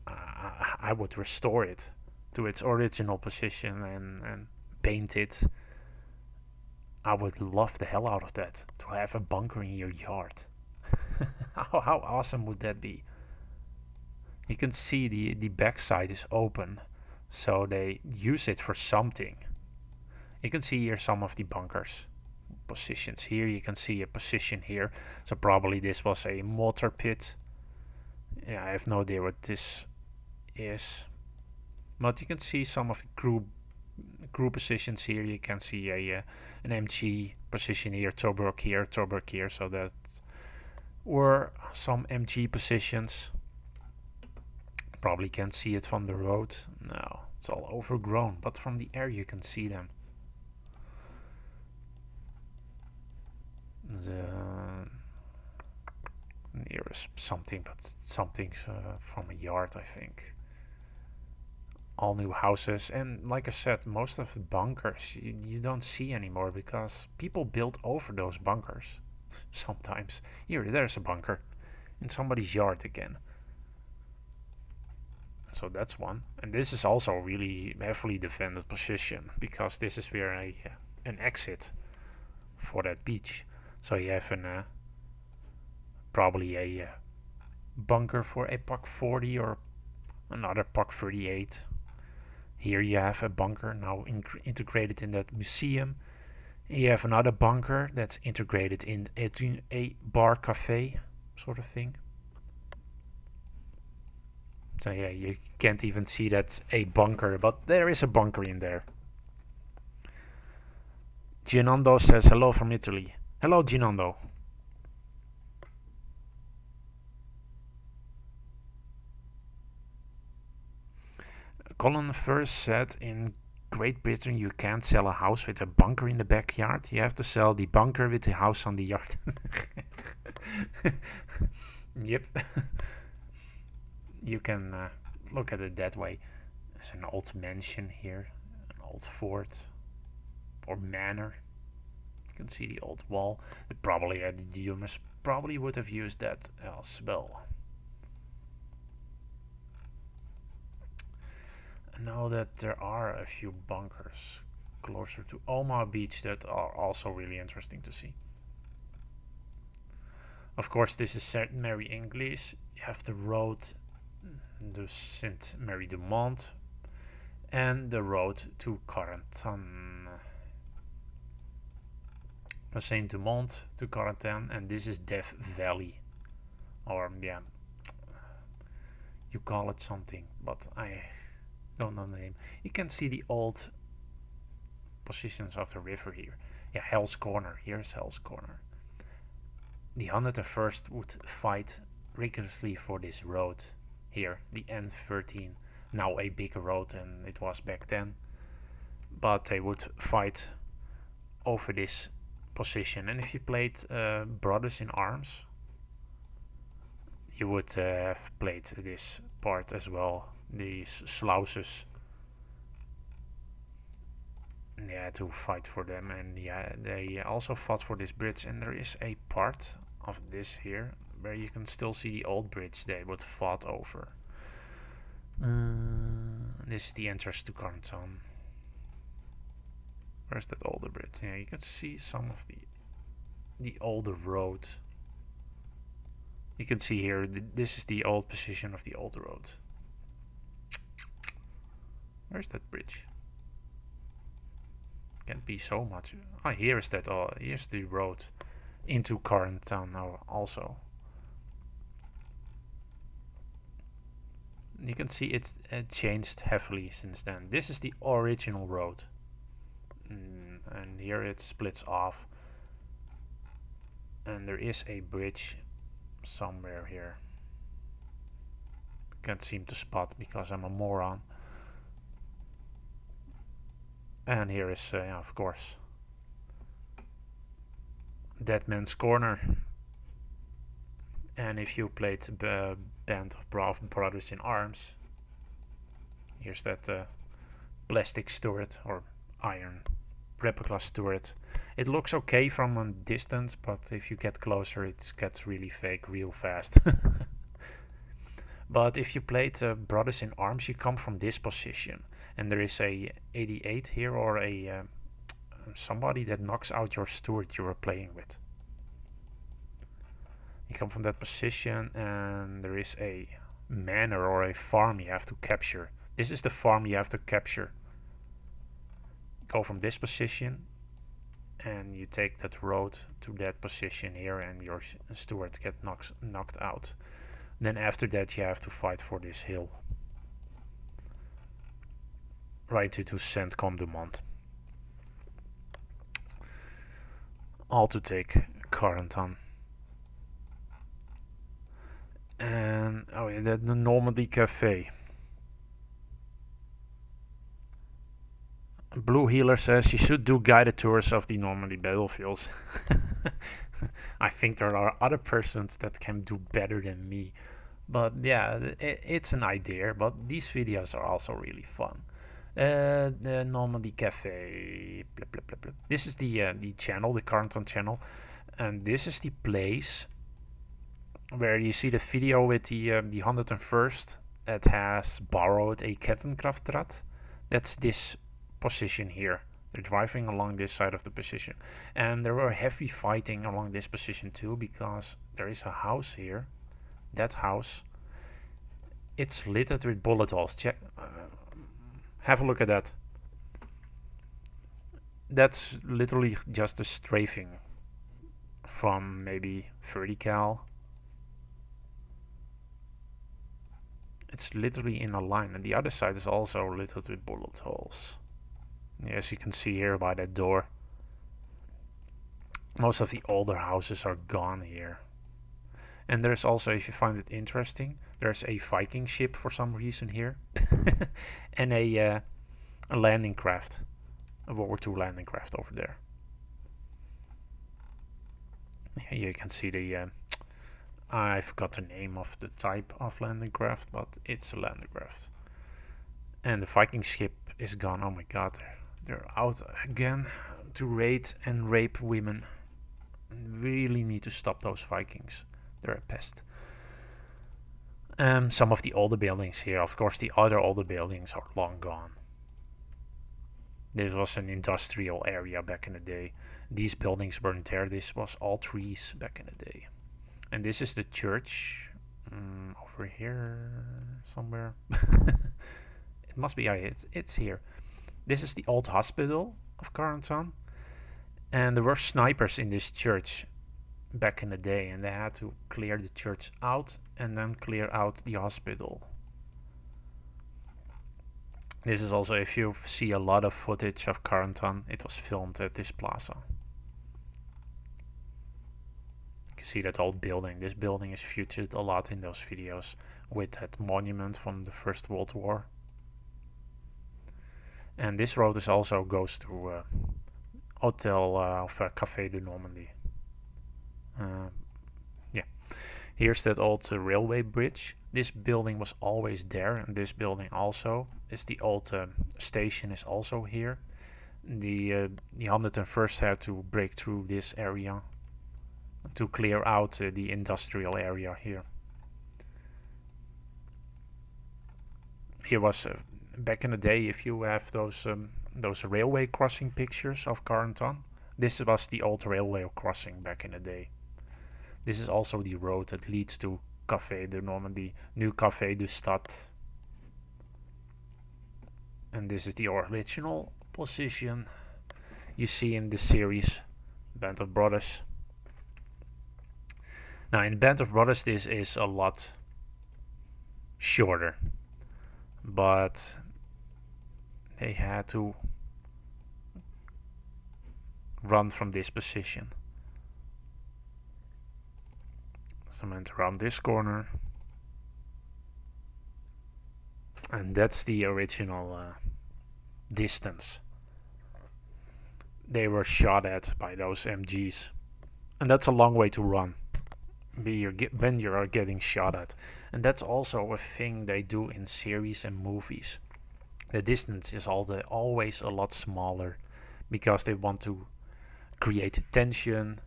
I would restore it to its original position and paint it. I would love the hell out of that, to have a bunker in your yard. How awesome would that be? You can see the backside is open, so they use it for something. You can see here some of the bunkers positions here. You can see a position here, so probably this was a mortar pit. Yeah, I have no idea what this is, but you can see some of the crew positions here. You can see an MG position here, Tobruk here, so that were some MG positions. Probably can't see it from the road. No, it's all overgrown, but from the air you can see them. Nearest something, but something's from a yard, I think. All new houses, and like I said, most of the bunkers you don't see anymore because people build over those bunkers. Sometimes there's a bunker in somebody's yard again. So that's one, and this is also a really heavily defended position because this is where an exit for that beach. So you have probably a bunker for a Pak 40 or another Pak 38. Here you have a bunker now integrated in that museum. You have another bunker that's integrated in a bar cafe sort of thing. So yeah, you can't even see that's a bunker, but there is a bunker in there. Ginando says hello from Italy. Hello, Ginando. Colin first said in Great Britain you can't sell a house with a bunker in the backyard. You have to sell the bunker with the house on the yard. Yep. You can look at it that way. There's an old mansion here, an old fort or manor. You can see the old wall. It probably the humans probably would have used that as well. I know that there are a few bunkers closer to Omaha Beach that are also really interesting to see. Of course, this is St. Mary Inglis. You have the road to St. Mary du Mont and the road to Corentin. Saint Dumont to Corentin, and this is Death Valley, or yeah, you call it something, but I don't know the name. You can see the old positions of the river here. Yeah, Hell's Corner. Here's Hell's Corner. The 101st would fight rigorously for this road here, the N13. Now a bigger road than it was back then. But they would fight over this position. And if you played Brothers in Arms, you would have played this part as well. These slouses. Yeah, to fight for them. And yeah, they also fought for this bridge. And there is a part of this here where you can still see the old bridge they would fought over. This is the entrance to Carnton. Where's that older bridge? Yeah, you can see some of the older road. You can see here, this is the old position of the old road. Where's that bridge? Can't be so much. Oh, here's that. Oh, here's the road into current town now also. You can see it's changed heavily since then. This is the original road. And here it splits off. And there is a bridge somewhere here. Can't seem to spot because I'm a moron. And here is, of course, Dead Man's Corner. And if you played the Band of Brothers in Arms, here's that plastic turret or iron replica turret. It looks okay from a distance, but if you get closer, it gets really fake real fast. But if you played Brothers in Arms, you come from this position, and there is a 88 here, or a somebody that knocks out your steward you were playing with. You come from that position, and there is a manor or a farm you have to capture. This is the farm you have to capture. Go from this position, and you take that road to that position here, and your steward gets knocked out. Then after that you have to fight for this hill. Right to Saint Commandement. All to take Carentan. And oh yeah, the Normandy Cafe. Blue Healer says you should do guided tours of the Normandy battlefields. I think there are other persons that can do better than me. But yeah, it's an idea. But these videos are also really fun. The Normandy Cafe. Blah, blah, blah, blah. This is the channel, the Carnton channel. And this is the place where you see the video with the 101st that has borrowed a Kettenkraftrad. That's this position here. They're driving along this side of the position, and there were heavy fighting along this position too, because there is a house here. That house, it's littered with bullet holes. Check, have a look at that. That's literally just a strafing from maybe 30 cal. It's literally in a line, and the other side is also littered with bullet holes. As you can see here by that door, most of the older houses are gone here. And there's also, if you find it interesting, there's a Viking ship for some reason here. And a landing craft, a World War II landing craft over there. Here you can see the, I forgot the name of the type of landing craft, but it's a landing craft. And the Viking ship is gone. Oh my god, they're out again to raid and rape women. Really need to stop those Vikings. They're a pest. Some of the older buildings here, of course the other older buildings are long gone. This was an industrial area back in the day. These buildings weren't there. This was all trees back in the day. And this is the church. Over here somewhere. It must be, yeah, it's here. This is the old hospital of Carentan, and there were snipers in this church back in the day, and they had to clear the church out and then clear out the hospital. This is also, if you see a lot of footage of Carentan, it was filmed at this plaza. You can see that old building. This building is featured a lot in those videos with that monument from the First World War. And this road is also goes to Hotel of Café de Normandy. Yeah, here's that old railway bridge. This building was always there, and this building also is the old station is also here. The 101st had to break through this area to clear out the industrial area here. Here was back in the day, if you have those railway crossing pictures of Carentan, this was the old railway crossing back in the day. This is also the road that leads to Café de Normandy, New Café de Stad. And this is the original position you see in the series Band of Brothers. Now in Band of Brothers this is a lot shorter, but they had to run from this position. So I went around this corner, and that's the original distance they were shot at by those MGs, and that's a long way to run when you are getting shot at. And that's also a thing they do in series and movies. The distance is always a lot smaller because they want to create tension,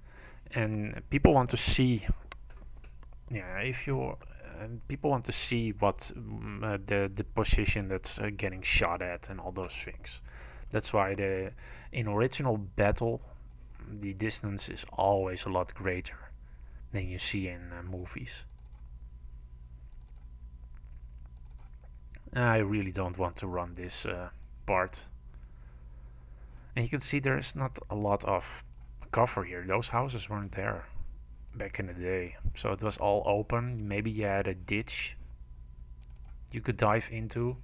and people want to see. Yeah, if you people want to see what the position that's getting shot at and all those things. That's why in original battle the distance is always a lot greater than you see in movies. I really don't want to run this part. And you can see there's not a lot of cover here. Those houses weren't there back in the day, so it was all open. Maybe you had a ditch you could dive into,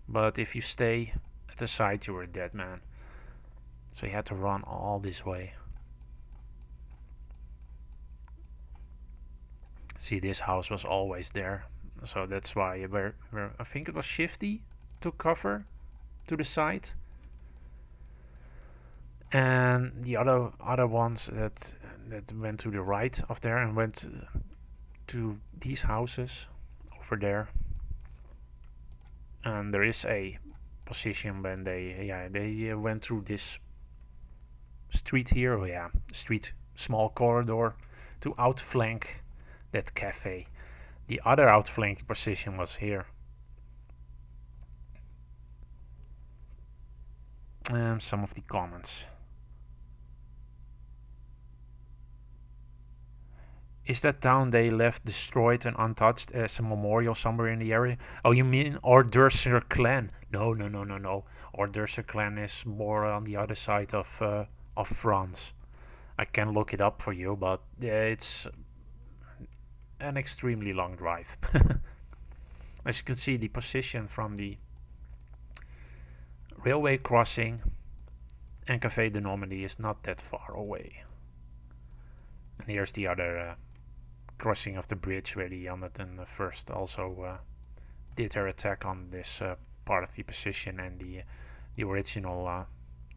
but if you stay at the side you were a dead man, so you had to run all this way. See, this house was always there, so that's why where I think it was Shifty took cover to the side, and the other ones that went to the right of there and went to these houses over there. And there is a position when they went through this street here, small corridor to outflank that cafe. The other outflanking position was here. Some of the comments. Is that town they left destroyed and untouched as a memorial somewhere in the area? Oh, you mean Ordurser clan? No. Ordurser clan is more on the other side of France. I can look it up for you, but it's an extremely long drive. As you can see, the position from the railway crossing and Café de Normandy is not that far away. And here's the other crossing of the bridge where the 101st also did their attack on this part of the position and the original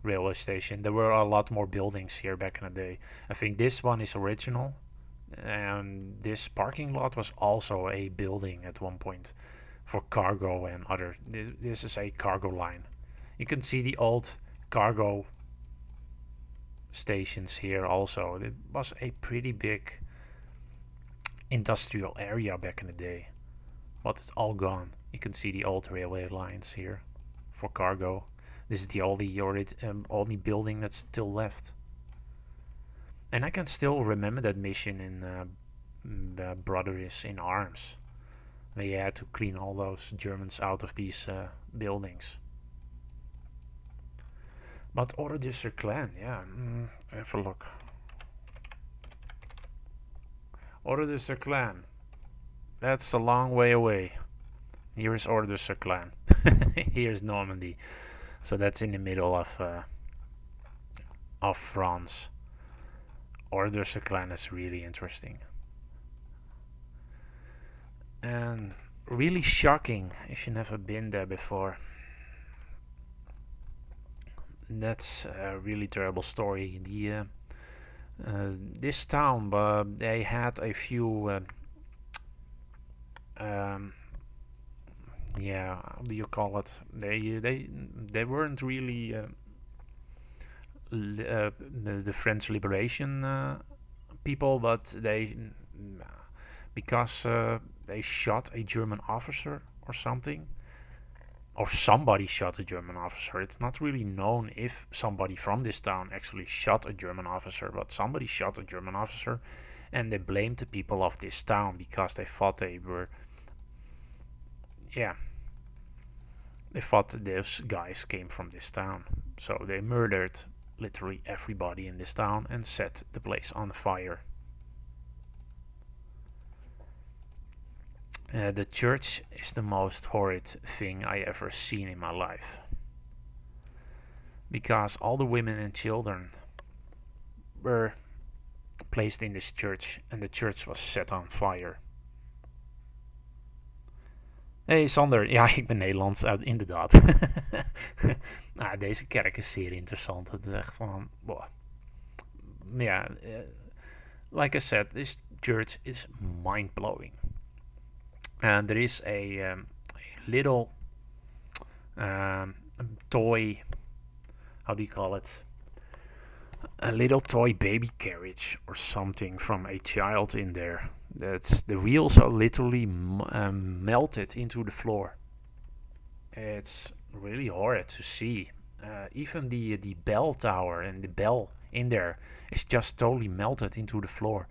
railway station. There were a lot more buildings here back in the day. I think this one is original, and this parking lot was also a building at one point for cargo and other. This is a cargo line. You can see the old cargo stations here also. It was a pretty big industrial area back in the day, but it's all gone. You can see the old railway lines here for cargo. This is the only building that's still left. And I can still remember that mission in Brothers in Arms. They had to clean all those Germans out of these buildings. But Ordurser clan, yeah, have a look. Ordurser clan, that's a long way away. Here is Ordurser clan. Here's Normandy, so that's in the middle of France. Orders a clan is really interesting. And really shocking if you've never been there before. That's a really terrible story. This town, they had a few, yeah, how do you call it? They weren't really the French Liberation people, but because they shot a German officer or something, or somebody shot a German officer. It's not really known if somebody from this town actually shot a German officer, but somebody shot a German officer, and they blamed the people of this town because they thought they were, yeah, they thought those guys came from this town. So they murdered literally everybody in this town and set the place on fire. The church is the most horrid thing I ever seen in my life. Because all the women and children were placed in this church and the church was set on fire. Hey Sander, ja, ik ben Nederlands, inderdaad. Deze kerk is zeer interessant. Het is echt van, boah. Ja, like I said, this church is mind-blowing. And there is a little toy, how do you call it? A little toy baby carriage or something from a child in there. That's the wheels are literally melted into the floor. It's really horrid to see. Even the bell tower and the bell in there is just totally melted into the floor,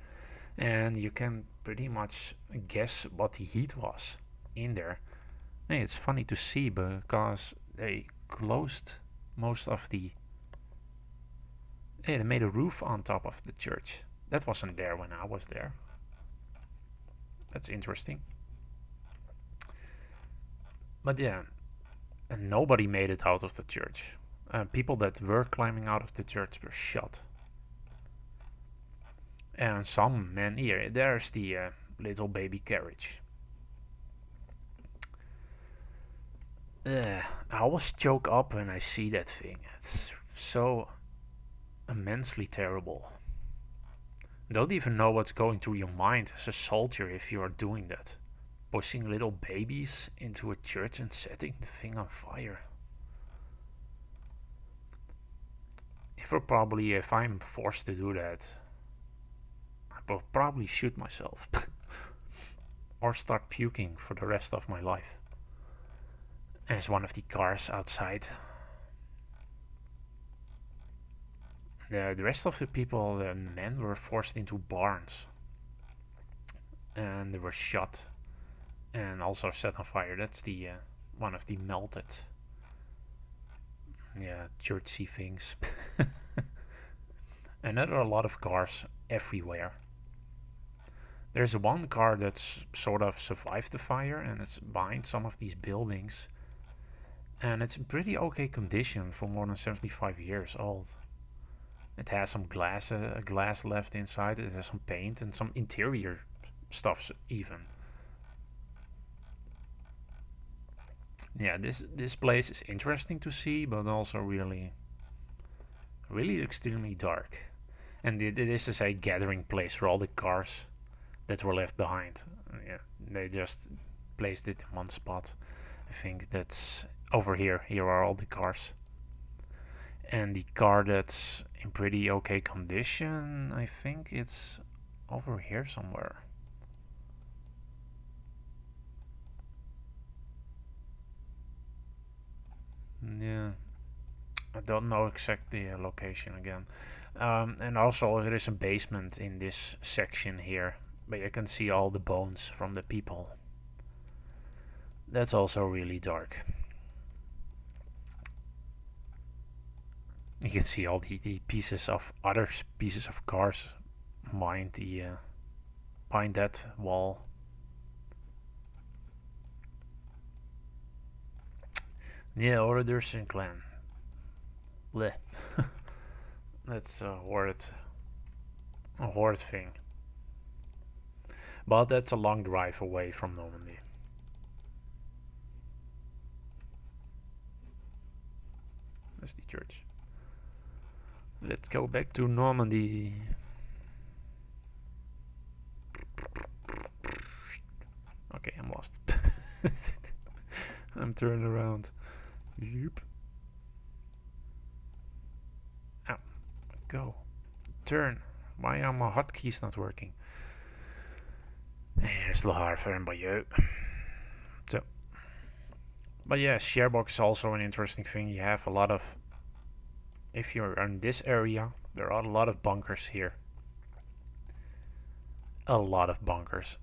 and you can pretty much guess what the heat was in there. Hey, it's funny to see because they closed most of the. Hey, they made a roof on top of the church. That wasn't there when I was there. That's interesting. But yeah, and nobody made it out of the church. People that were climbing out of the church were shot. And some men here. There's the little baby carriage. I always choke up when I see that thing. It's so immensely terrible. Don't even know what's going through your mind as a soldier if you are doing that. Pushing little babies into a church and setting the thing on fire. If I'm forced to do that, I will probably shoot myself. Or start puking for the rest of my life. As one of the cars outside. The rest of the people, the men, were forced into barns. And they were shot. And also set on fire. That's the one of the melted, churchy things. And there are a lot of cars everywhere. There's one car that's sort of survived the fire, and it's behind some of these buildings. And it's in pretty okay condition for more than 75 years old. It has some glass left inside. It has some paint and some interior stuff even. Yeah, this place is interesting to see, but also really, really extremely dark. And this is a gathering place for all the cars that were left behind. Yeah, they just placed it in one spot. I think that's over here. Here are all the cars. And the car that's in pretty okay condition, I think it's over here somewhere. Yeah, I don't know exactly the location again. And also there is a basement in this section here, but you can see all the bones from the people. That's also really dark. You can see all the pieces of other pieces of cars behind that wall. Yeah, Orders and Clan. Bleh. That's horrid. a horde thing. But that's a long drive away from Normandy. That's the church. Let's go back to Normandy. Okay, I'm lost. I'm turning around. Yep. Ow. Go. Turn. Why are my hotkeys not working? Here's the harver by you. So. But yeah, sharebox is also an interesting thing. You have a lot of... If you're in this area, there are a lot of bunkers here. A lot of bunkers.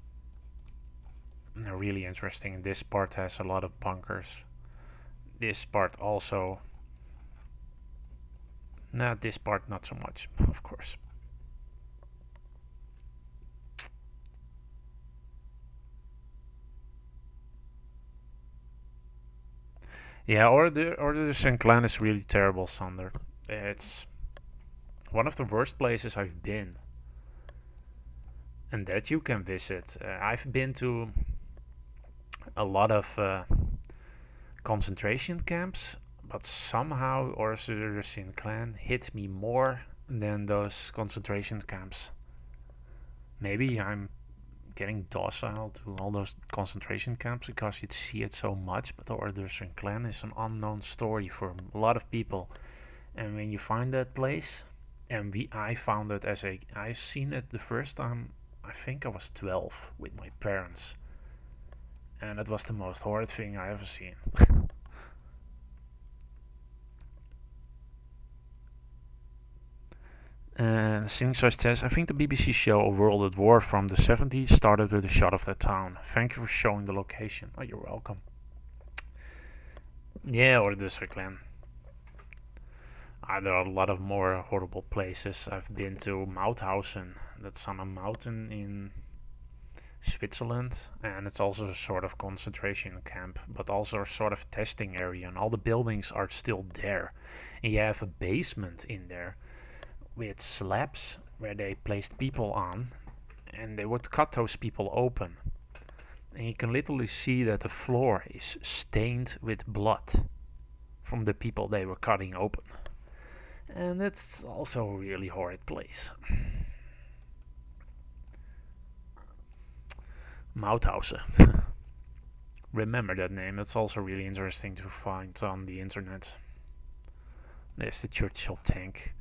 And they're really interesting. This part has a lot of bunkers. This part also. Nah, this part not so much, of course. Yeah, Orders and Clan is really terrible, Sander. It's one of the worst places I've been. And that you can visit. I've been to a lot of concentration camps, but somehow Orders and Clan hit me more than those concentration camps. Maybe I'm getting docile to all those concentration camps because you see it so much, but the Orders and Clan is an unknown story for a lot of people. And when you find that place, and I found it I seen it the first time, I think I was 12 with my parents. And it was the most horrid thing I ever seen. And Singsoy says, I think the BBC show A World at War from the 70s started with a shot of the town. Thank you for showing the location. Oh, you're welcome. Yeah, or the Clan. There are a lot of more horrible places. I've been to Mauthausen. That's on a mountain in Switzerland. And it's also a sort of concentration camp, but also a sort of testing area. And all the buildings are still there. And you have a basement in there with slabs where they placed people on, and they would cut those people open, and you can literally see that the floor is stained with blood from the people they were cutting open. And it's also a really horrid place. Mauthausen. Remember that name. It's also really interesting to find on the internet. There's the Churchill tank.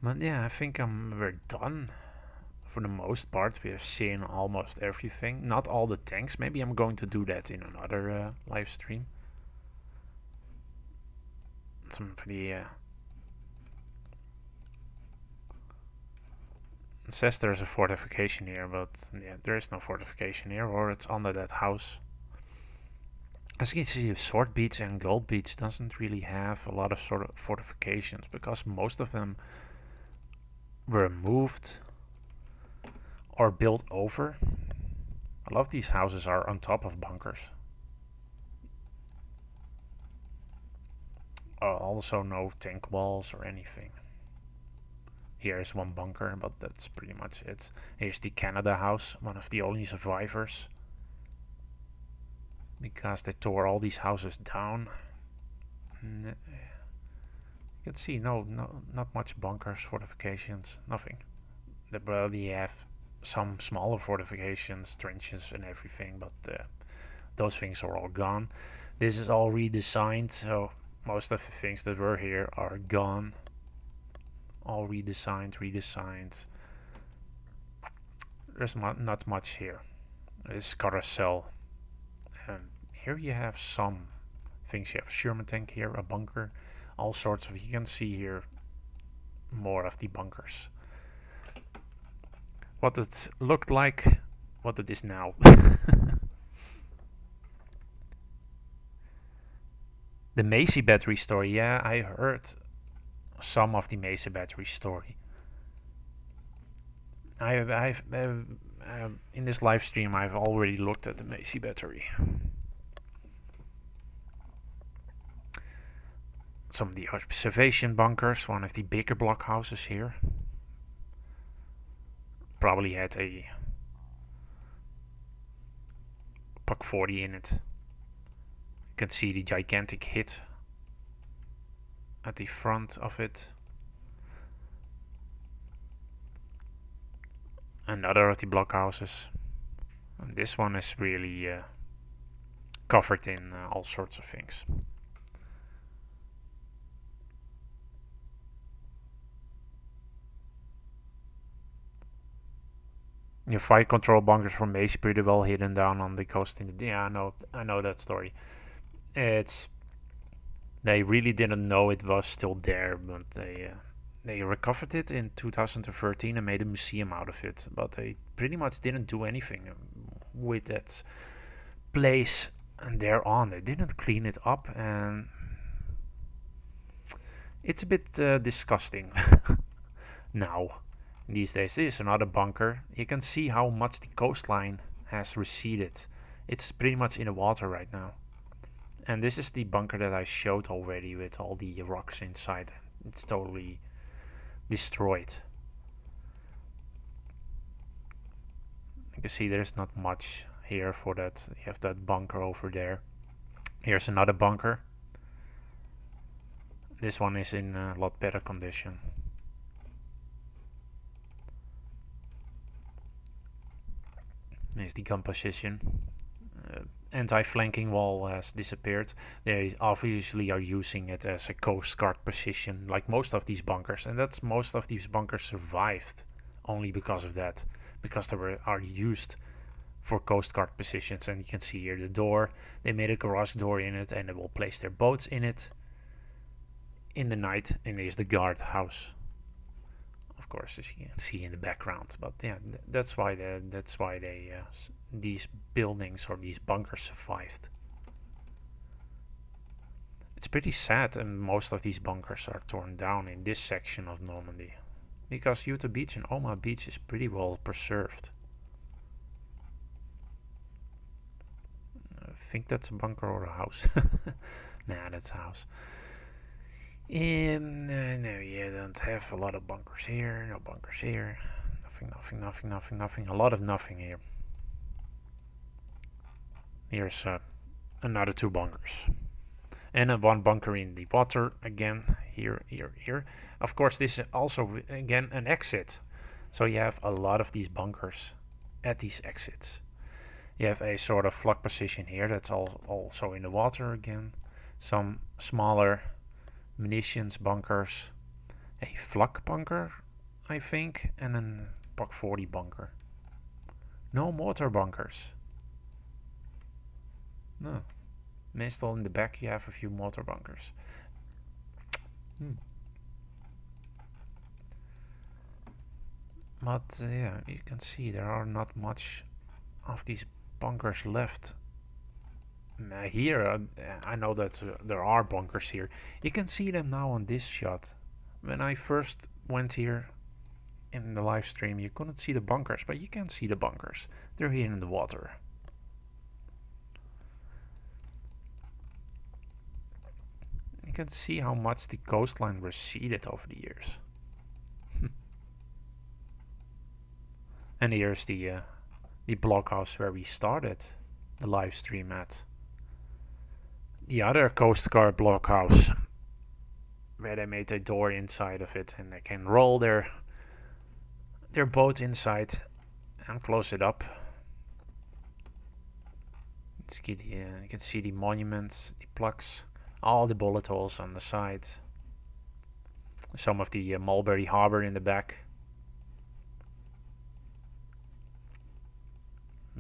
But yeah, I think we're done for the most part. We have seen almost everything. Not all the tanks. Maybe I'm going to do that in another live stream. Some of the... it says there's a fortification here, but yeah, there is no fortification here, or it's under that house. As you can see, Sword Beach and Gold Beach doesn't really have a lot of sort of fortifications, because most of them were moved or built over. A lot of these houses are on top of bunkers. Also no tank walls or anything. Here is one bunker, but that's pretty much it. Here's the Canada house, one of the only survivors, because they tore all these houses down. You can see not much bunkers, fortifications, nothing. They barely have some smaller fortifications, trenches and everything, but those things are all gone. This is all redesigned, so most of the things that were here are gone. All redesigned. There's not much here. This is carousel. And here you have some things. You have Sherman tank here, a bunker, all sorts of... You can see here more of the bunkers. What it looked like, what it is now. The Macy battery story. Yeah, I heard some of the Macy battery story. I've in this live stream I've already looked at the Macy battery. some of the observation bunkers, one of the bigger blockhouses here. Probably had a Puck 40 in it. You can see the gigantic hit at the front of it. Another of the blockhouses. And this one is really covered in all sorts of things. Your fire control bunkers from base pretty well hidden down on the coast in the... Yeah, I know that story. They really didn't know it was still there, but they recovered it in 2013 and made a museum out of it. But they pretty much didn't do anything with that place and thereon. They didn't clean it up, and it's a bit disgusting now. These days, this is another bunker. You can see how much the coastline has receded. It's pretty much in the water right now. And this is the bunker that I showed already with all the rocks inside. It's totally destroyed. You can see there's not much here for that. You have that bunker over there. Here's another bunker. This one is in a lot better condition. Here's the gun position. Anti-flanking wall has disappeared. They obviously are using it as a coast guard position, like most of these bunkers, and that's most of these bunkers survived only because of that, because they are used for coast guard positions. And you can see here the door. They made a garage door in it, and they will place their boats in it in the night. And here's the guard house, of course, as you can see in the background. But yeah, that's why these buildings or these bunkers survived. It's pretty sad, and most of these bunkers are torn down in this section of Normandy, because Utah Beach and Omaha Beach is pretty well preserved. I think that's a bunker or a house. Nah, that's a house. And no, you don't have a lot of bunkers here. No bunkers here. Nothing. A lot of nothing here. Here's another 2 bunkers. And one bunker in the water again. Here. Of course, this is also again an exit. So you have a lot of these bunkers at these exits. You have a sort of flak position here. That's also in the water again. Some smaller munitions bunkers, a flak bunker, I think, and a Puck 40 bunker. No mortar bunkers. No. Still in the back you have a few mortar bunkers. But yeah, you can see there are not much of these bunkers left. Here, I know that there are bunkers here. You can see them now on this shot. When I first went here in the live stream, you couldn't see the bunkers, but you can see the bunkers. They're here in the water. You can see how much the coastline receded over the years. And here's the blockhouse where we started the live stream at. The other Coast Guard blockhouse, where they made a door inside of it, and they can roll their boat inside and close it up. You can see the monuments, the plaques, all the bullet holes on the side. Some of the Mulberry Harbor in the back.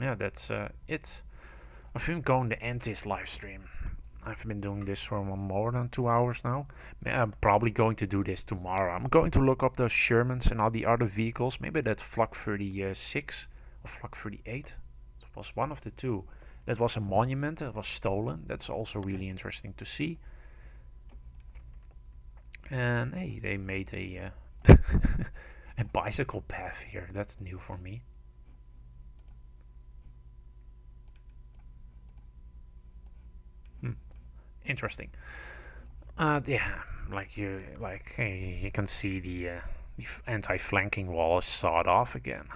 Yeah, that's it. I think I'm going to end this live stream. I've been doing this for more than 2 hours now. I'm probably going to do this tomorrow. I'm going to look up those Shermans and all the other vehicles. Maybe that Flak 36 or Flak 38. It was one of the two. That was a monument that was stolen. That's also really interesting to see. And hey, they made a a bicycle path here. That's new for me. Interesting. Yeah, you can see the anti-flanking wall is sawed off again.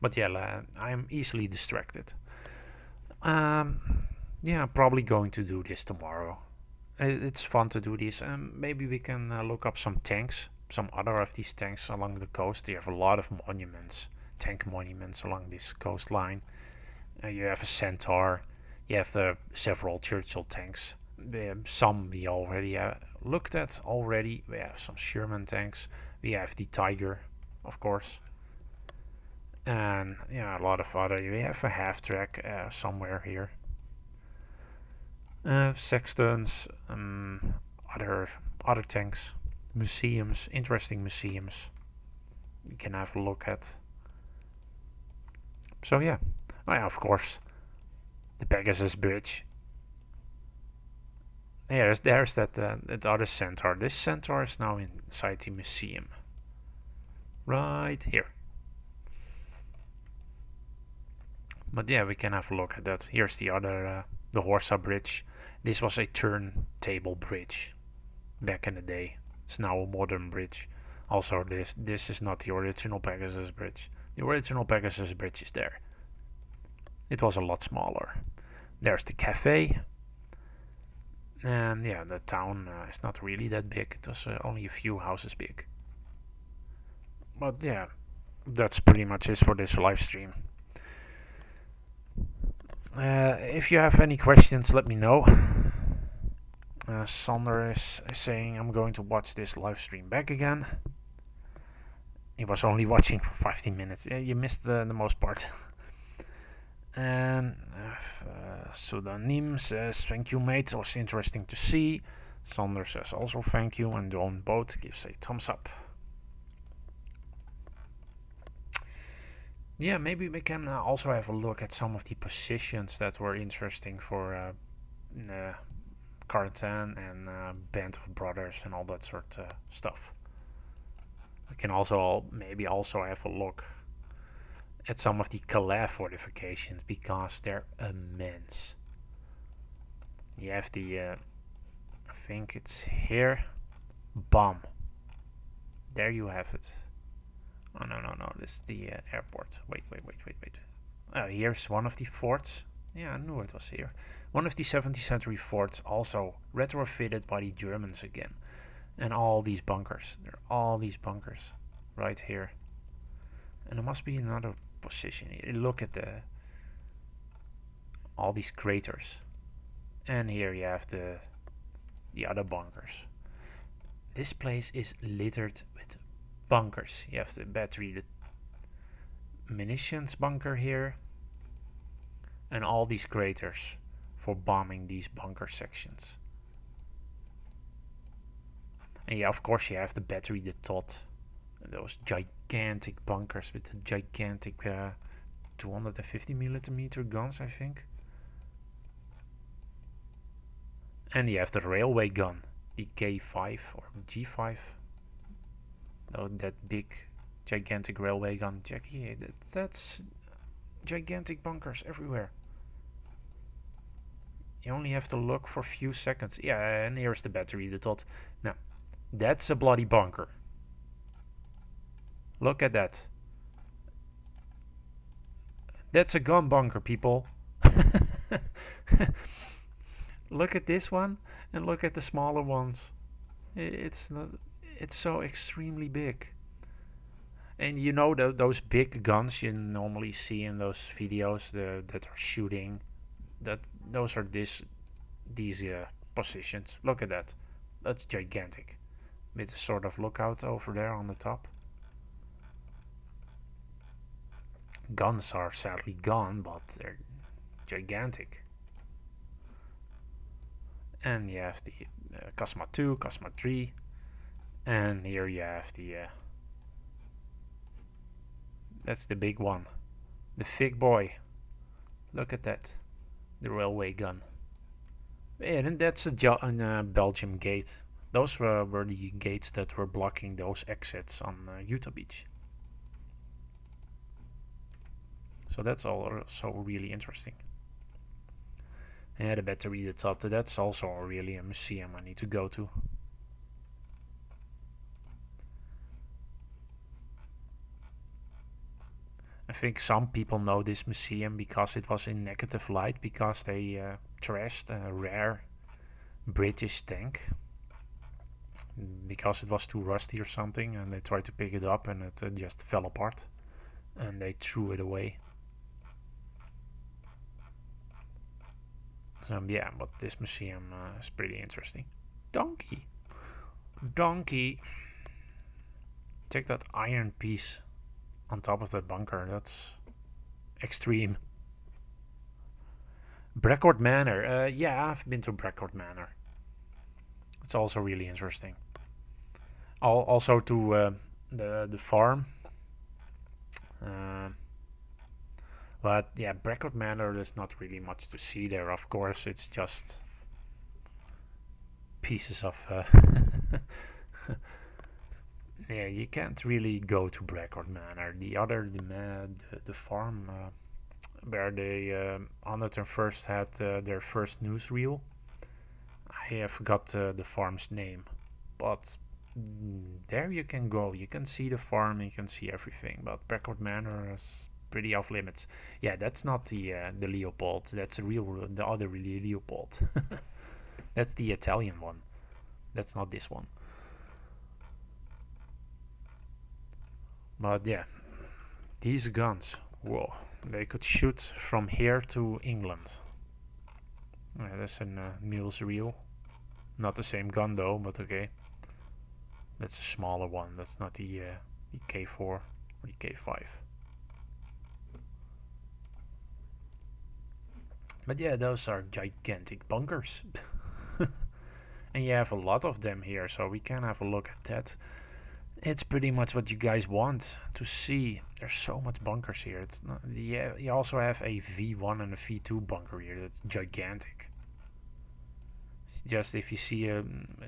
But yeah, I'm easily distracted. Yeah, I'm probably going to do this tomorrow. It's fun to do this. Maybe we can look up some tanks, some other of these tanks along the coast. You have a lot of monuments, tank monuments along this coastline. You have a Centaur. You have several Churchill tanks. Some we already looked at already. We have some Sherman tanks. We have the Tiger, of course. And yeah, a lot of other. We have a half track somewhere here. Sextons, other other tanks, museums, interesting museums. You can have a look at. So yeah, oh, yeah, of course, the Pegasus Bridge. There's that other centaur. This centaur is now inside the museum, right here. But yeah, we can have a look at that. Here's the other, the Horsa Bridge. This was a turntable bridge back in the day. It's now a modern bridge. Also, this is not the original Pegasus Bridge. The original Pegasus Bridge is there. It was a lot smaller. There's the cafe. And yeah, the town is not really that big. It was only a few houses big. But yeah, that's pretty much it for this live stream. If you have any questions, let me know. Sander is saying I'm going to watch this live stream back again. He was only watching for 15 minutes. Yeah, you missed the most part. And Pseudonym says thank you, mate. It was interesting to see. Sander says also thank you, and John Boat gives a thumbs up. Yeah, maybe we can also have a look at some of the positions that were interesting for Cartan and Band of Brothers and all that sort of stuff. We can also maybe also have a look at some of the Calais fortifications because they're immense. You have the, I think it's here, Bomb. There you have it. Oh no, this is the airport. Wait. Here's one of the forts. Yeah, I knew it was here. One of the 17th century forts, also retrofitted by the Germans again. And all these bunkers. There are all these bunkers right here. And there must be another position here. Look at all these craters. And here you have the other bunkers. This place is littered with bunkers. You have the battery, the munitions bunker here, and all these craters for bombing these bunker sections. And yeah, of course you have the battery, the tot, those gigantic bunkers with the gigantic 250 millimeter guns, I think. And you have the railway gun, the K5 or G5. Oh, that big, gigantic railway gun. Jackie, that's gigantic bunkers everywhere. You only have to look for a few seconds. Yeah, and here's the battery, the tot. Now, that's a bloody bunker. Look at that. That's a gun bunker, people. Look at this one and look at the smaller ones. It's not. It's so extremely big. And you know those big guns you normally see in those videos that are shooting. Those are these positions. Look at that. That's gigantic. With a sort of lookout over there on the top. Guns are sadly gone, but they're gigantic. And you have the Casma 2, Casma 3. And here you have the... that's the big one. The Fig Boy. Look at that. The railway gun. And that's a Belgium gate. Those were the gates that were blocking those exits on Utah Beach. So that's also really interesting. Yeah, the battery that's up. That's also really a museum I need to go to. I think some people know this museum because it was in negative light because they trashed a rare British tank because it was too rusty or something, and they tried to pick it up and it just fell apart and they threw it away. So yeah, but this museum is pretty interesting. Donkey. Donkey. Check that iron piece on top of that bunker. That's extreme. Breckord Manor. Yeah, I've been to Breckord Manor. It's also really interesting. Also to the farm. Uh, but yeah, Breckord Manor, there's not really much to see there. Of course, it's just pieces of. Yeah, you can't really go to Breckord Manor. The farm where they 101st had their first newsreel. I forgot the farm's name, but there you can go. You can see the farm, you can see everything. But Breckord Manor is pretty off limits. Yeah, that's not the Leopold. That's the other Leopold. That's the Italian one. That's not this one. But yeah, these guns. Whoa, they could shoot from here to England. Yeah, that's a Niels reel. Not the same gun though, but okay. That's a smaller one. That's not the K4 or the K5. But yeah, those are gigantic bunkers. And you have a lot of them here, so we can have a look at that. It's pretty much what you guys want to see. There's so much bunkers here. It's not. Yeah, you also have a V1 and a V2 bunker here. That's gigantic. Just if you see a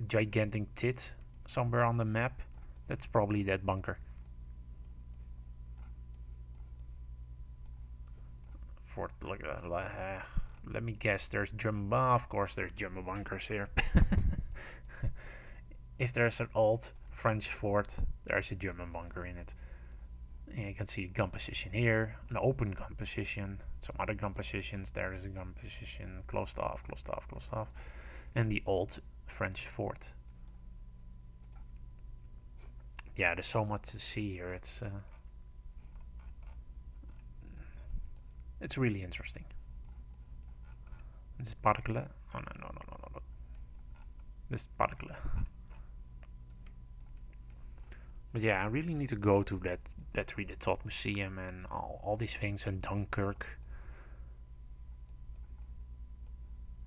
gigantic tit somewhere on the map, that's probably that bunker. For let me guess. There's German. Of course, there's German bunkers here. If there's an old French fort, there's a German bunker in it. And you can see a gun position here, an open gun position, some other gun positions. There is a gun position, closed off, closed off, closed off, and the old French fort. Yeah, there's so much to see here. It's really interesting. This is particle. Oh no. This is particle. But yeah, I really need to go to that Battery the Tot Museum and all these things in Dunkirk.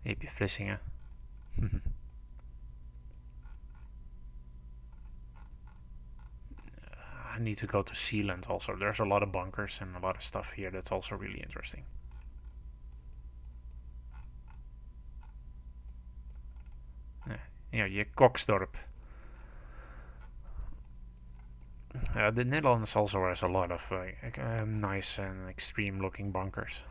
Heb je Vlissingen? I need to go to Sealand also. There's a lot of bunkers and a lot of stuff here that's also really interesting. Hier, Koksdorp. The Netherlands also has a lot of nice and extreme looking bunkers.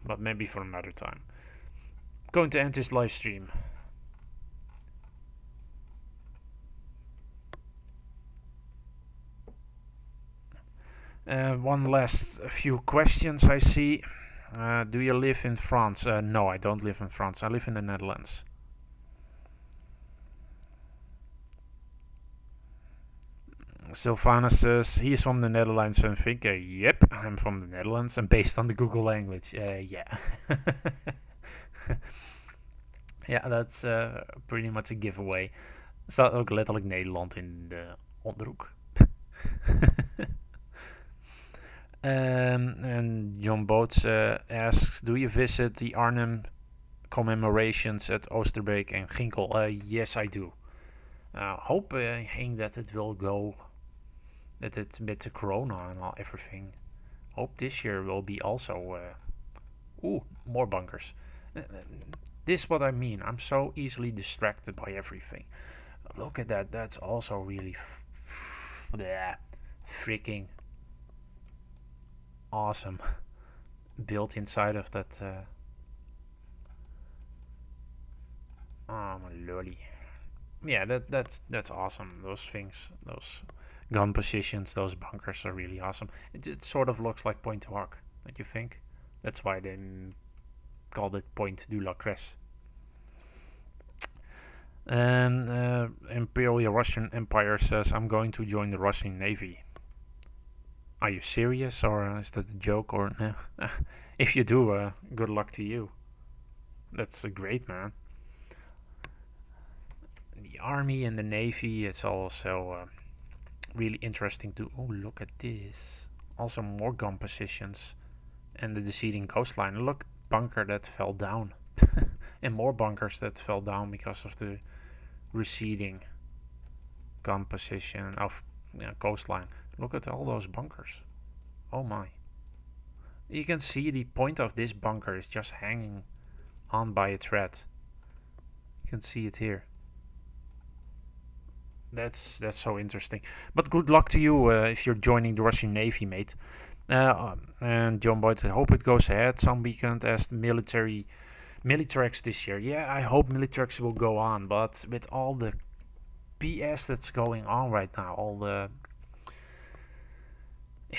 But maybe for another time. I'm going to end this live stream. One last few questions I see. Do you live in France? No, I don't live in France. I live in the Netherlands. Sylvana says he's from the Netherlands and think, yep, I'm from the Netherlands and based on the Google language. Yeah. Ja, that's pretty much a giveaway. Staat ook letterlijk Nederland in de onderhoek. And John Boats asks, do you visit the Arnhem commemorations at Oosterbeek and Ginkel? Yes, I do. Hoping that it will go, that it's with the corona and everything. Hope this year will be also, more bunkers. This is what I mean. I'm so easily distracted by everything. Look at that. That's also really freaking awesome. Built inside of that Oh, lolly. Yeah, that's awesome. Those things, those gun positions, those bunkers are really awesome. It sort of looks like Point du Hoc, don't you think? That's why they called it Point du Lacresse. And Imperial Russian Empire says, I'm going to join the Russian Navy. Are you serious, or is that a joke? Or if you do, good luck to you. That's great, man. The Army and the Navy is also really interesting too. Oh, look at this. Also more gun positions. And the receding coastline. Look, bunker that fell down. And more bunkers that fell down because of the receding gun position of coastline. Look at all those bunkers. Oh my. You can see the point of this bunker is just hanging on by a thread. You can see it here. That's so interesting. But good luck to you if you're joining the Russian Navy, mate. And John Boyd said, hope it goes ahead some weekend as the Militarex this year. Yeah, I hope Militarex will go on, but with all the BS that's going on right now, all the...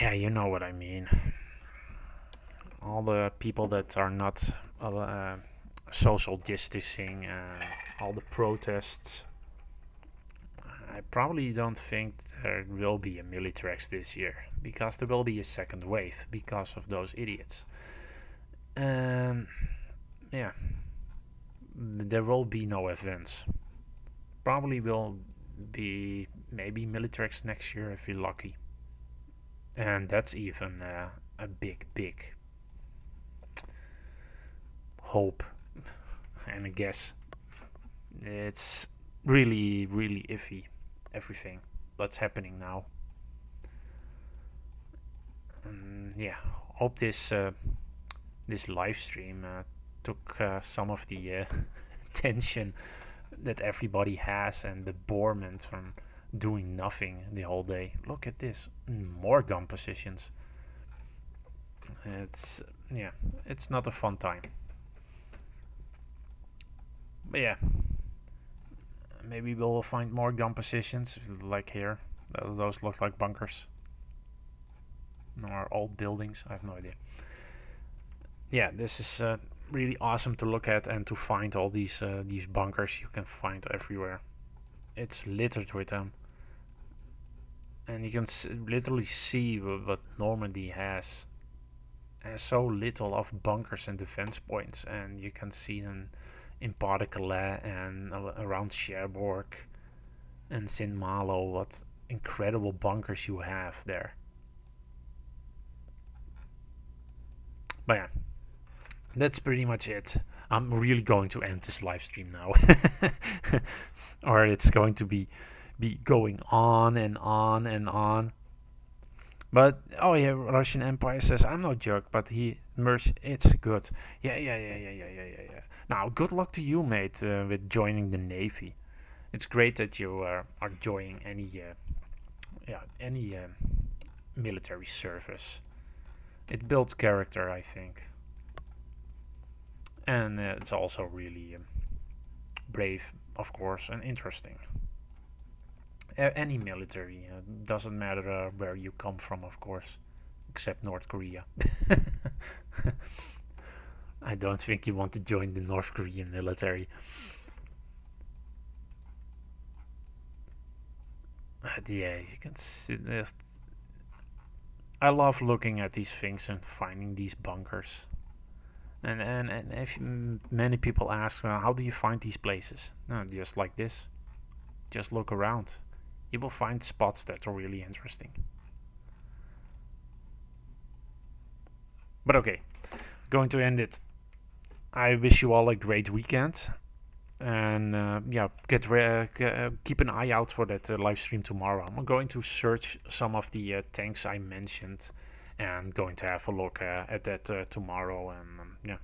Yeah, you know what I mean. All the people that are not social distancing, all the protests. I probably don't think there will be a Militarex this year, because there will be a second wave because of those idiots. Yeah, there will be no events. Probably will be maybe Militarex next year if you're lucky. And that's even a big hope and a guess. It's really iffy, everything that's happening now. Yeah, hope this live stream took some of the tension that everybody has and the boredom from doing nothing the whole day. Look at this, more gun positions. It's not a fun time. But yeah, maybe we'll find more gun positions like here. Those look like bunkers. Or old buildings, I have no idea. Yeah, this is really awesome to look at and to find all these bunkers you can find everywhere. It's littered with them. And you can literally see what Normandy has. Has so little of bunkers and defense points, and you can see them in Pas-de-Calais and around Cherbourg and Saint-Malo. What incredible bunkers you have there. But yeah, that's pretty much it. I'm really going to end this live stream now. Or it's going to be going on and on and on. But oh yeah, Russian Empire says I'm no jerk, but it's good. Yeah. Now, good luck to you, mate, with joining the Navy. It's great that you are joining any military service. It builds character, I think, and it's also really brave, of course, and interesting. Any military, doesn't matter where you come from, of course, except North Korea. I don't think you want to join the North Korean military. Yeah, you can see that. I love looking at these things and finding these bunkers. And if many people ask, well, how do you find these places? No, just like this. Just look around. You will find spots that are really interesting. But okay, going to end it. I wish you all a great weekend. And keep an eye out for that live stream tomorrow. I'm going to search some of the tanks I mentioned and going to have a look at that tomorrow. And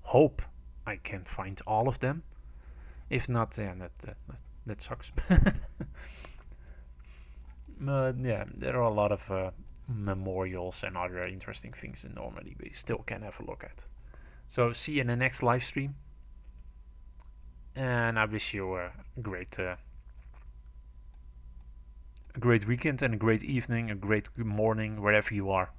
hope I can find all of them. If not, that sucks. But yeah, there are a lot of memorials and other interesting things in Normandy we still can have a look at. So see you in the next live stream. and I wish you a great weekend and a great evening, a great morning, wherever you are.